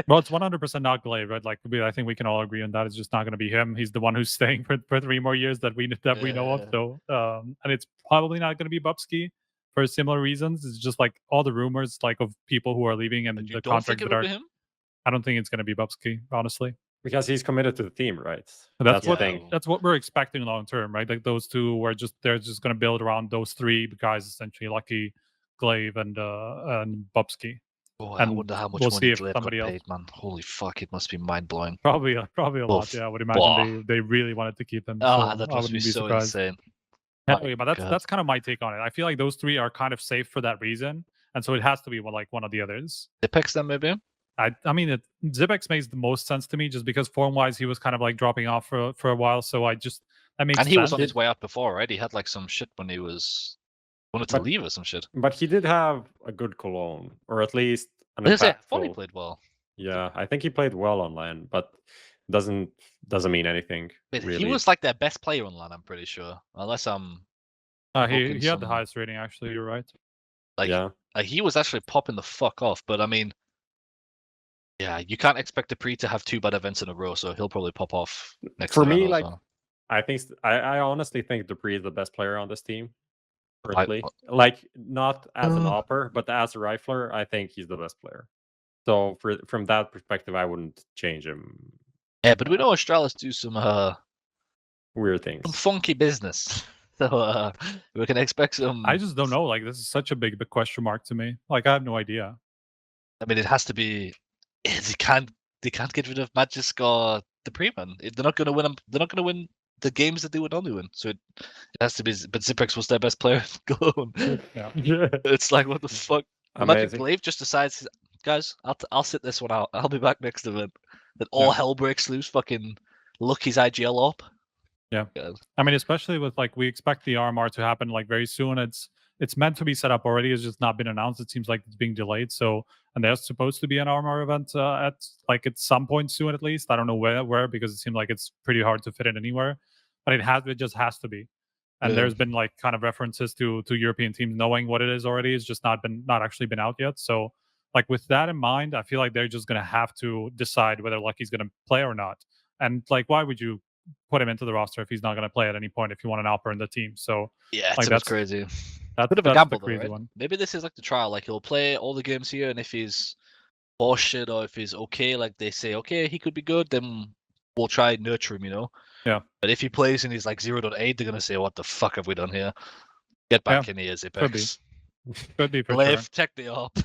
J: Well, it's 100% not Glaive, right? Like, I think we can all agree on that. It's just not going to be him. He's the one who's staying for 3 more years that we know of. So, and it's probably not going to be Bubsky for similar reasons. It's just like all the rumors, like of people who are leaving and the contracts that are.
H: Him?
J: I don't think it's going to be Bubsky, honestly.
B: Because he's committed to the team, right?
J: That's what we're expecting long term, right? Like those two were they're just going to build around those 3 guys essentially, Lucky, Glaive, and Bubsky.
H: Oh, I wonder how much money Glaive got paid,
J: else.
H: man. Holy fuck, it must be mind blowing.
J: Probably a lot. Yeah, I would imagine they really wanted to keep him.
H: Oh, that must be so insane.
J: Anyway, but that's kind of my take on it. I feel like those 3 are kind of safe for that reason, and so it has to be one of the others.
H: Zipex then maybe.
J: I mean, Zipex makes the most sense to me just because form-wise he was kind of like dropping off for a while. So that makes sense.
H: And he was on his way out before, right? He had like some shit when he wanted to leave or some shit.
B: But he did have a good cologne, or at least an
H: I
B: impactful.
H: thought he played well.
B: Yeah, I think he played well on LAN, but doesn't mean anything. Really.
H: He was like their best player on LAN, I'm pretty sure. Unless
J: he had the highest rating actually. You're right.
H: He was actually popping the fuck off. But I mean, yeah, you can't expect Dupree to have 2 bad events in a row, so he'll probably pop off next.
B: For me, like, I honestly think Dupree is the best player on this team. Currently, like not as an AWPer, but as a rifler, I think he's the best player. So from that perspective, I wouldn't change him.
H: Yeah, but we know Astralis do some
B: weird things,
H: some funky business. So we can expect some.
J: I just don't know. Like, this is such a big question mark to me. Like, I have no idea.
H: I mean, it has to be. They can't get rid of Magisk or Dupree, man. They're not going to win them. They're not going to win the games that they would normally win. So it has to be. But Zipex was their best player.
J: Yeah.
H: It's like, what the fuck? Imagine Glaive just decides, guys, I'll sit this one out. I'll be back next event. Then all hell breaks loose. Fucking Lucky's IGL up.
J: Yeah. I mean, especially with like we expect the RMR to happen like very soon. It's meant to be set up already. It's just not been announced. It seems like it's being delayed. So, and there's supposed to be an RMR event at some point soon at least. I don't know where because it seems like it's pretty hard to fit it anywhere. But it just has to be. And there's been like kind of references to European teams knowing what it is already. It's just not actually been out yet. So, like with that in mind, I feel like they're just gonna have to decide whether Lucky's gonna play or not. And like, why would you put him into the roster if he's not going to play at any point if you want an AWPer in the team? So
H: yeah,
J: like,
H: that's crazy.
J: That's
H: a bit of a gamble,
J: crazy
H: right?
J: one.
H: Maybe this is like the trial. Like he'll play all the games here, and if he's bullshit or if he's okay, like they say, okay, he could be good, then we'll try and nurture him, you know?
J: Yeah.
H: But if he plays and he's like 0.8, they're gonna say, what the fuck have we done here? Get back in here, Zipex.
J: Could be for
H: Live,
J: sure.
H: check me up.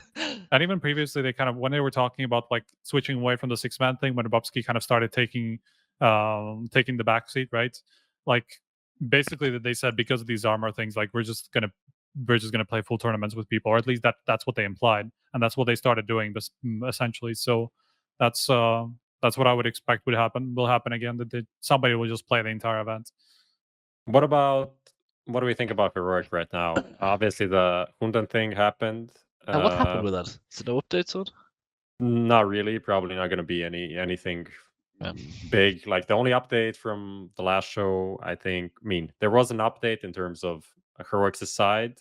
J: And even previously, they kind of when they were talking about like switching away from the 6-man thing, when Bubsky kind of started taking the back seat, right? Like basically they said because of these armor things, like we're just gonna play full tournaments with people, or at least that's what they implied, and that's what they started doing essentially. So that's what I would expect will happen again. That somebody will just play the entire event.
B: What do we think about Heroic right now? Obviously, the Hunden thing happened.
H: What happened with that? Is there no updates on?
B: Not really. Probably not going to be anything big. Like the only update from the last show, I mean, there was an update in terms of Heroic's side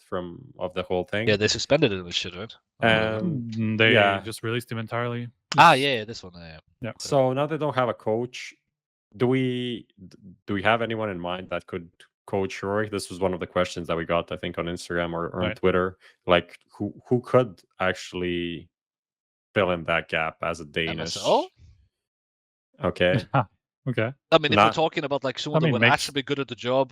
B: of the whole thing.
H: Yeah, they suspended it and shit, right?
J: And they just released him entirely.
H: Yeah, this one.
J: Yeah.
B: So now they don't have a coach. Do we have anyone in mind that could coach Heroic? This was one of the questions that we got, I think, on Instagram or on Twitter. Like, who could actually fill in that gap as a Danish?
H: MSO?
B: Okay.
J: Okay.
H: I mean, if we're talking about like someone that would actually be good at the job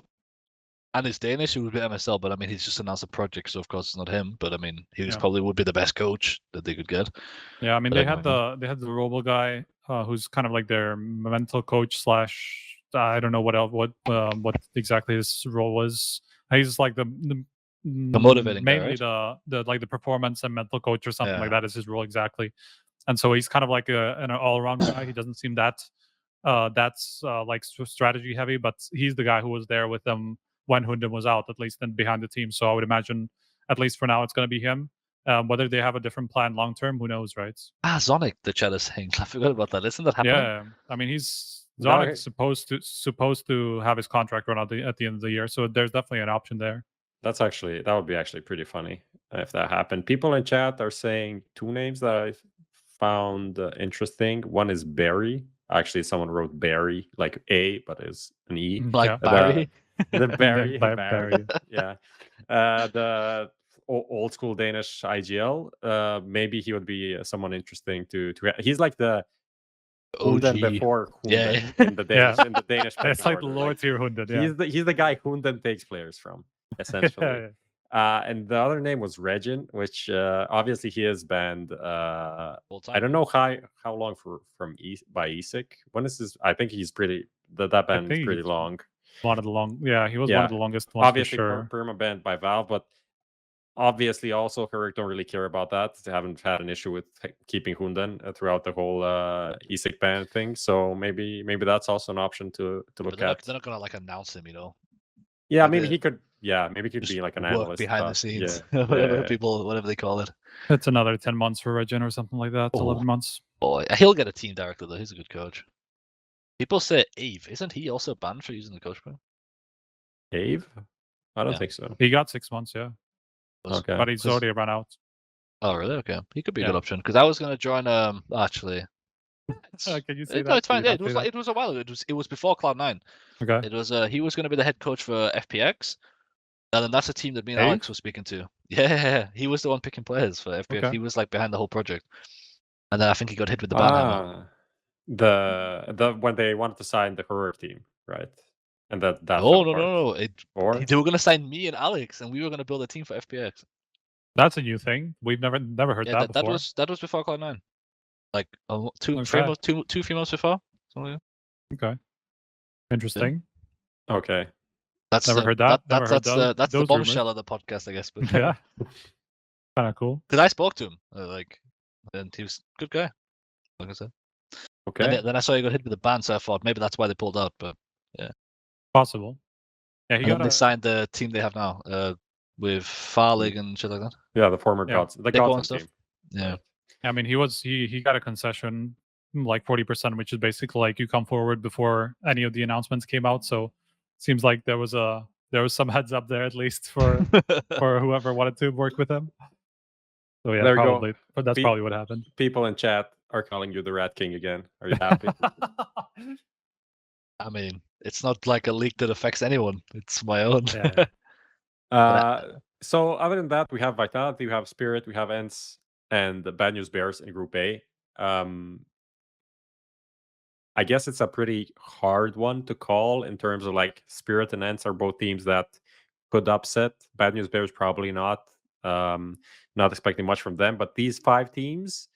H: and is Danish, it would be MSL. But I mean, he's just announced a project, so of course it's not him. But I mean, he probably would be the best coach that they could get.
J: Yeah, I mean, they had the Robo guy, who's kind of like their mental coach / I don't know what exactly his role was. He's like the
H: motivating guy,
J: mainly
H: right?
J: the like the performance and mental coach or something like
H: Yeah.
J: that is his role exactly. And so he's kind of like an all-around guy. He doesn't seem that's like strategy heavy, but he's the guy who was there with them when Hunden was out, at least, and behind the team. So I would imagine, at least for now, it's going to be him. Whether they have a different plan long term, who knows, right?
H: Zonic, the chat is saying. I forgot about that. Isn't that happening?
J: Yeah, I mean, Zonic supposed to have his contract run out at the end of the year, so there's definitely an option there.
B: That would be actually pretty funny if that happened. People in chat are saying two names that I found interesting. One is Barry. Actually, someone wrote Barry, like A, but it's an E.
H: Like Barry?
B: The Barry.
J: Barry.
B: Yeah. The old school Danish IGL. Maybe he would be someone interesting to. He's like the Hunden before Hunden in the Danish in the Danish.
J: It's like the lower tier Hunden. Yeah.
B: He's the guy Hunden takes players from, essentially. And the other name was Rejin, which obviously he is banned. I don't know how long by ESIC. When is this? I think he's pretty. That ban is pretty long.
J: One of the he was one of the longest ones.
B: Obviously,
J: for sure.
B: perma banned by Valve, but obviously also Heroic don't really care about that. They haven't had an issue with keeping Hunden throughout the whole ESIC ban thing. So maybe that's also an option to look at.
H: They're not gonna like announce him, you know.
B: Yeah, maybe he could. Yeah, maybe he could be like an analyst
H: behind the scenes,
B: yeah.
H: whatever they call it.
J: It's another 10 months for Rejin or something like that. 11 months.
H: Oh, he'll get a team director though. He's a good coach. People say Ave, isn't he also banned for using the coach pro?
B: Ave? I don't think so.
J: He got 6 months, yeah.
B: Okay,
J: but he's already run out.
H: Oh, really? Okay, he could be a good option because I was going to join. Actually,
J: can you say that?
H: No, it's fine. Yeah, it was a while ago. It was before Cloud9.
J: Okay.
H: It was he was going to be the head coach for FPX, and then that's a team that me and Alex were speaking to. Yeah, he was the one picking players for FPX. Okay. He was like behind the whole project, and then I think he got hit with the ban.
B: The when they wanted to sign the Heroic team, right? And that
H: no. They were going to sign me and Alex, and we were going to build a team for FPX.
J: That's a new thing. We've never heard that before.
H: That was before Cloud9. Like 2 3 months before. Something like that.
J: Okay. Interesting.
B: Yeah. Okay.
H: That's
J: never heard that.
H: That's the bombshell of the podcast, I guess. But
J: yeah. Kind of cool.
H: Because I spoke to him, and he was a good guy. Like I said.
B: Okay.
H: And then I saw he got hit with a ban, so I thought maybe that's why they pulled out. But yeah.
J: Possible. Yeah,
H: they signed the team they have now with Farlig and shit like that.
B: Yeah, the former Gods, the Gods team.
H: Yeah.
J: I mean, he got a concession like 40%, which is basically like you come forward before any of the announcements came out. So seems like there was some heads up there at least for whoever wanted to work with him. So yeah, probably. But that's probably what happened.
B: People in chat are calling you the Rat King again. Are you happy?
H: I mean, it's not like a leak that affects anyone. It's my own.
J: Yeah.
B: So other than that, we have Vitality, we have Spirit, we have Ents, and the Bad News Bears in Group A. I guess it's a pretty hard one to call in terms of like Spirit and Ents are both teams that could upset. Bad News Bears probably not. Not expecting much from them. But these 5 teams,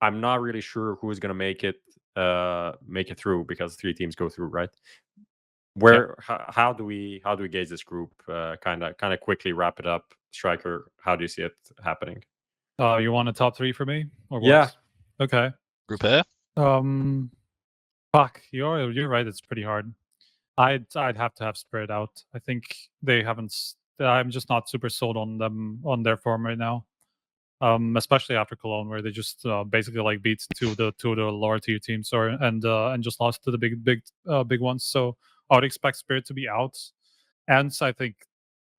B: I'm not really sure who is going to make it through because 3 teams go through, right? How do we gauge this group? Kind of quickly wrap it up. Striker, how do you see it happening?
J: You want a top 3 for me? Or what?
B: Yeah.
J: Okay.
H: Group A.
J: Fuck, you're right. It's pretty hard. I'd have to have Spirit out. I think they haven't. I'm just not super sold on them on their form right now. Especially after Cologne, where they just basically like beat two of the lower tier teams, and just lost to the big ones. So I would expect Spirit to be out, and I think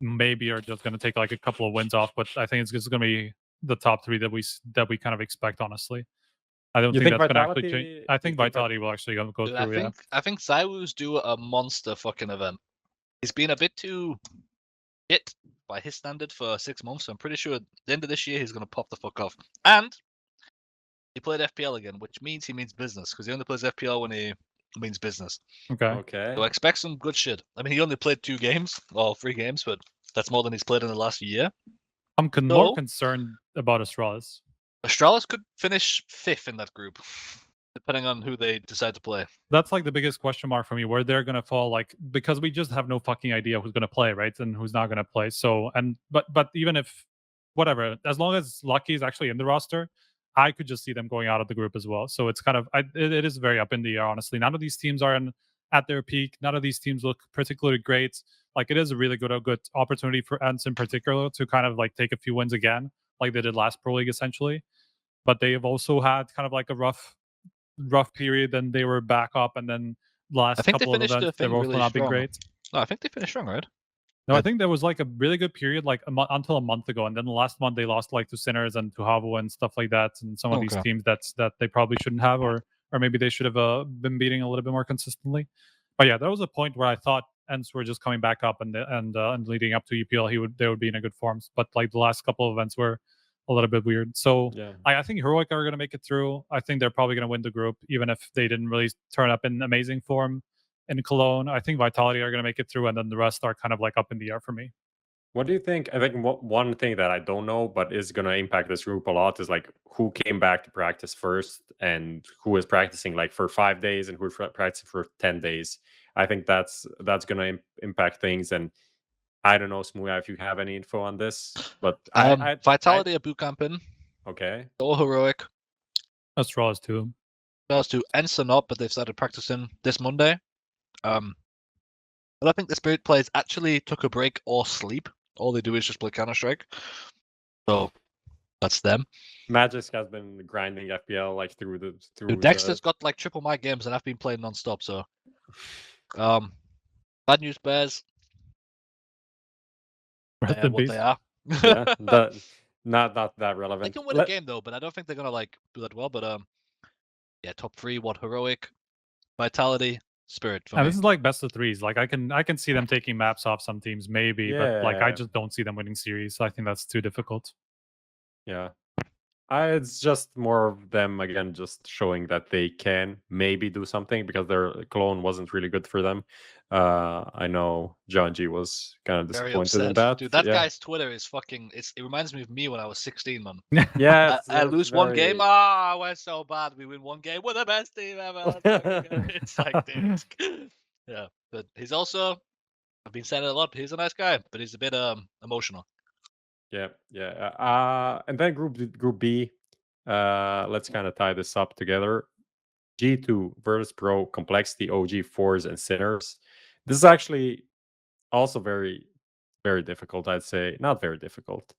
J: maybe are just going to take like a couple of wins off. But I think it's just going to be the top 3 that we kind of expect. Honestly, I don't think that's going to actually change. I think Vitality will actually go through.
H: I think ZywOo's do a monster fucking event. He's been a bit too hit by his standard for 6 months. So I'm pretty sure at the end of this year he's going to pop the fuck off. And he played FPL again, which means he means business because he only plays FPL when he means business.
B: Okay.
H: So I expect some good shit. I mean, he only played 2 games or 3 games, but that's more than he's played in the last year.
J: I'm more concerned about Astralis.
H: Astralis could finish 5th in that group. depending on who they decide to play.
J: That's like the biggest question mark for me, where they're gonna fall, like, because we just have no fucking idea who's gonna play, right, and who's not gonna play. So, and but even if whatever, as long as Lucky is actually in the roster, I could just see them going out of the group as well. So it's kind of it is very up in the air, honestly. None of these teams are at their peak. None of these teams look particularly great. Like, it is a really good opportunity for ENCE in particular to kind of like take a few wins again, like they did last Pro League essentially. But they have also had kind of like a rough period, and they were back up, and then last couple of events they've also not been great.
H: No, I think they finished strong, right?
J: No, I think there was like a really good period, like until a month ago, and then the last month they lost like to Sinners and to Havo and stuff like that, and some of these teams that they probably shouldn't have, or maybe they should have been beating a little bit more consistently. But yeah, there was a point where I thought ENCE were just coming back up, and leading up to EPL, they would be in a good form. But like the last couple of events were a little bit weird. So
B: Yeah.
J: I think Heroic are going to make it through. I think they're probably going to win the group, even if they didn't really turn up in amazing form in Cologne. I think Vitality are going to make it through, and then the rest are kind of like up in the air for me.
B: What do you think? I think one thing that I don't know, but is going to impact this group a lot, is like who came back to practice first and who is practicing like for 5 days and who's practicing for 10 days. I think that's going to impact things. And I don't know, Smooya, if you have any info on this, but
H: Vitality are bootcamping.
B: Okay.
H: Or Heroic.
J: Astralis too.
H: Astralis too. ENCE are not, but they've started practicing this Monday. I don't think the Spirit players actually took a break or sleep. All they do is just play Counter-Strike. So that's them.
B: Magic has been grinding FPL like through
H: Dexter's got like triple my games, and I've been playing non-stop. So, bad news bears. What they are.
B: Yeah, not that relevant.
H: They can win a game though, but I don't think they're gonna like do that well. But yeah, top 3. What Heroic, Vitality, Spirit.
J: And this is like best of 3s. Like I can see them taking maps off some teams maybe, but like I just don't see them winning series. I think that's too difficult.
B: Yeah. It's just more of them again, just showing that they can maybe do something, because their Cologne wasn't really good for them. I know JUGi was kind of disappointed in that.
H: Dude, that guy's Twitter is fucking. It reminds me of me when I was 16, man.
B: Yeah,
H: I lose one game. We're so bad. We win one game. We're the best team ever. It's like, dude. Yeah, but he's also. I've been saying it a lot. He's a nice guy, but he's a bit emotional.
B: Yeah. And then Group B. Let's kind of tie this up together. G2 versus Pro, Complexity, OG, Fours, and Sinners. This is actually also very, very difficult, I'd say. Not very difficult.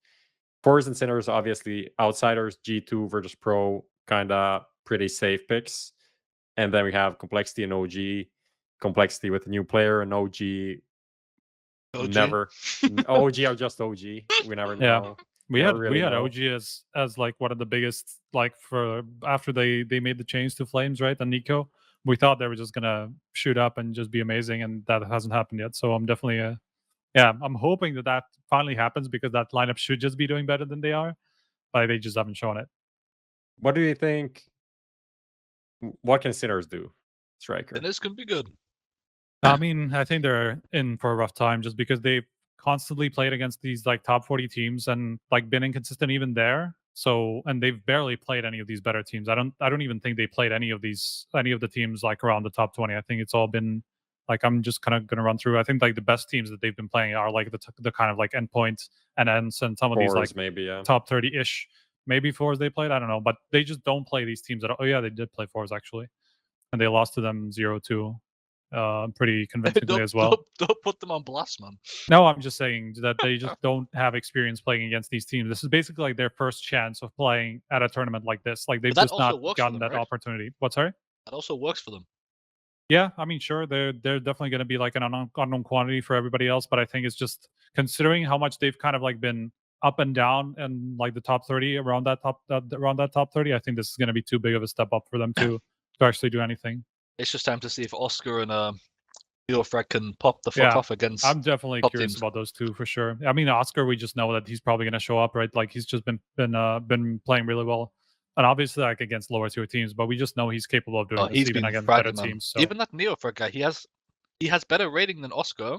B: Fours and Sinners, obviously outsiders. G2 versus Pro, kind of pretty safe picks. And then we have Complexity and OG. Complexity with a new player, and OG. Never. OG are just OG. We never know.
J: Yeah. We had OG as like one of the biggest, like, for after they made the change to Flames, right? And Nico, we thought they were just gonna shoot up and just be amazing, and that hasn't happened yet. So I'm definitely I'm hoping that finally happens, because that lineup should just be doing better than they are, but they just haven't shown it.
B: What do you think? What can Sinners do, Striker?
H: And this could be good.
J: I mean, I think they're in for a rough time, just because they've constantly played against these like top 40 teams and like been inconsistent even there. So, and they've barely played any of these better teams. I don't even think they played any of the teams like around the top 20. I think it's all been like, I'm just kind of going to run through. I think like the best teams that they've been playing are like the kind of like Endpoint and ENCE and some of these like
B: maybe
J: top 30-ish, maybe Fours they played. I don't know, but they just don't play these teams at all. Oh yeah, they did play Fours actually, and they lost to them 0-2. Pretty convincingly as well.
H: Don't put them on blast, man.
J: No, I'm just saying that they just don't have experience playing against these teams. This is basically like their first chance of playing at a tournament like this. Like they've just not gotten that opportunity. What, sorry?
H: That also works for them.
J: Yeah, I mean, sure, they're definitely going to be like an unknown quantity for everybody else. But I think it's just considering how much they've kind of like been up and down and like the top 30 around that top 30. I think this is going to be too big of a step up for them to actually do anything.
H: It's just time to see if Oscar and Neofrag can pop the fuck off against.
J: I'm definitely curious about those two for sure. I mean, Oscar, we just know that he's probably going to show up, right? Like he's just been playing really well, and obviously like against lower tier teams. But we just know he's capable of doing this even against better teams. So.
H: Even that Neofrag guy, he has better rating than Oscar.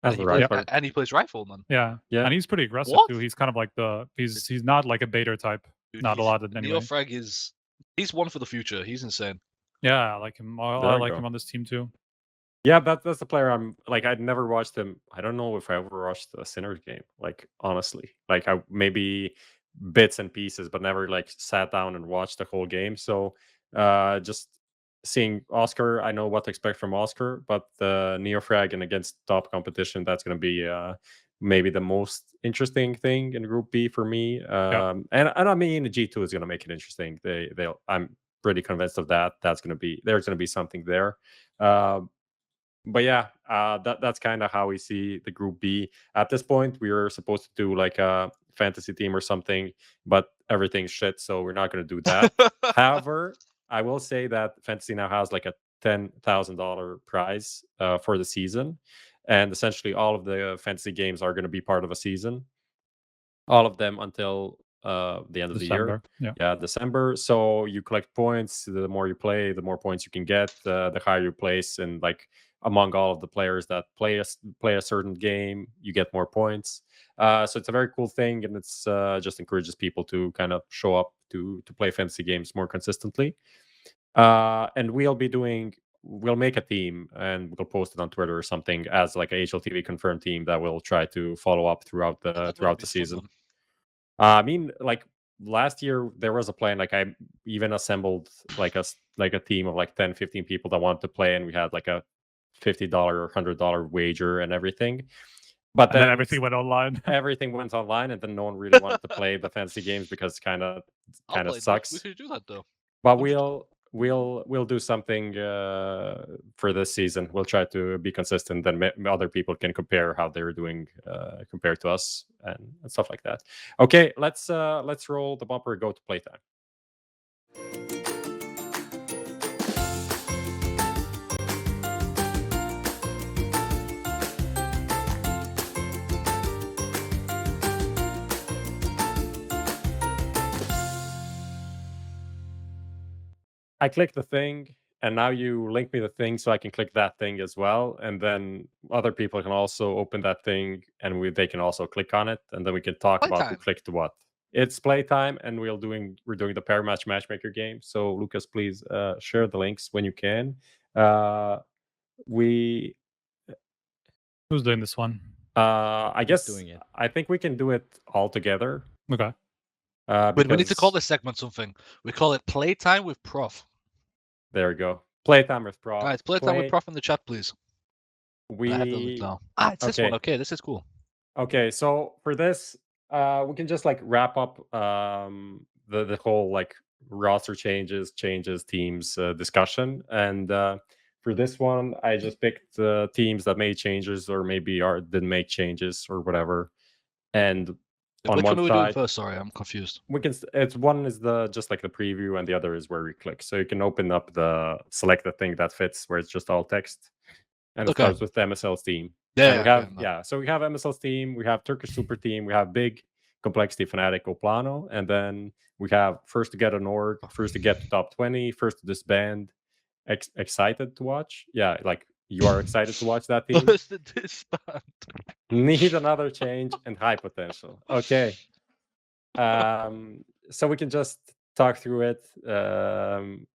H: And he plays rifle, man.
J: Yeah, and he's pretty aggressive too. He's kind of like he's not like a baiter type. Dude, not a lot of anyway.
H: Neofrag is He's one for the future. He's insane.
J: Yeah, I like him. I like him on this team too.
B: Yeah, that's the player I'm like. I'd never watched him. I don't know if I ever watched a Sinners game. Like honestly, like I maybe bits and pieces, but never like sat down and watched the whole game. So just seeing Oscar, I know what to expect from Oscar, but the Neofrag and against top competition, that's going to be maybe the most interesting thing in Group B for me. And I mean, G2 is going to make it interesting. I'm pretty convinced of that. There's going to be something there. But yeah, that's kind of how we see the Group B. At this point, we were supposed to do like a fantasy team or something, but everything's shit, so we're not going to do that. However, I will say that fantasy now has like a $10,000 prize for the season, and essentially all of the fantasy games are going to be part of a season, all of them until the end of the year. Yeah, December. So you collect points. The more you play, the more points you can get. The higher you place, and like among all of the players that play a certain game, you get more points. So it's a very cool thing, and it's just encourages people to kind of show up to play fantasy games more consistently. And we'll make a team and we'll post it on Twitter or something as like a HLTV confirmed team that will try to follow up throughout the season. I mean, like last year there was a plan. Like I even assembled like a team of like 10, 15 people that wanted to play, and we had like a $50 or $100 wager and everything. But then
J: everything went online.
B: Everything went online, and then no one really wanted to play the fantasy games because kind of sucks.
H: We should do that though.
B: But we'll do something for this season. We'll try to be consistent, then other people can compare how they're doing compared to us and stuff like that. Okay, let's roll the bumper. Go to playtime. I click the thing, and now you link me the thing so I can click that thing as well. And then other people can also open that thing, and they can also click on it, and then we can talk about who clicked what. It's playtime, and we're doing the pair match matchmaker game. So Lucas, please share the links when you can.
J: Who's doing this one?
B: I guess I think we can do it all together.
J: Okay.
H: Wait, we need to call this segment something. We call it Playtime with Prof.
B: There we go. Playtime with Prof.
H: Guys, Playtime with Prof in the chat, please. It's this one. Okay, this is cool.
B: Okay, so for this, we can just like wrap up the whole like roster changes, teams discussion. And for this one, I just picked teams that made changes or maybe didn't make changes or whatever. And on
H: which
B: one
H: one are we
B: side,
H: doing first? Sorry, I'm confused.
B: One is just like the preview, and the other is where we click. So you can open up select the thing that fits where it's just all text, and it starts with the MSL's team. So we have MSL's team, we have Turkish super team, we have big complexity fnatic O PLANO, and then we have first to get an org, first to get to top 20, first to disband. Excited to watch? Yeah, like you are excited to watch that team.
H: First to disband.
B: Need another change and high potential. Okay. So we can just talk through it.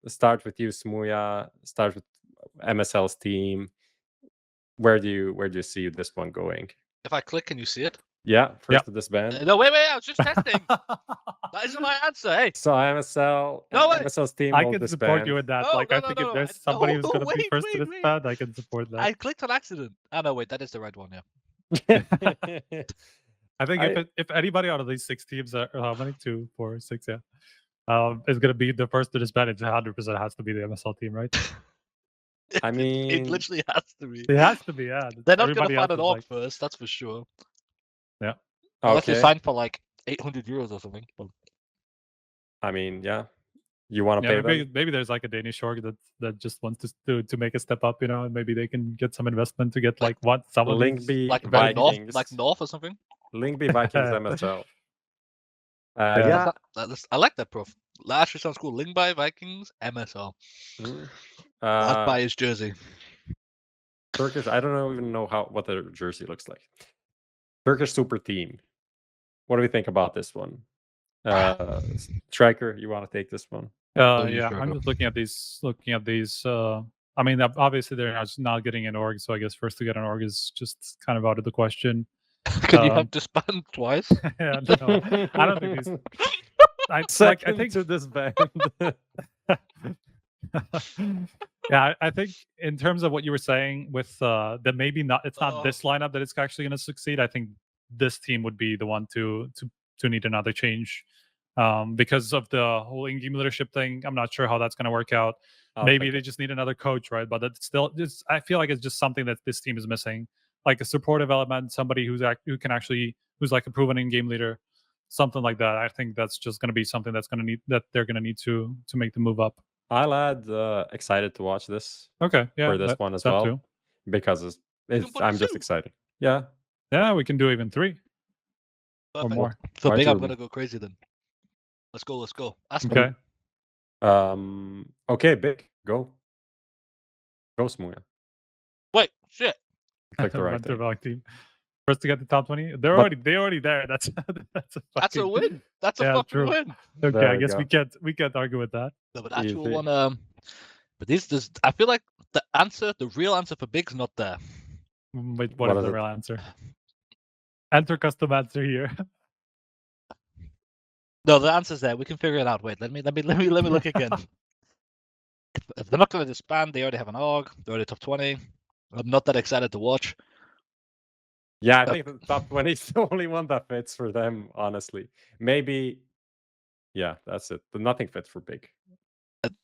B: Start with you, smooya. Start with MSL's team. Where do you see this one going?
H: If I click, can you see it?
B: Yeah, first to disband.
H: No, wait, I was just testing. That isn't my answer. Hey.
B: So MSL's team.
J: I can support you with that. I think if there's somebody who's going to be first to disband, I can support that.
H: I clicked on accident. Oh no, wait, that is the right one. Yeah.
J: I think if anybody out of these 6 teams, how many? 2, 4, 6, yeah, is going to be the first to disband, it 100% has to be the MSL team, right?
B: I mean,
H: it literally has to be.
J: It has to be, yeah.
H: They're not going to find an org first, that's for sure.
J: Yeah.
H: Unless they sign for like €800 or something.
B: I mean, yeah. You want to pay them?
J: Maybe there's like a Danish org that just wants to make a step up, and maybe they can get some investment to get like someone
B: like
H: Vikings, like North or something.
B: Linkby Vikings MSL.
H: I like that, Prof. That actually sounds cool. Linkby Vikings MSL. I'd buy his jersey.
B: Turkish. I don't even know what the jersey looks like. Turkish super team. What do we think about this one? Striker, you want to take this one?
J: Yeah, I'm just looking at these. I mean, obviously they're not getting an org, so I guess first to get an org is just kind of out of the question.
H: Can you have disband twice?
J: Yeah, no, I don't think these. I think
B: to disband.
J: Yeah, I think in terms of what you were saying with that maybe not it's not this lineup that it's actually going to succeed. I think this team would be the one to need another change because of the whole in-game leadership thing. I'm not sure how that's going to work out. Maybe they just need another coach, right? But that's still just I feel like it's just something that this team is missing, like a supportive element, somebody who's like a proven in-game leader, something like that. I think that's just going to be something they're going to need to make the move up.
B: I'll add excited to watch this.
J: Okay, yeah,
B: for this one as well,
J: too.
B: because I'm just excited. Yeah,
J: we can do even 3 or more.
H: So big, I'm gonna go crazy then. Let's go.
J: Okay.
B: Okay, big, go smooya.
H: Wait, shit.
B: Click the right
J: Went to
B: thing.
J: the wrong team. First to get the top 20. They're already there. That's
H: a win. That's a fucking
J: true.
H: win.
J: Okay,
B: There
J: I
B: we
J: guess
B: go.
J: we can't argue with that.
H: No, but actual
B: Easy.
H: one. But this I feel like the real answer for big's not there.
J: Wait,
B: What
J: what is
B: is
J: the
B: it?
J: real answer? Enter custom answer here.
H: No, the answer's there. We can figure it out. Wait, let me look again. If they're not going to disband, they already have an org. They're already top 20. I'm not that excited to watch.
B: Yeah, I think the top 20 is the only one that fits for them, honestly. Maybe, yeah, that's it. But nothing fits for big.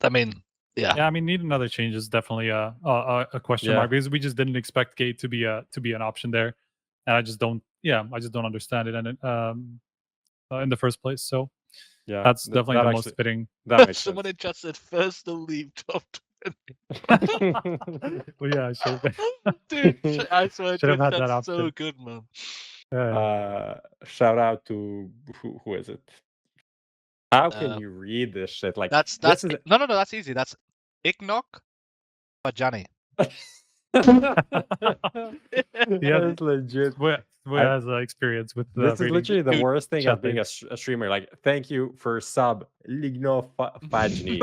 H: I mean, yeah.
J: Yeah, I mean, need another change is definitely a question mark because we just didn't expect gate to be an option there, and I just don't understand it and in the first place. So
B: Yeah,
J: that's definitely
B: that
J: the
B: actually-
J: most fitting.
B: That makes
H: Someone
B: sense.
H: in chat said first to leave top 20.
J: Well, yeah, I should have.
H: Dude, I swear,
J: Should have had
H: that's
J: that
H: so
J: option.
H: good, man.
B: Shout out to who is it? How can you read this shit? Like
H: That's
B: this is
H: no, that's easy. That's Ignok Bajani.
J: Yeah,
B: it's legit.
J: Who has experience with
B: This is
J: reading
B: literally the
H: Dude,
B: worst thing as being
J: chatting.
B: a streamer. Like, thank you for sub Ligno Fajni.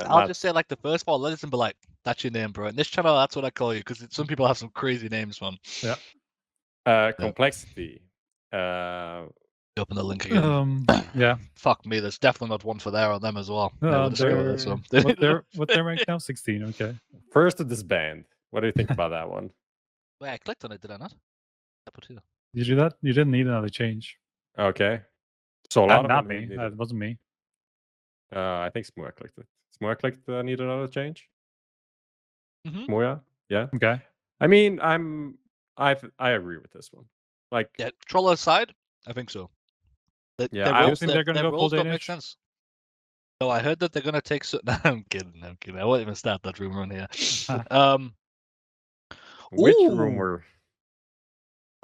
H: I'll just say like the first 4 letters and be like, "That's your name, bro." In this channel, that's what I call you because some people have some crazy names, man.
J: Yeah.
B: Complexity.
H: Open the link again.
J: Yeah.
H: Fuck me, there's definitely not one for there on them as well.
J: What they're ranked now? 16. Okay.
B: First to disband. What do you think about that one?
H: Wait, I clicked on it, did I not? I put here.
J: Did you do that? You didn't need another change.
B: Okay. So a lot of
J: Not
B: them
J: me.
B: needed-
J: That wasn't me.
B: I think smooya clicked it. Smooya clicked need another change.
H: Mhm.
B: Smooya, yeah.
J: Okay.
B: I mean, I agree with this one. Like,
H: Yeah, troll aside, I think so.
B: Yeah, I
J: think they're gonna go full
H: make
J: Danish.
H: sense. No, I heard that they're gonna take. I'm kidding. I won't even start that rumor in here.
B: which
H: Ooh.
B: rumor?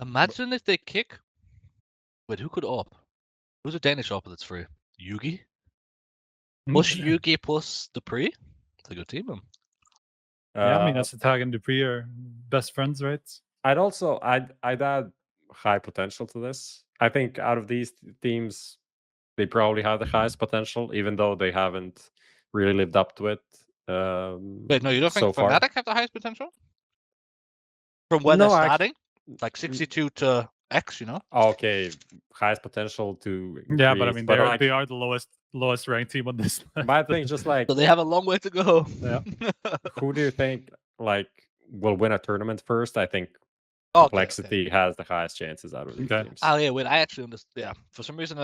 H: Imagine if they kick. Wait, who could op? Who's a Danish op that's free? JUGi? Plus JUGi plus Dupree? It's a good team, man.
J: Yeah, I mean, that's Tag and Dupree are best friends, right?
B: I'd add high potential to this. I think out of these teams, they probably have the highest potential, even though they haven't really lived up to it.
H: Wait, no, you don't
B: so
H: think
B: far.
H: fnatic have the highest potential? From where
B: No,
H: they're starting? Like 62 to X, you know?
B: Okay, highest potential to
J: Yeah, but I
B: increase,
J: mean,
B: like,
J: they are the lowest ranked team on this list.
B: my thing, just like,
H: So they have a long way to go.
J: Yeah.
B: who do you think like will win a tournament first? I think
H: Okay,
B: Complexity has the highest chances out of these teams.
H: Oh yeah, wait, I actually understand. Yeah, for some reason,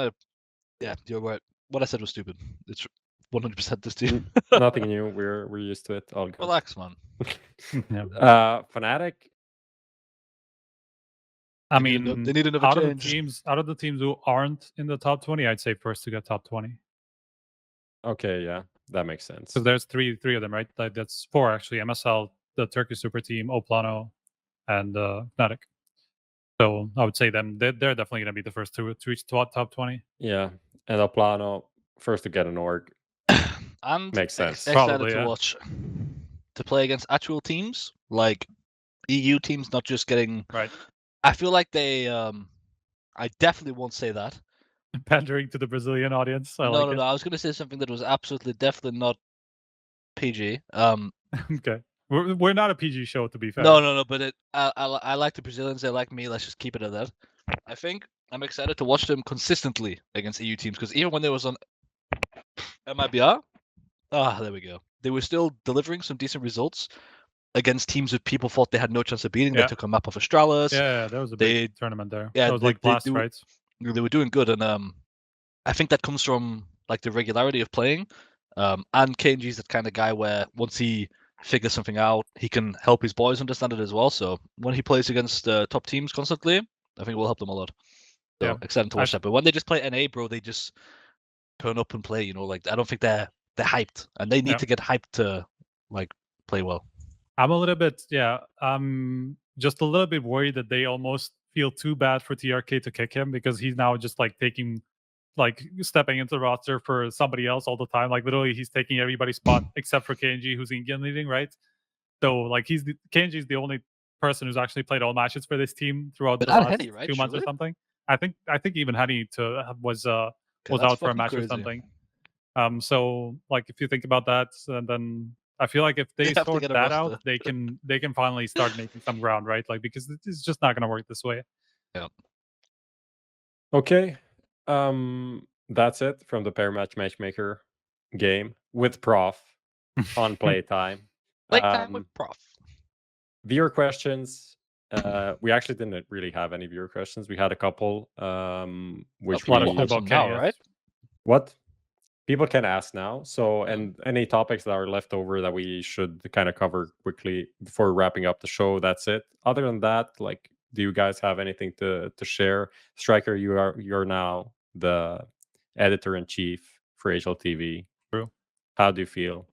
H: yeah, you're right. What I said was stupid. It's 100% this team.
B: Nothing new. We're used to it. All good.
H: Relax, man.
B: Fnatic.
J: I mean,
H: they need another change.
J: Out of the teams who aren't in the top 20, I'd say first to get top 20.
B: Okay, yeah, that makes sense.
J: So there's three of them, right? Like that's 4 actually. MSL, the Turkish super team, O PLANO, and Fnatic. So I would say them. They're definitely going to be the first to reach top 20.
B: Yeah, and OPLANO first to get an org.
H: And
B: makes sense.
H: Excited
J: Probably,
H: to watch to play against actual teams, like EU teams, not just getting
J: right.
H: I feel like they I definitely won't say that,
J: pandering to the Brazilian audience. I
H: no,
J: like
H: no,
J: it.
H: no. I was going to say something that was absolutely, definitely not PG.
J: Okay, we're not a PG show, to be fair.
H: No. But I like the Brazilians. They like me. Let's just keep it at that. I think I'm excited to watch them consistently against EU teams because even when they was on MIBR, there we go. They were still delivering some decent results against teams that people thought they had no chance of beating.
J: Yeah.
H: They took a map of Astralis.
J: Yeah, there was a big tournament there.
H: Yeah,
J: that was like Blast, right?
H: They were doing good, and I think that comes from like the regularity of playing. And KNG's that kind of guy where once he figures something out, he can help his boys understand it as well. So when he plays against top teams constantly, I think it will help them a lot. So
J: Yeah.
H: exciting to watch that. But when they just play NA, bro, they just turn up and play. You know, like I don't think they're hyped, and they need to get hyped to like play well.
J: I'm a little bit, just a little bit worried that they almost feel too bad for TRK to kick him because he's now just like stepping into the roster for somebody else all the time. Like literally, he's taking everybody's spot except for KNG, who's Indian leading, right? So like KNG is the only person who's actually played all matches for this team throughout the last
H: Henny, right?
J: 2 months or something. I think even Henny was out for a match or something. So like if you think about that, and then I feel like if they sort that out, they can finally start making some ground, right? Like because it's just not going to work this way.
H: Yeah.
B: Okay. That's it from the pair matchmaker game with Prof on playtime.
H: Playtime with Prof.
B: Viewer questions. We actually didn't really have any viewer questions. We had a couple, which
H: we about now, right?
B: What? People can ask now. So, and any topics that are left over that we should kind of cover quickly before wrapping up the show. That's it. Other than that, like, do you guys have anything to share? Striker, you're now the editor-in-chief for HLTV.
J: True.
B: How do you feel?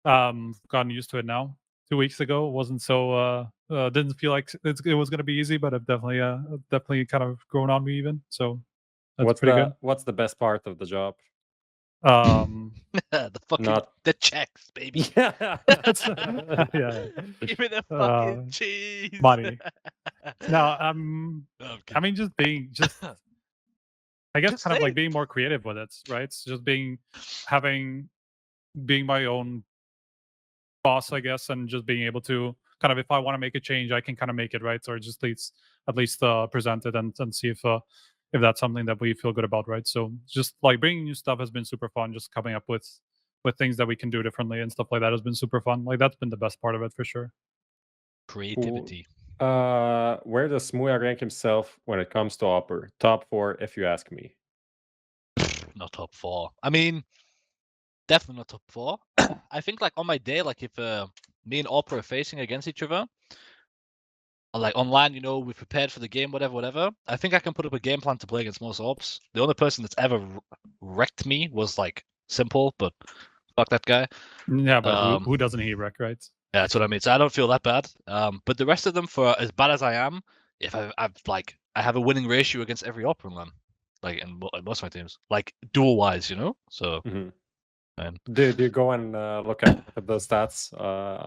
J: Gotten used to it now. 2 weeks ago, it wasn't so. Didn't feel like it was going to be easy, but I've definitely kind of grown on me even. So that's pretty good.
B: What's the best part of the job?
H: The fucking the checks, baby.
J: Yeah.
H: Give me the fucking cheese.
J: Money. No, I mean just I guess kind of like being more creative with it, right? It's just being my own boss, I guess, and just being able to kind of, if I want to make a change, I can kind of make it, right? Or just at least present it and see if that's something that we feel good about, right? So just like bringing new stuff has been super fun. Just coming up with things that we can do differently and stuff like that has been super fun. Like that's been the best part of it for sure.
H: Creativity.
B: Where does smooya rank himself when it comes to AWPer? Top 4, if you ask me.
H: Not top 4. I mean, definitely not top 4. I think like on my day, like if me and AWPer are facing against each other, like online, you know, we've prepared for the game, whatever. I think I can put up a game plan to play against most AWPs. The only person that's ever wrecked me was like Simple, but fuck that guy.
J: Yeah, but who doesn't he wreck, right?
H: Yeah, that's what I mean. So I don't feel that bad. But the rest of them, for as bad as I am, if I have a winning ratio against every AWPer in LAN, like in most of my teams, like duel wise, you know. So. And
B: do you go and look at the stats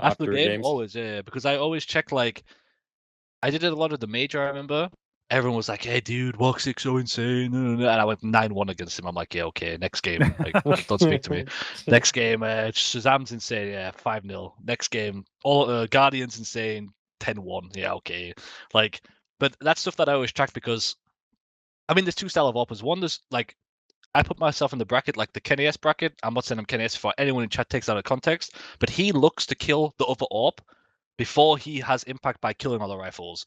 H: after the game?
B: games?
H: Always, yeah, because I always check like. I did it a lot of the major, I remember. Everyone was like, hey, dude, Woxic's so insane. And I went 9-1 against him. I'm like, yeah, okay, next game. Like, don't speak to me. Next game, Shazam's insane. Yeah, 5-0. Next game, all Guardian's insane. 10-1. Yeah, okay. Like, but that's stuff that I always track because, I mean, there's two style of AWPers. One, there's like, I put myself in the bracket, like the Kenny S bracket. I'm not saying I'm Kenny S for anyone in chat takes that out of context, but he looks to kill the other AWP before he has impact by killing all the rifles.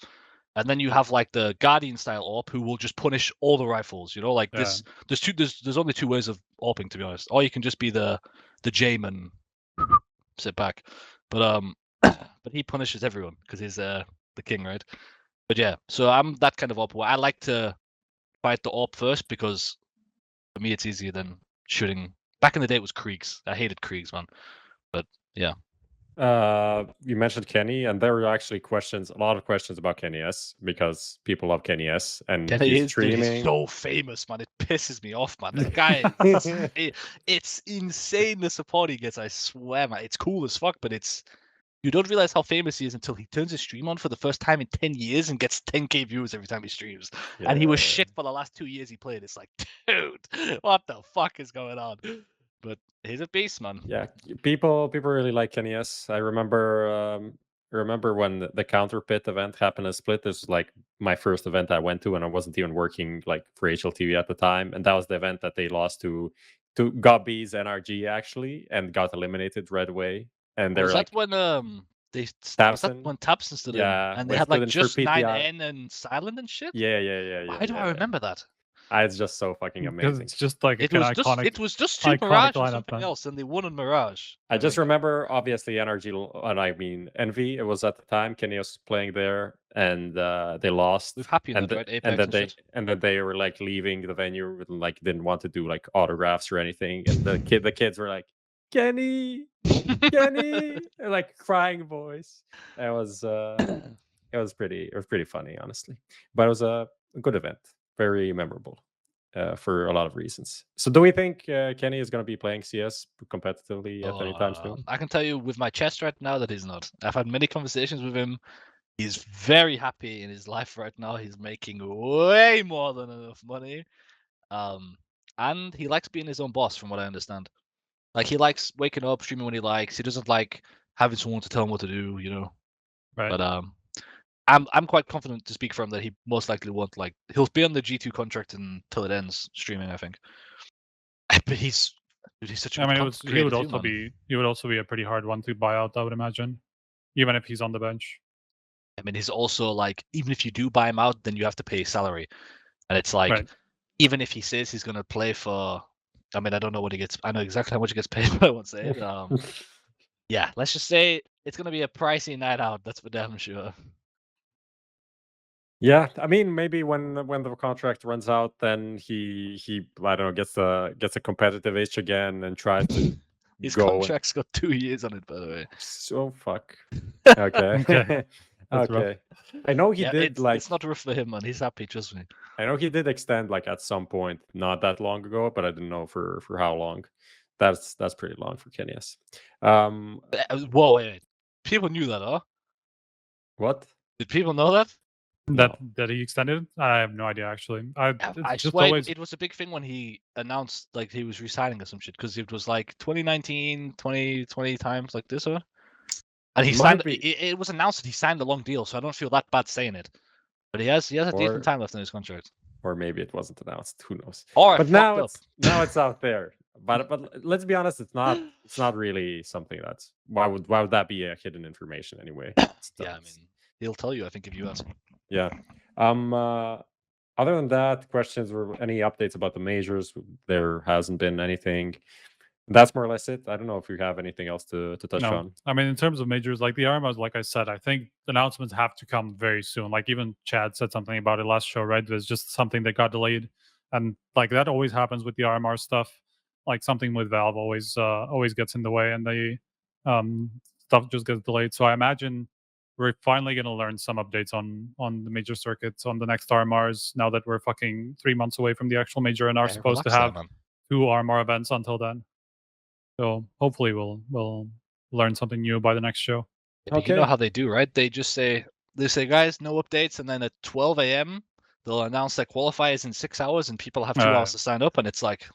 H: And then you have like the Guardian style AWP who will just punish all the rifles, you know, like this. There's only two ways of AWPing, to be honest. Or you can just be the Jame and sit back. But he punishes everyone because he's the king, right? But yeah, so I'm that kind of AWP where I like to fight the AWP first because for me it's easier than shooting. Back in the day it was Kriegs. I hated Kriegs, man. But yeah.
B: You mentioned Kenny, and there were actually a lot of questions about Kenny S because people love Kenny S, and he's streaming.
H: Dude, he's so famous, man. It pisses me off, man. That guy, it's insane the support he gets. I swear, man. It's cool as fuck, but it's You don't realize how famous he is until he turns his stream on for the first time in 10 years and gets 10k viewers every time he streams.
B: Yeah.
H: And he was shit for the last 2 years he played. It's like, dude, what the fuck is going on? But he's a beast, man.
B: Yeah, people really like Kenny S. I remember when the Counter Pit event happened in Split. This was like my first event I went to, and I wasn't even working like for HLTV at the time. And that was the event that they lost to Gobby's NRG actually, and got eliminated right away. And they're
H: Was
B: like,
H: that when they was
B: Tabson?
H: that when Tabson stood
B: Yeah,
H: in and
B: when
H: they had
B: stood in
H: like
B: for
H: just
B: PTI.
H: 9N and silent and shit?
B: Yeah.
H: Why do I remember that?
B: It's just so fucking
J: Because
B: amazing.
J: it's just like
H: It
J: an
H: was
J: iconic.
H: it was just two
J: iconic
H: Mirage or
J: lineup,
H: something
J: man.
H: else, and they won on Mirage.
B: I just
H: think.
B: remember, obviously, NRG, and I mean Envy. It was at the time Kenny was playing there, and they lost.
H: We've happy in
B: and
H: that,
B: the-
H: right? Apex
B: and then
H: and
B: they
H: shit.
B: and then they were like leaving the venue, and like didn't want to do like autographs or anything. And the kids were like, Kenny, Kenny, and, like crying voice. It was pretty funny, honestly. But it was a good event, very memorable. For a lot of reasons. So do we think Kenny is going to be playing CS competitively at any time soon?
H: I can tell you with my chest right now that he's not. I've had many conversations with him. He's very happy in his life right now. He's making way more than enough money. And he likes being his own boss, from what I understand. Like, he likes waking up, streaming when he likes. He doesn't like having someone to tell him what to do, you know.
J: Right.
H: But I'm quite confident to speak for him that he most likely won't, like, he'll be on the G2 contract until it ends streaming, I think. But he's such a
J: I
H: good
J: mean,
H: content
J: he would
H: creator
J: also
H: too, man.
J: be a pretty hard one to buy out, I would imagine, even if he's on the bench.
H: I mean, he's also like, even if you do buy him out, then you have to pay his salary, and it's like,
J: Right.
H: even if he says he's gonna play for, I mean, I don't know what he gets. I know exactly how much he gets paid, but I won't say it. Yeah, let's just say it's gonna be a pricey night out. That's for damn sure.
B: Yeah, I mean, maybe when the contract runs out, then he I don't know, gets a competitive itch again and tries to
H: His
B: go.
H: contract's got 2 years on it, by the way.
B: So fuck. Okay.
J: Okay. That's rough.
B: Okay. I know he
H: Yeah,
B: did
H: it's,
B: like
H: it's not rough for him, man. He's happy, trust me.
B: I know he did extend like at some point not that long ago, but I didn't know for how long. That's pretty long for Kenny S.
H: Whoa, wait. People knew that, huh?
B: What?
H: Did people know that?
J: That he extended? I have no idea actually.
H: I
J: It's just
H: swear
J: always
H: it was a big thing when he announced like he was resigning or some shit, because it was like 2019, 2020 times like this, huh? And he
B: Might
H: signed.
B: be.
H: It was announced that he signed a long deal, so I don't feel that bad saying it. But he has a
B: Or-
H: decent time left in his contract.
B: Or maybe it wasn't announced. Who knows?
H: Or
B: But
H: it
B: now
H: fucked
B: it's out there. But let's be honest, it's not really something that's why would that be a hidden information anyway?
H: Yeah, I mean, he'll tell you. I think if you ask him.
B: Yeah. Other than that, questions or any updates about the majors? There hasn't been anything. That's more or less it. I don't know if you have anything else to touch
J: no.
B: on.
J: I mean, in terms of majors, like the RMOs, like I said, I think announcements have to come very soon. Like even Chad said something about it last show, right? There's just something that got delayed, and like that always happens with the RMR stuff. Like something with Valve always gets in the way, and the stuff just gets delayed. So I imagine we're finally gonna learn some updates on the major circuits on the next RMRs now that we're fucking 3 months away from the actual major and are supposed to have 2 RMR events until then. So hopefully we'll learn something new by the next show.
H: You know how they do, right? They just say, guys, no updates, and then at 12 a.m. they'll announce that qualifiers in 6 hours, and people have 2 hours to sign up, and it's like,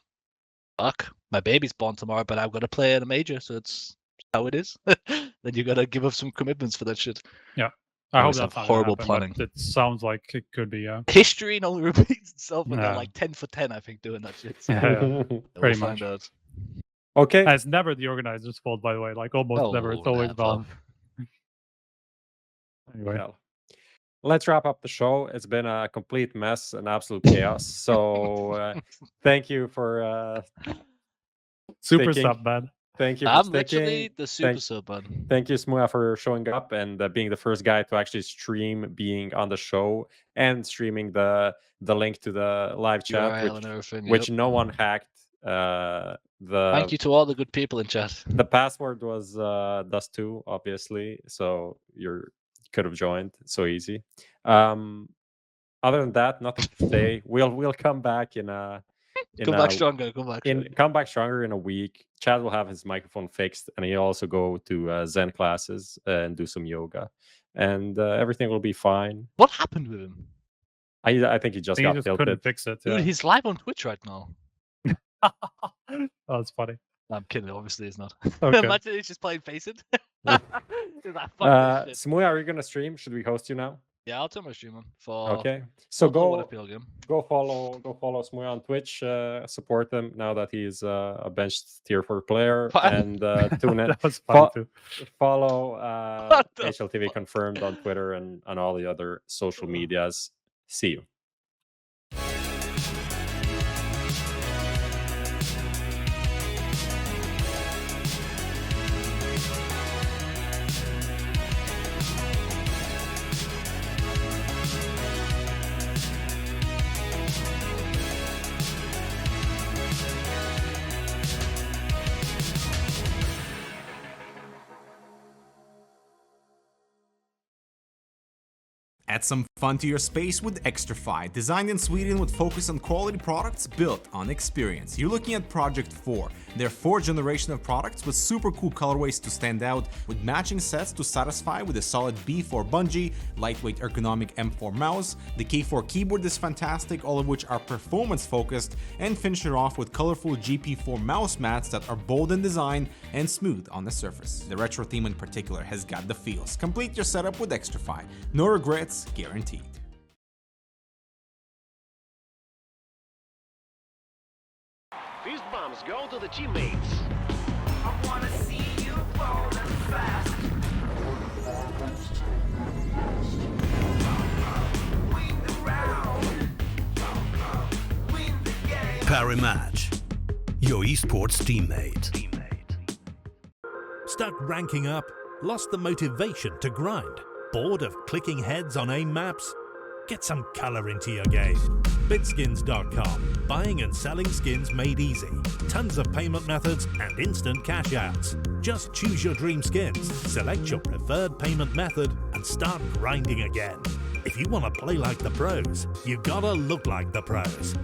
H: fuck, my baby's born tomorrow, but I've got to play at a major, so it's how it is. Then you got to give up some commitments for that shit.
J: Yeah. I hope
H: Always
J: that's
H: have
J: not
H: horrible
J: gonna happen,
H: planning.
J: but it sounds like it could be, yeah.
H: History only repeats itself when they're
J: Yeah.
H: like 10 for 10, I think, doing that shit. So
J: Yeah,
H: we'll
J: pretty
H: find
J: much.
H: out.
B: Okay.
J: And it's never the organizer's fault, by the way. Like almost never. It's always Valve. Anyway.
B: Well, let's wrap up the show. It's been a complete mess, an absolute chaos. So thank you for
J: super
B: sticking.
J: sub, man.
B: Thank you for
H: I'm
B: sticking.
H: literally the super sub, bud.
B: Thank you, Smooya, for showing up and being the first guy to actually stream being on the show and streaming the link to the live chat,
H: URL and everything,
B: which
H: yep.
B: no one hacked.
H: Thank you to all the good people in chat.
B: The password was Dust2, obviously, so you could have joined so easy. Other than that, nothing to say. We'll come back in
H: Come back stronger. Come back stronger.
B: Come back stronger in a week. Chad will have his microphone fixed, and he'll also go to Zen classes and do some yoga, and everything will be fine.
H: What happened with him?
B: I think he just got tilted.
J: Couldn't fix it.
H: Dude, he's live on Twitch right now.
J: Oh, that's funny.
H: I'm kidding. Obviously, it's not.
J: Okay.
H: Imagine he's just playing Face It.
B: Smooya, are you gonna stream? Should we host you now?
H: Yeah, I'll turn my stream on for.
B: Okay, so
H: follow
B: Smooya on Twitch. Support him now that he's a benched tier 4 player, and tune in.
J: That was funny too.
B: Follow HLTV Confirmed on Twitter and on all the other social medias. See you.
C: Add some fun to your space with Xtrfy, designed in Sweden with focus on quality products built on experience. You're looking at Project 4, their 4th generation of products with super cool colorways to stand out, with matching sets to satisfy with a solid B4 bungee, lightweight ergonomic M4 mouse, the K4 keyboard is fantastic, all of which are performance focused, and finish it off with colorful GP4 mouse mats that are bold in design and smooth on the surface. The retro theme in particular has got the feels. Complete your setup with Xtrfy. No regrets guaranteed.
D: Fist bumps go to the teammates.
E: I wanna see you rolling fast. Win the round. Win the game.
F: Parry Match, your esports teammate.
G: Stuck ranking up? Lost the motivation to grind? Bored of clicking heads on aim maps? Get some color into your game. Bitskins.com. Buying and selling skins made easy. Tons of payment methods and instant cash outs. Just choose your dream skins, select your preferred payment method, and start grinding again. If you want to play like the pros, you gotta look like the pros.